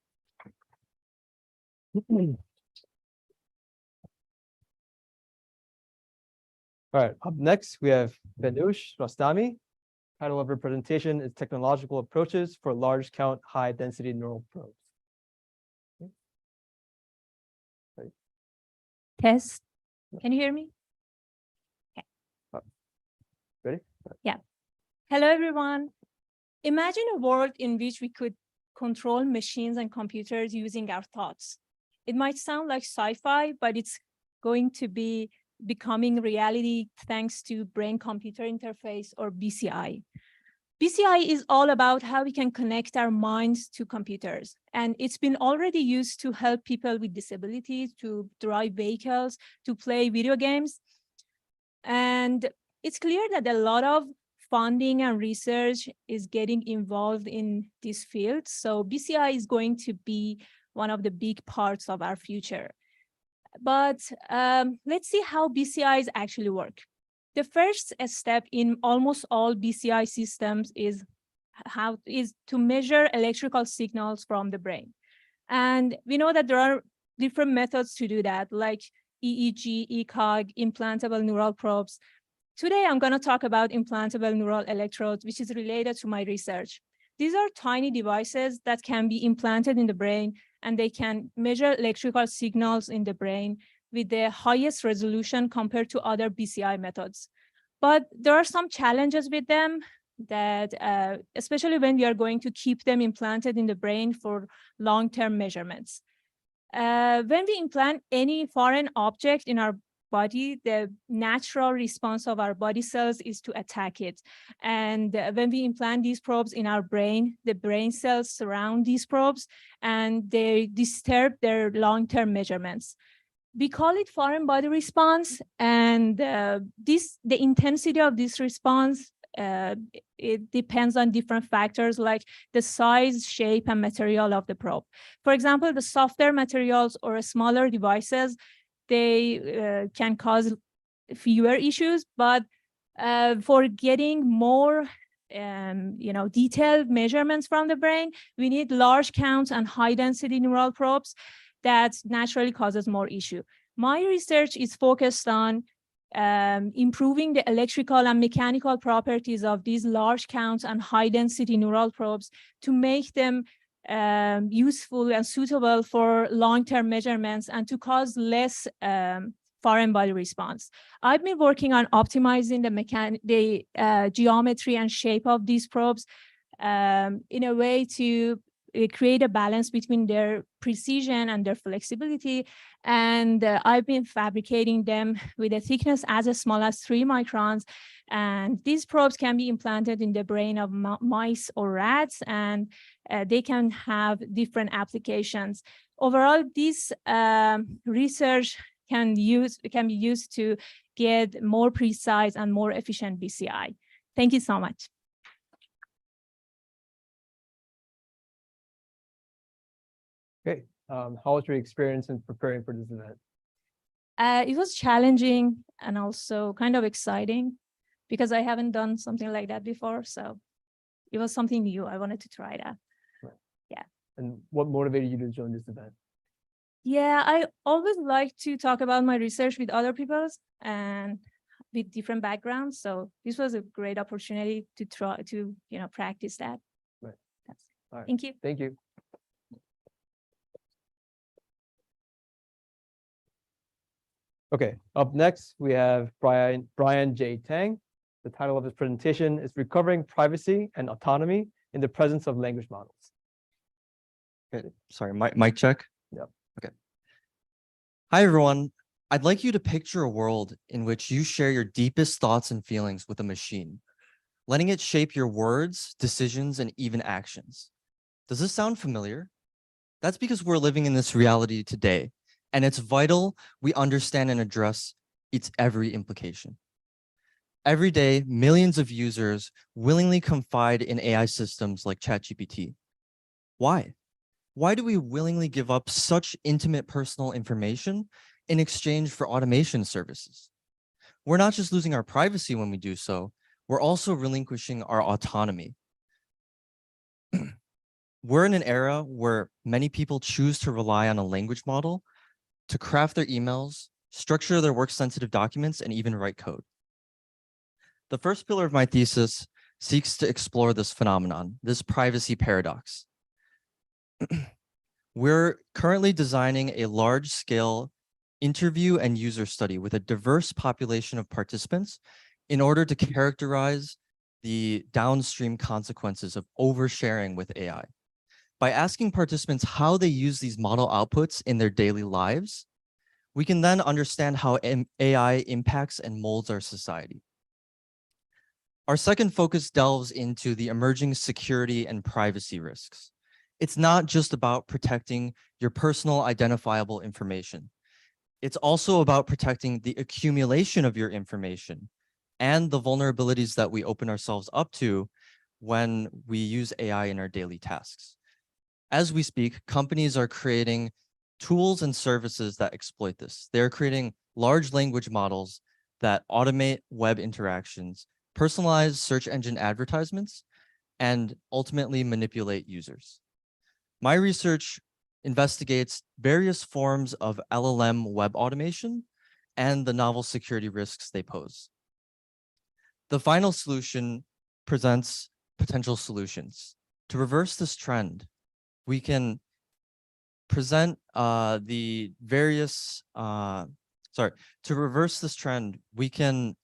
All right, up next, we have Benush Rostami. Title of her presentation is Technological Approaches for Large Count High Density Neural Probes. Test. Can you hear me? Ready? Yeah. Hello, everyone. Imagine a world in which we could control machines and computers using our thoughts. It might sound like sci-fi, but it's going to be becoming reality thanks to brain-computer interface, or BCI. BCI is all about how we can connect our minds to computers. And it's been already used to help people with disabilities, to drive vehicles, to play video games. And it's clear that a lot of funding and research is getting involved in this field. So BCI is going to be one of the big parts of our future. But let's see how BCIs actually work. The first step in almost all BCI systems is to measure electrical signals from the brain. And we know that there are different methods to do that, like EEG, ECOG, implantable neural probes. Today, I'm going to talk about implantable neural electrodes, which is related to my research. These are tiny devices that can be implanted in the brain, and they can measure electrical signals in the brain with the highest resolution compared to other BCI methods. But there are some challenges with them that, especially when we are going to keep them implanted in the brain for long-term measurements. When we implant any foreign object in our body, the natural response of our body cells is to attack it. And when we implant these probes in our brain, the brain cells surround these probes and they disturb their long-term measurements. We call it foreign body response, and the intensity of this response, it depends on different factors like the size, shape, and material of the probe. For example, the softer materials or smaller devices, they can cause fewer issues, but for getting more detailed measurements from the brain, we need large counts and high density neural probes. That naturally causes more issue. My research is focused on improving the electrical and mechanical properties of these large counts and high density neural probes to make them useful and suitable for long-term measurements and to cause less foreign body response. I've been working on optimizing the geometry and shape of these probes in a way to create a balance between their precision and their flexibility. And I've been fabricating them with a thickness as small as 3 microns. And these probes can be implanted in the brain of mice or rats, and they can have different applications. Overall, this research can be used to get more precise and more efficient BCI. Thank you so much. Okay, how was your experience in preparing for this event? It was challenging and also kind of exciting because I haven't done something like that before. So it was something new. I wanted to try that. Right. Yeah. And what motivated you to join this event? Yeah, I always like to talk about my research with other people and with different backgrounds. So this was a great opportunity to try to, practice that. Right. All right. Thank you. Thank you. Okay, up next, we have Brian J. Tang. The title of his presentation is Recovering Privacy and Autonomy in the Presence of Language Models. Okay, sorry, mic check? Yep. Okay. Hi, everyone. I'd like you to picture a world in which you share your deepest thoughts and feelings with a machine, letting it shape your words, decisions, and even actions. Does this sound familiar? That's because we're living in this reality today, and it's vital we understand and address its every implication. Every day, millions of users willingly confide in AI systems like ChatGPT. Why? Why do we willingly give up such intimate personal information in exchange for automation services. We're not just losing our privacy when we do so, we're also relinquishing our autonomy. We're in an era where many people choose to rely on a language model to craft their emails, structure their work-sensitive documents, and even write code. The first pillar of my thesis seeks to explore this phenomenon, this privacy paradox. We're currently designing a large-scale interview and user study with a diverse population of participants in order to characterize the downstream consequences of oversharing with AI. By asking participants how they use these model outputs in their daily lives, we can then understand how AI impacts and molds our society. Our second focus delves into the emerging security and privacy risks. It's not just about protecting your personal identifiable information. It's also about protecting the accumulation of your information and the vulnerabilities that we open ourselves up to when we use AI in our daily tasks. As we speak, companies are creating tools and services that exploit this. They're creating large language models that automate web interactions, personalize search engine advertisements, and ultimately manipulate users. My research investigates various forms of LLM web automation and the novel security risks they pose. The final solution presents potential solutions. To reverse this trend, we can present to reverse this trend, we can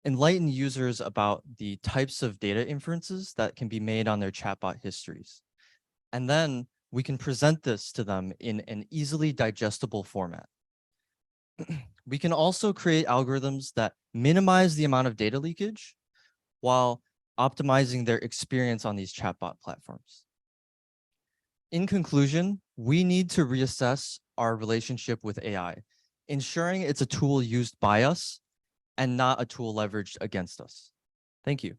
enlighten users about the types of data inferences that can be made on their chatbot histories. And then we can present this to them in an easily digestible format. We can also create algorithms that minimize the amount of data leakage while optimizing their experience on these chatbot platforms. In conclusion, we need to reassess our relationship with AI, ensuring it's a tool used by us and not a tool leveraged against us. Thank you.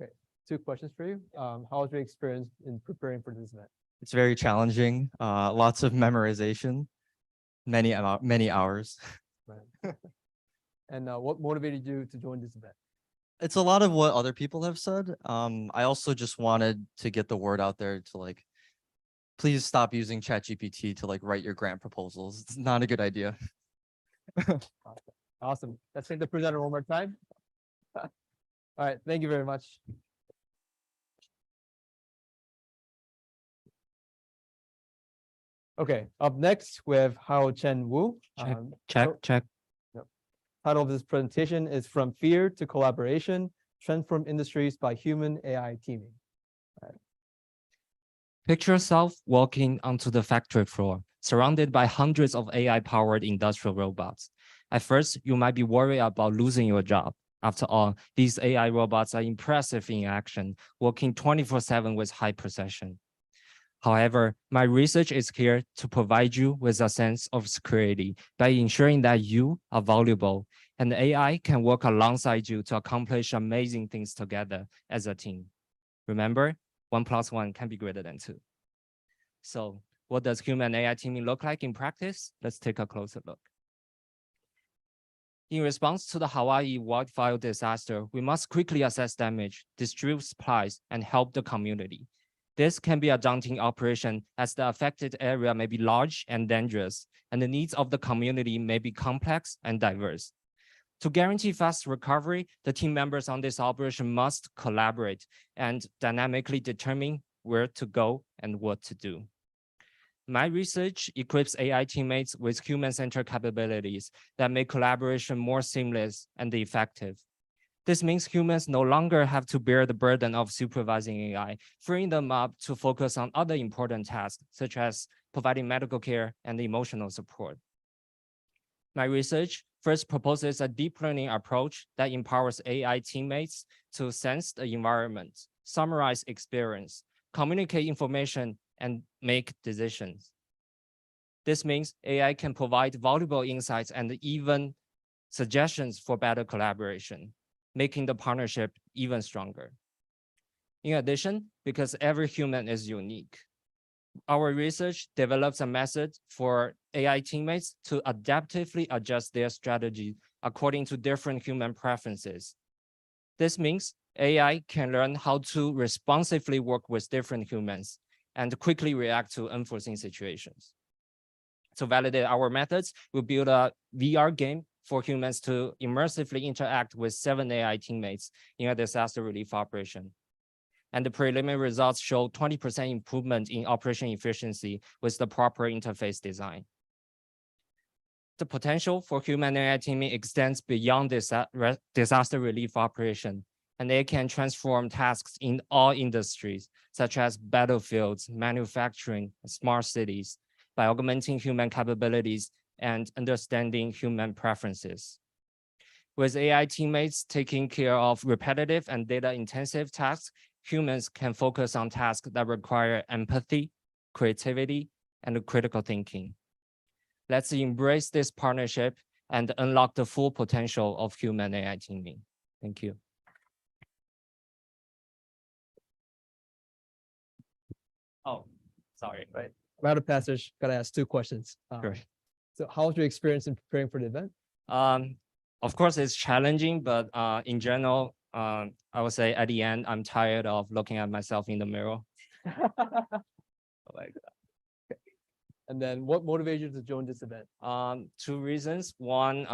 Okay, 2 questions for you. How was your experience in preparing for this event? It's very challenging, lots of memorization, many hours. Right. And what motivated you to join this event? It's a lot of what other people have said. I also just wanted to get the word out there to please stop using ChatGPT to write your grant proposals. It's not a good idea. Awesome. Let's take the presenter one more time. All right, thank you very much. Okay, up next we have Hao Chen Wu. Check. Title of this presentation is From Fear to Collaboration, Transform Industries by Human AI Teaming. Picture yourself walking onto the factory floor, surrounded by hundreds of AI-powered industrial robots. At first, you might be worried about losing your job. After all, these AI robots are impressive in action, working 24/7 with high precision. However, my research is here to provide you with a sense of security by ensuring that you are valuable and AI can work alongside you to accomplish amazing things together as a team. Remember, 1 + 1 can be greater than 2. So what does human AI teaming look like in practice? Let's take a closer look. In response to the Hawaii wildfire disaster, we must quickly assess damage, distribute supplies, and help the community. This can be a daunting operation as the affected area may be large and dangerous, and the needs of the community may be complex and diverse. To guarantee fast recovery, the team members on this operation must collaborate and dynamically determine where to go and what to do. My research equips AI teammates with human-centered capabilities that make collaboration more seamless and effective. This means humans no longer have to bear the burden of supervising AI, freeing them up to focus on other important tasks, such as providing medical care and emotional support. My research first proposes a deep learning approach that empowers AI teammates to sense the environment, summarize experience, communicate information, and make decisions. This means AI can provide valuable insights and even suggestions for better collaboration, making the partnership even stronger. In addition, because every human is unique, our research develops a method for AI teammates to adaptively adjust their strategy according to different human preferences. This means AI can learn how to responsively work with different humans and quickly react to unforeseen situations. To validate our methods, we build a VR game for humans to immersively interact with 7 AI teammates in a disaster relief operation. And the preliminary results show 20% improvement in operation efficiency with the proper interface design. The potential for human AI teaming extends beyond disaster relief operation, and they can transform tasks in all industries, such as battlefields, manufacturing, smart cities, by augmenting human capabilities and understanding human preferences. With AI teammates taking care of repetitive and data-intensive tasks, humans can focus on tasks that require empathy, creativity, and critical thinking. Let's embrace this partnership and unlock the full potential of human AI teaming. Thank you. Oh, sorry. Right. Round of passage, gotta ask 2 questions. Sure. So how was your experience in preparing for the event? Of course, it's challenging, but in general, I would say at the end, I'm tired of looking at myself in the mirror. Like that. And then what motivated you to join this event? 2 reasons. One,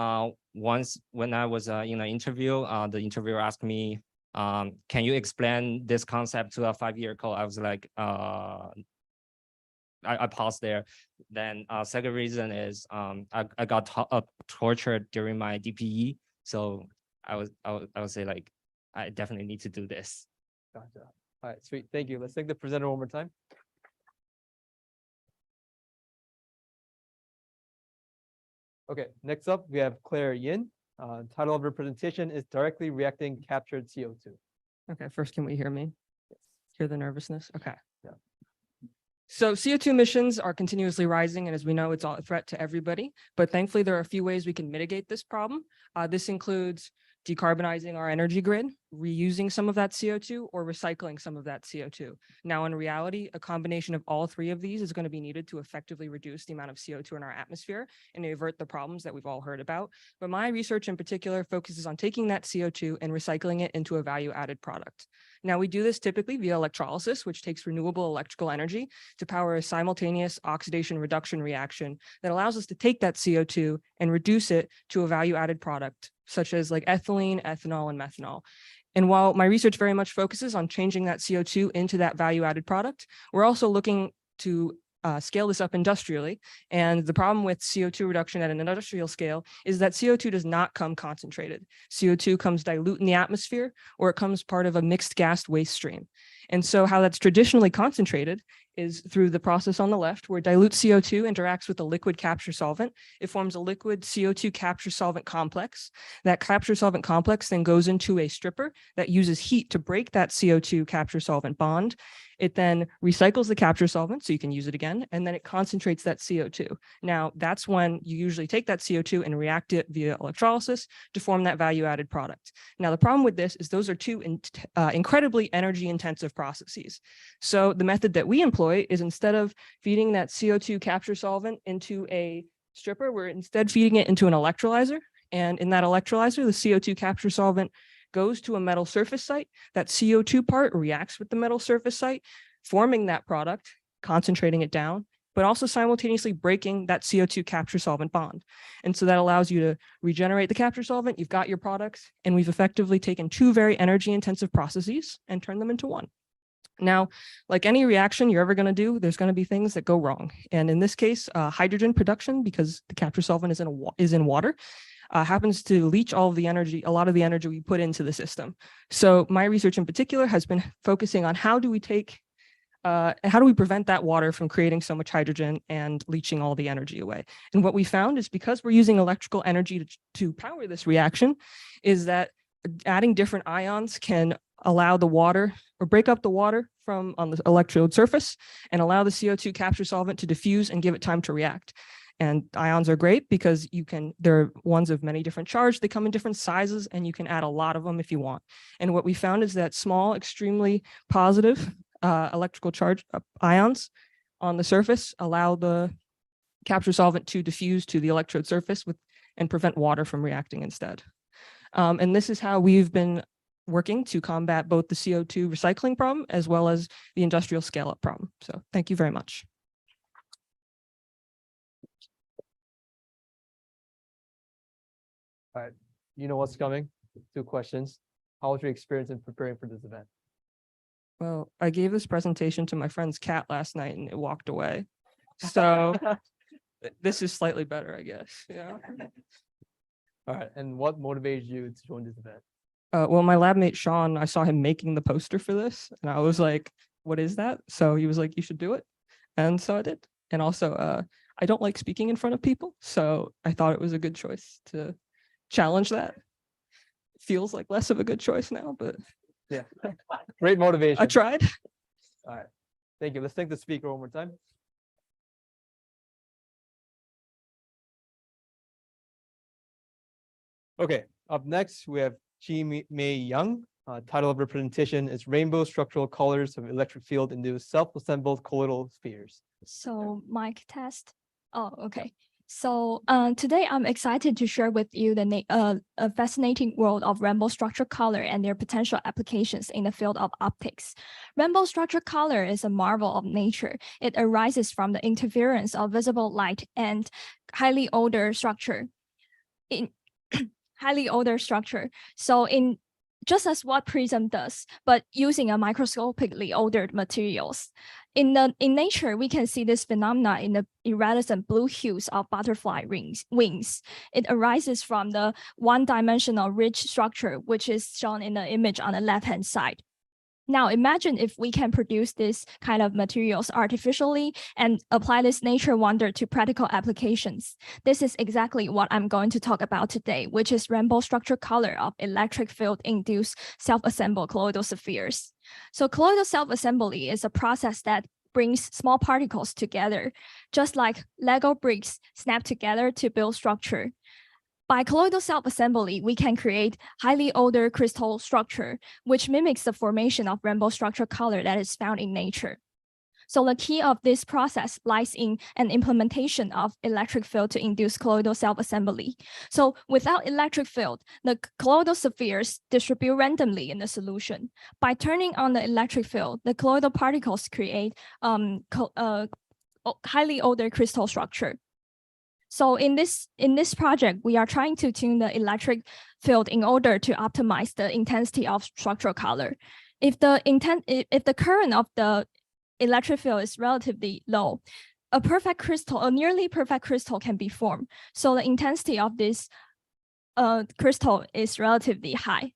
once when I was in an interview, the interviewer asked me, can you explain this concept to a 5-year old? I was like, I paused there. Then second reason is I got tortured during my DPE. So I would say like, I definitely need to do this. Gotcha. All right, sweet. Thank you. Let's thank the presenter one more time. Okay, next up, we have Claire Yin. Title of her presentation is Directly Reacting Captured CO2. Okay, first, can we hear me? Hear the nervousness? Okay. Yeah. So CO2 emissions are continuously rising, and as we know, it's a threat to everybody. But thankfully, there are a few ways we can mitigate this problem. This includes decarbonizing our energy grid, reusing some of that CO2, or recycling some of that CO2. Now, in reality, a combination of all 3 of these is going to be needed to effectively reduce the amount of CO2 in our atmosphere and avert the problems that we've all heard about. But my research in particular focuses on taking that CO2 and recycling it into a value-added product. Now, we do this typically via electrolysis, which takes renewable electrical energy to power a simultaneous oxidation reduction reaction that allows us to take that CO2 and reduce it to a value-added product, such as like ethylene, ethanol, and methanol. And while my research very much focuses on changing that CO2 into that value-added product, we're also looking to scale this up industrially. And the problem with CO2 reduction at an industrial scale is that CO2 does not come concentrated. CO2 comes dilute in the atmosphere, or it comes part of a mixed gas waste stream. And so how that's traditionally concentrated is through the process on the left, where dilute CO2 interacts with a liquid capture solvent. It forms a liquid CO2 capture solvent complex. That capture solvent complex then goes into a stripper that uses heat to break that CO2 capture solvent bond. It then recycles the capture solvent so you can use it again, and then it concentrates that CO2. Now, that's when you usually take that CO2 and react it via electrolysis to form that value-added product. Now, the problem with this is those are 2 incredibly energy-intensive processes. So the method that we employ is, instead of feeding that CO2 capture solvent into a stripper, we're instead feeding it into an electrolyzer. And in that electrolyzer, the CO2 capture solvent goes to a metal surface site. That CO2 part reacts with the metal surface site, forming that product, concentrating it down, but also simultaneously breaking that CO2 capture solvent bond. And so that allows you to regenerate the capture solvent. You've got your products, and we've effectively taken 2 very energy intensive processes and turned them into 1. Now, like any reaction you're ever going to do, there's going to be things that go wrong. And in this case, hydrogen production, because the capture solvent is in water, happens to leach all of the energy, a lot of the energy we put into the system. So my research in particular has been focusing on how do we prevent that water from creating so much hydrogen and leaching all the energy away. And what we found is, because we're using electrical energy to power this reaction, is that adding different ions can allow the water, or break up the water from on the electrode surface, and allow the CO2 capture solvent to diffuse and give it time to react. And ions are great because they're ones of many different charge. They come in different sizes, and you can add a lot of them if you want. And what we found is that small, extremely positive electrical charge ions on the surface allow the capture solvent to diffuse to the electrode surface and prevent water from reacting instead. And this is how we've been working to combat both the CO2 recycling problem as well as the industrial scale-up problem. So thank you very much. All right, you know what's coming. 2 questions. How was your experience in preparing for this event? Well, I gave this presentation to my friend's cat last night and it walked away. So this is slightly better, I guess. Yeah. All right, and what motivated you to join this event? Well, my lab mate, Sean, I saw him making the poster for this and I was like, what is that? So he was like, you should do it. And so I did. And also, I don't like speaking in front of people. So I thought it was a good choice to challenge that. Feels like less of a good choice now, but yeah, great motivation. I tried. All right, thank you. Let's thank the speaker one more time. Okay, up next, we have Chi Mei Young. Title of her presentation is Rainbow Structural Colors of Electric Field Induced Self-Assembled Colloidal Spheres. So mic test. Oh, okay. So today I'm excited to share with you a fascinating world of rainbow structured color and their potential applications in the field of optics. Rainbow structured color is a marvel of nature. It arises from the interference of visible light and highly ordered structure. So just as what prism does, but using a microscopically ordered materials. In nature, we can see this phenomena in the iridescent blue hues of butterfly wings. It arises from the one-dimensional ridge structure, which is shown in the image on the left-hand side. Now imagine if we can produce this kind of materials artificially and apply this nature wonder to practical applications. This is exactly what I'm going to talk about today, which is rainbow structured color of electric field induced self-assembled colloidal spheres. So colloidal self-assembly is a process that brings small particles together, just like Lego bricks snap together to build structure. By colloidal self-assembly, we can create highly ordered crystal structure, which mimics the formation of rainbow structured color that is found in nature. So the key of this process lies in an implementation of electric field to induce colloidal self-assembly. So without electric field, the colloidal spheres distribute randomly in the solution. By turning on the electric field, the colloidal particles create highly ordered crystal structure. So in this project, we are trying to tune the electric field in order to optimize the intensity of structural color. If the current of the electric field is relatively low, a nearly perfect crystal can be formed. So the intensity of this crystal is relatively high.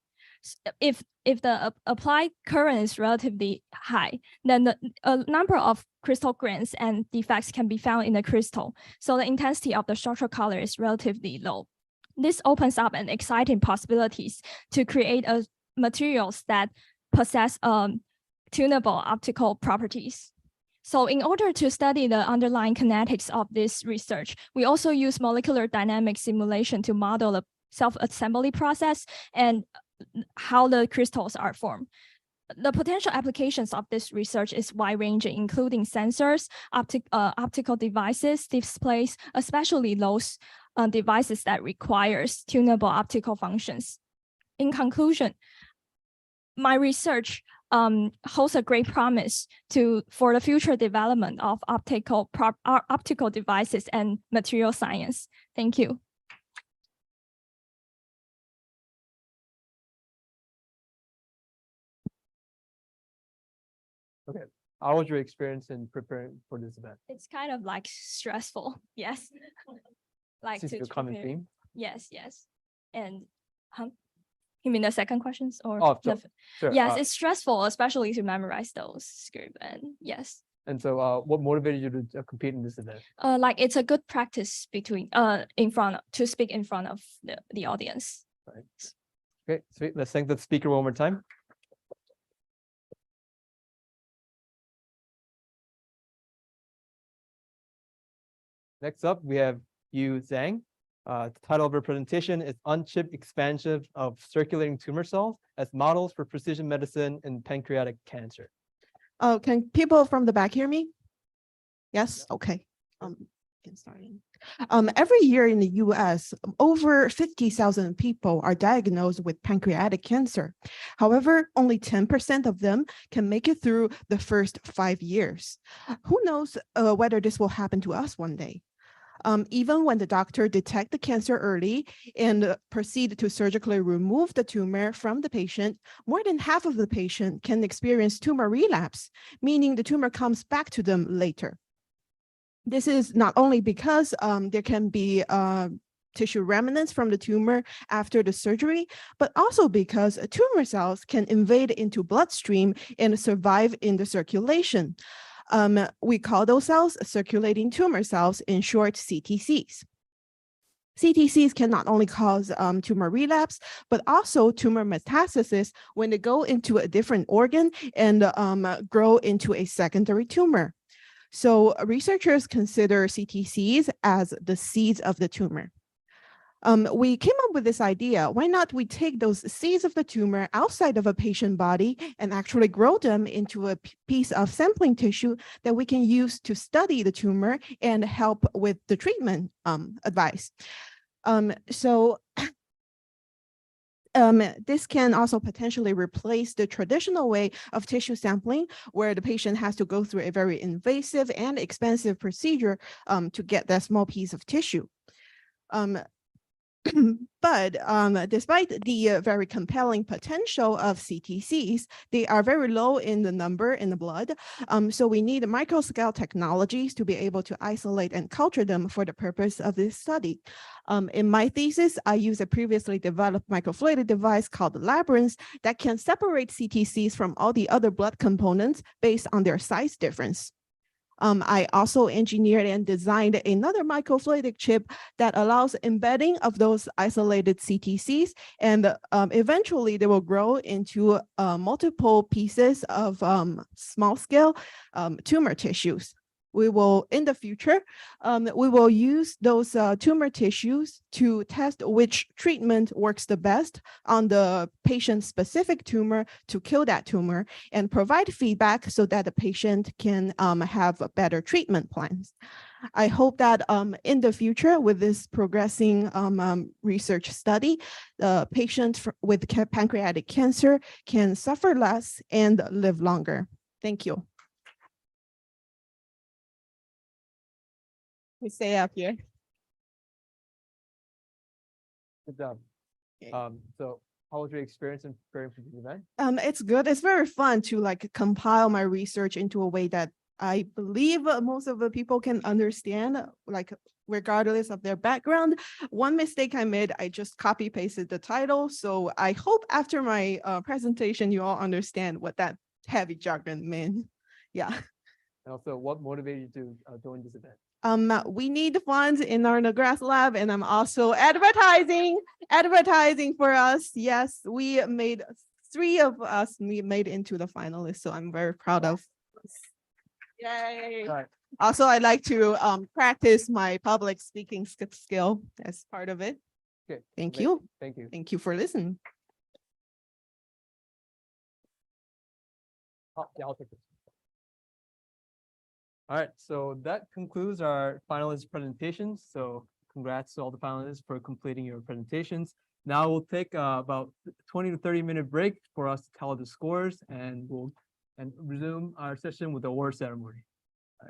If the applied current is relatively high, then a number of crystal grains and defects can be found in the crystal. So the intensity of the structural color is relatively low. This opens up an exciting possibilities to create materials that possess tunable optical properties. So in order to study the underlying kinetics of this research, we also use molecular dynamic simulation to model the self-assembly process and how the crystals are formed. The potential applications of this research is wide-ranging, including sensors, optical devices, displays, especially those devices that requires tunable optical functions. In conclusion, my research holds a great promise for the future development of optical devices and material science. Thank you. Okay, how was your experience in preparing for this event? It's kind of like stressful, yes. Like Seems to to be a common prepare. theme. Yes. And you mean the second questions or Oh, sure. Yes, it's stressful, especially to memorize those script and yes. And so what motivated you to compete in this event? Like it's a good practice to speak in front of the audience. Right. Okay, sweet. Let's thank the speaker one more time. Next up, we have Yu Zhang. The title of her presentation is On-Chip Expansion of Circulating Tumor Cells as Models for Precision Medicine in Pancreatic Cancer. Oh, can people from the back hear me? Yes, okay. Starting. Every year in the US, over 50,000 people are diagnosed with pancreatic cancer. However, only 10% of them can make it through the first 5 years. Who knows whether this will happen to us one day? Even when the doctor detect the cancer early and proceed to surgically remove the tumor from the patient, more than half of the patient can experience tumor relapse, meaning the tumor comes back to them later. This is not only because there can be tissue remnants from the tumor after the surgery, but also because tumor cells can invade into bloodstream and survive in the circulation. We call those cells circulating tumor cells, in short, CTCs. CTCs can not only cause tumor relapse, but also tumor metastasis when they go into a different organ and grow into a secondary tumor. So researchers consider CTCs as the seeds of the tumor. We came up with this idea. Why not we take those seeds of the tumor outside of a patient body and actually grow them into a piece of sampling tissue that we can use to study the tumor and help with the treatment advice. This can also potentially replace the traditional way of tissue sampling, where the patient has to go through a very invasive and expensive procedure to get that small piece of tissue. But despite the very compelling potential of CTCs, they are very low in the number in the blood. So we need microscale technologies to be able to isolate and culture them for the purpose of this study. In my thesis, I use a previously developed microfluidic device called Labyrinth that can separate CTCs from all the other blood components based on their size difference. I also engineered and designed another microfluidic chip that allows embedding of those isolated CTCs, and eventually they will grow into multiple pieces of small-scale tumor tissues. We will, in the future, we will use those tumor tissues to test which treatment works the best on the patient-specific tumor to kill that tumor and provide feedback so that the patient can have better treatment plans. I hope that in the future, with this progressing research study, the patient with pancreatic cancer can suffer less and live longer. Thank you. We stay up here. Good job. So how was your experience in preparing for the event? It's good. It's very fun to like compile my research into a way that I believe most of the people can understand, like regardless of their background. One mistake I made, I just copy pasted the title. So I hope after my presentation, you all understand what that heavy jargon meant. Yeah. And also, what motivated you to join this event? We need funds in our Nebraska lab, and I'm also advertising for us. Yes, we made 3 of us, we made into the finalists, so I'm very proud of us. Yay. Right. Also, I like to practice my public speaking skill as part of it. Okay. Thank you. Thank you. Thank you for listening. Oh, yeah, I'll take this. All right, so that concludes our finalist presentations. So congrats to all the finalists for completing your presentations. Now we'll take about 20 to 30-minute break for us to tally the scores, and we'll resume our session with the award ceremony.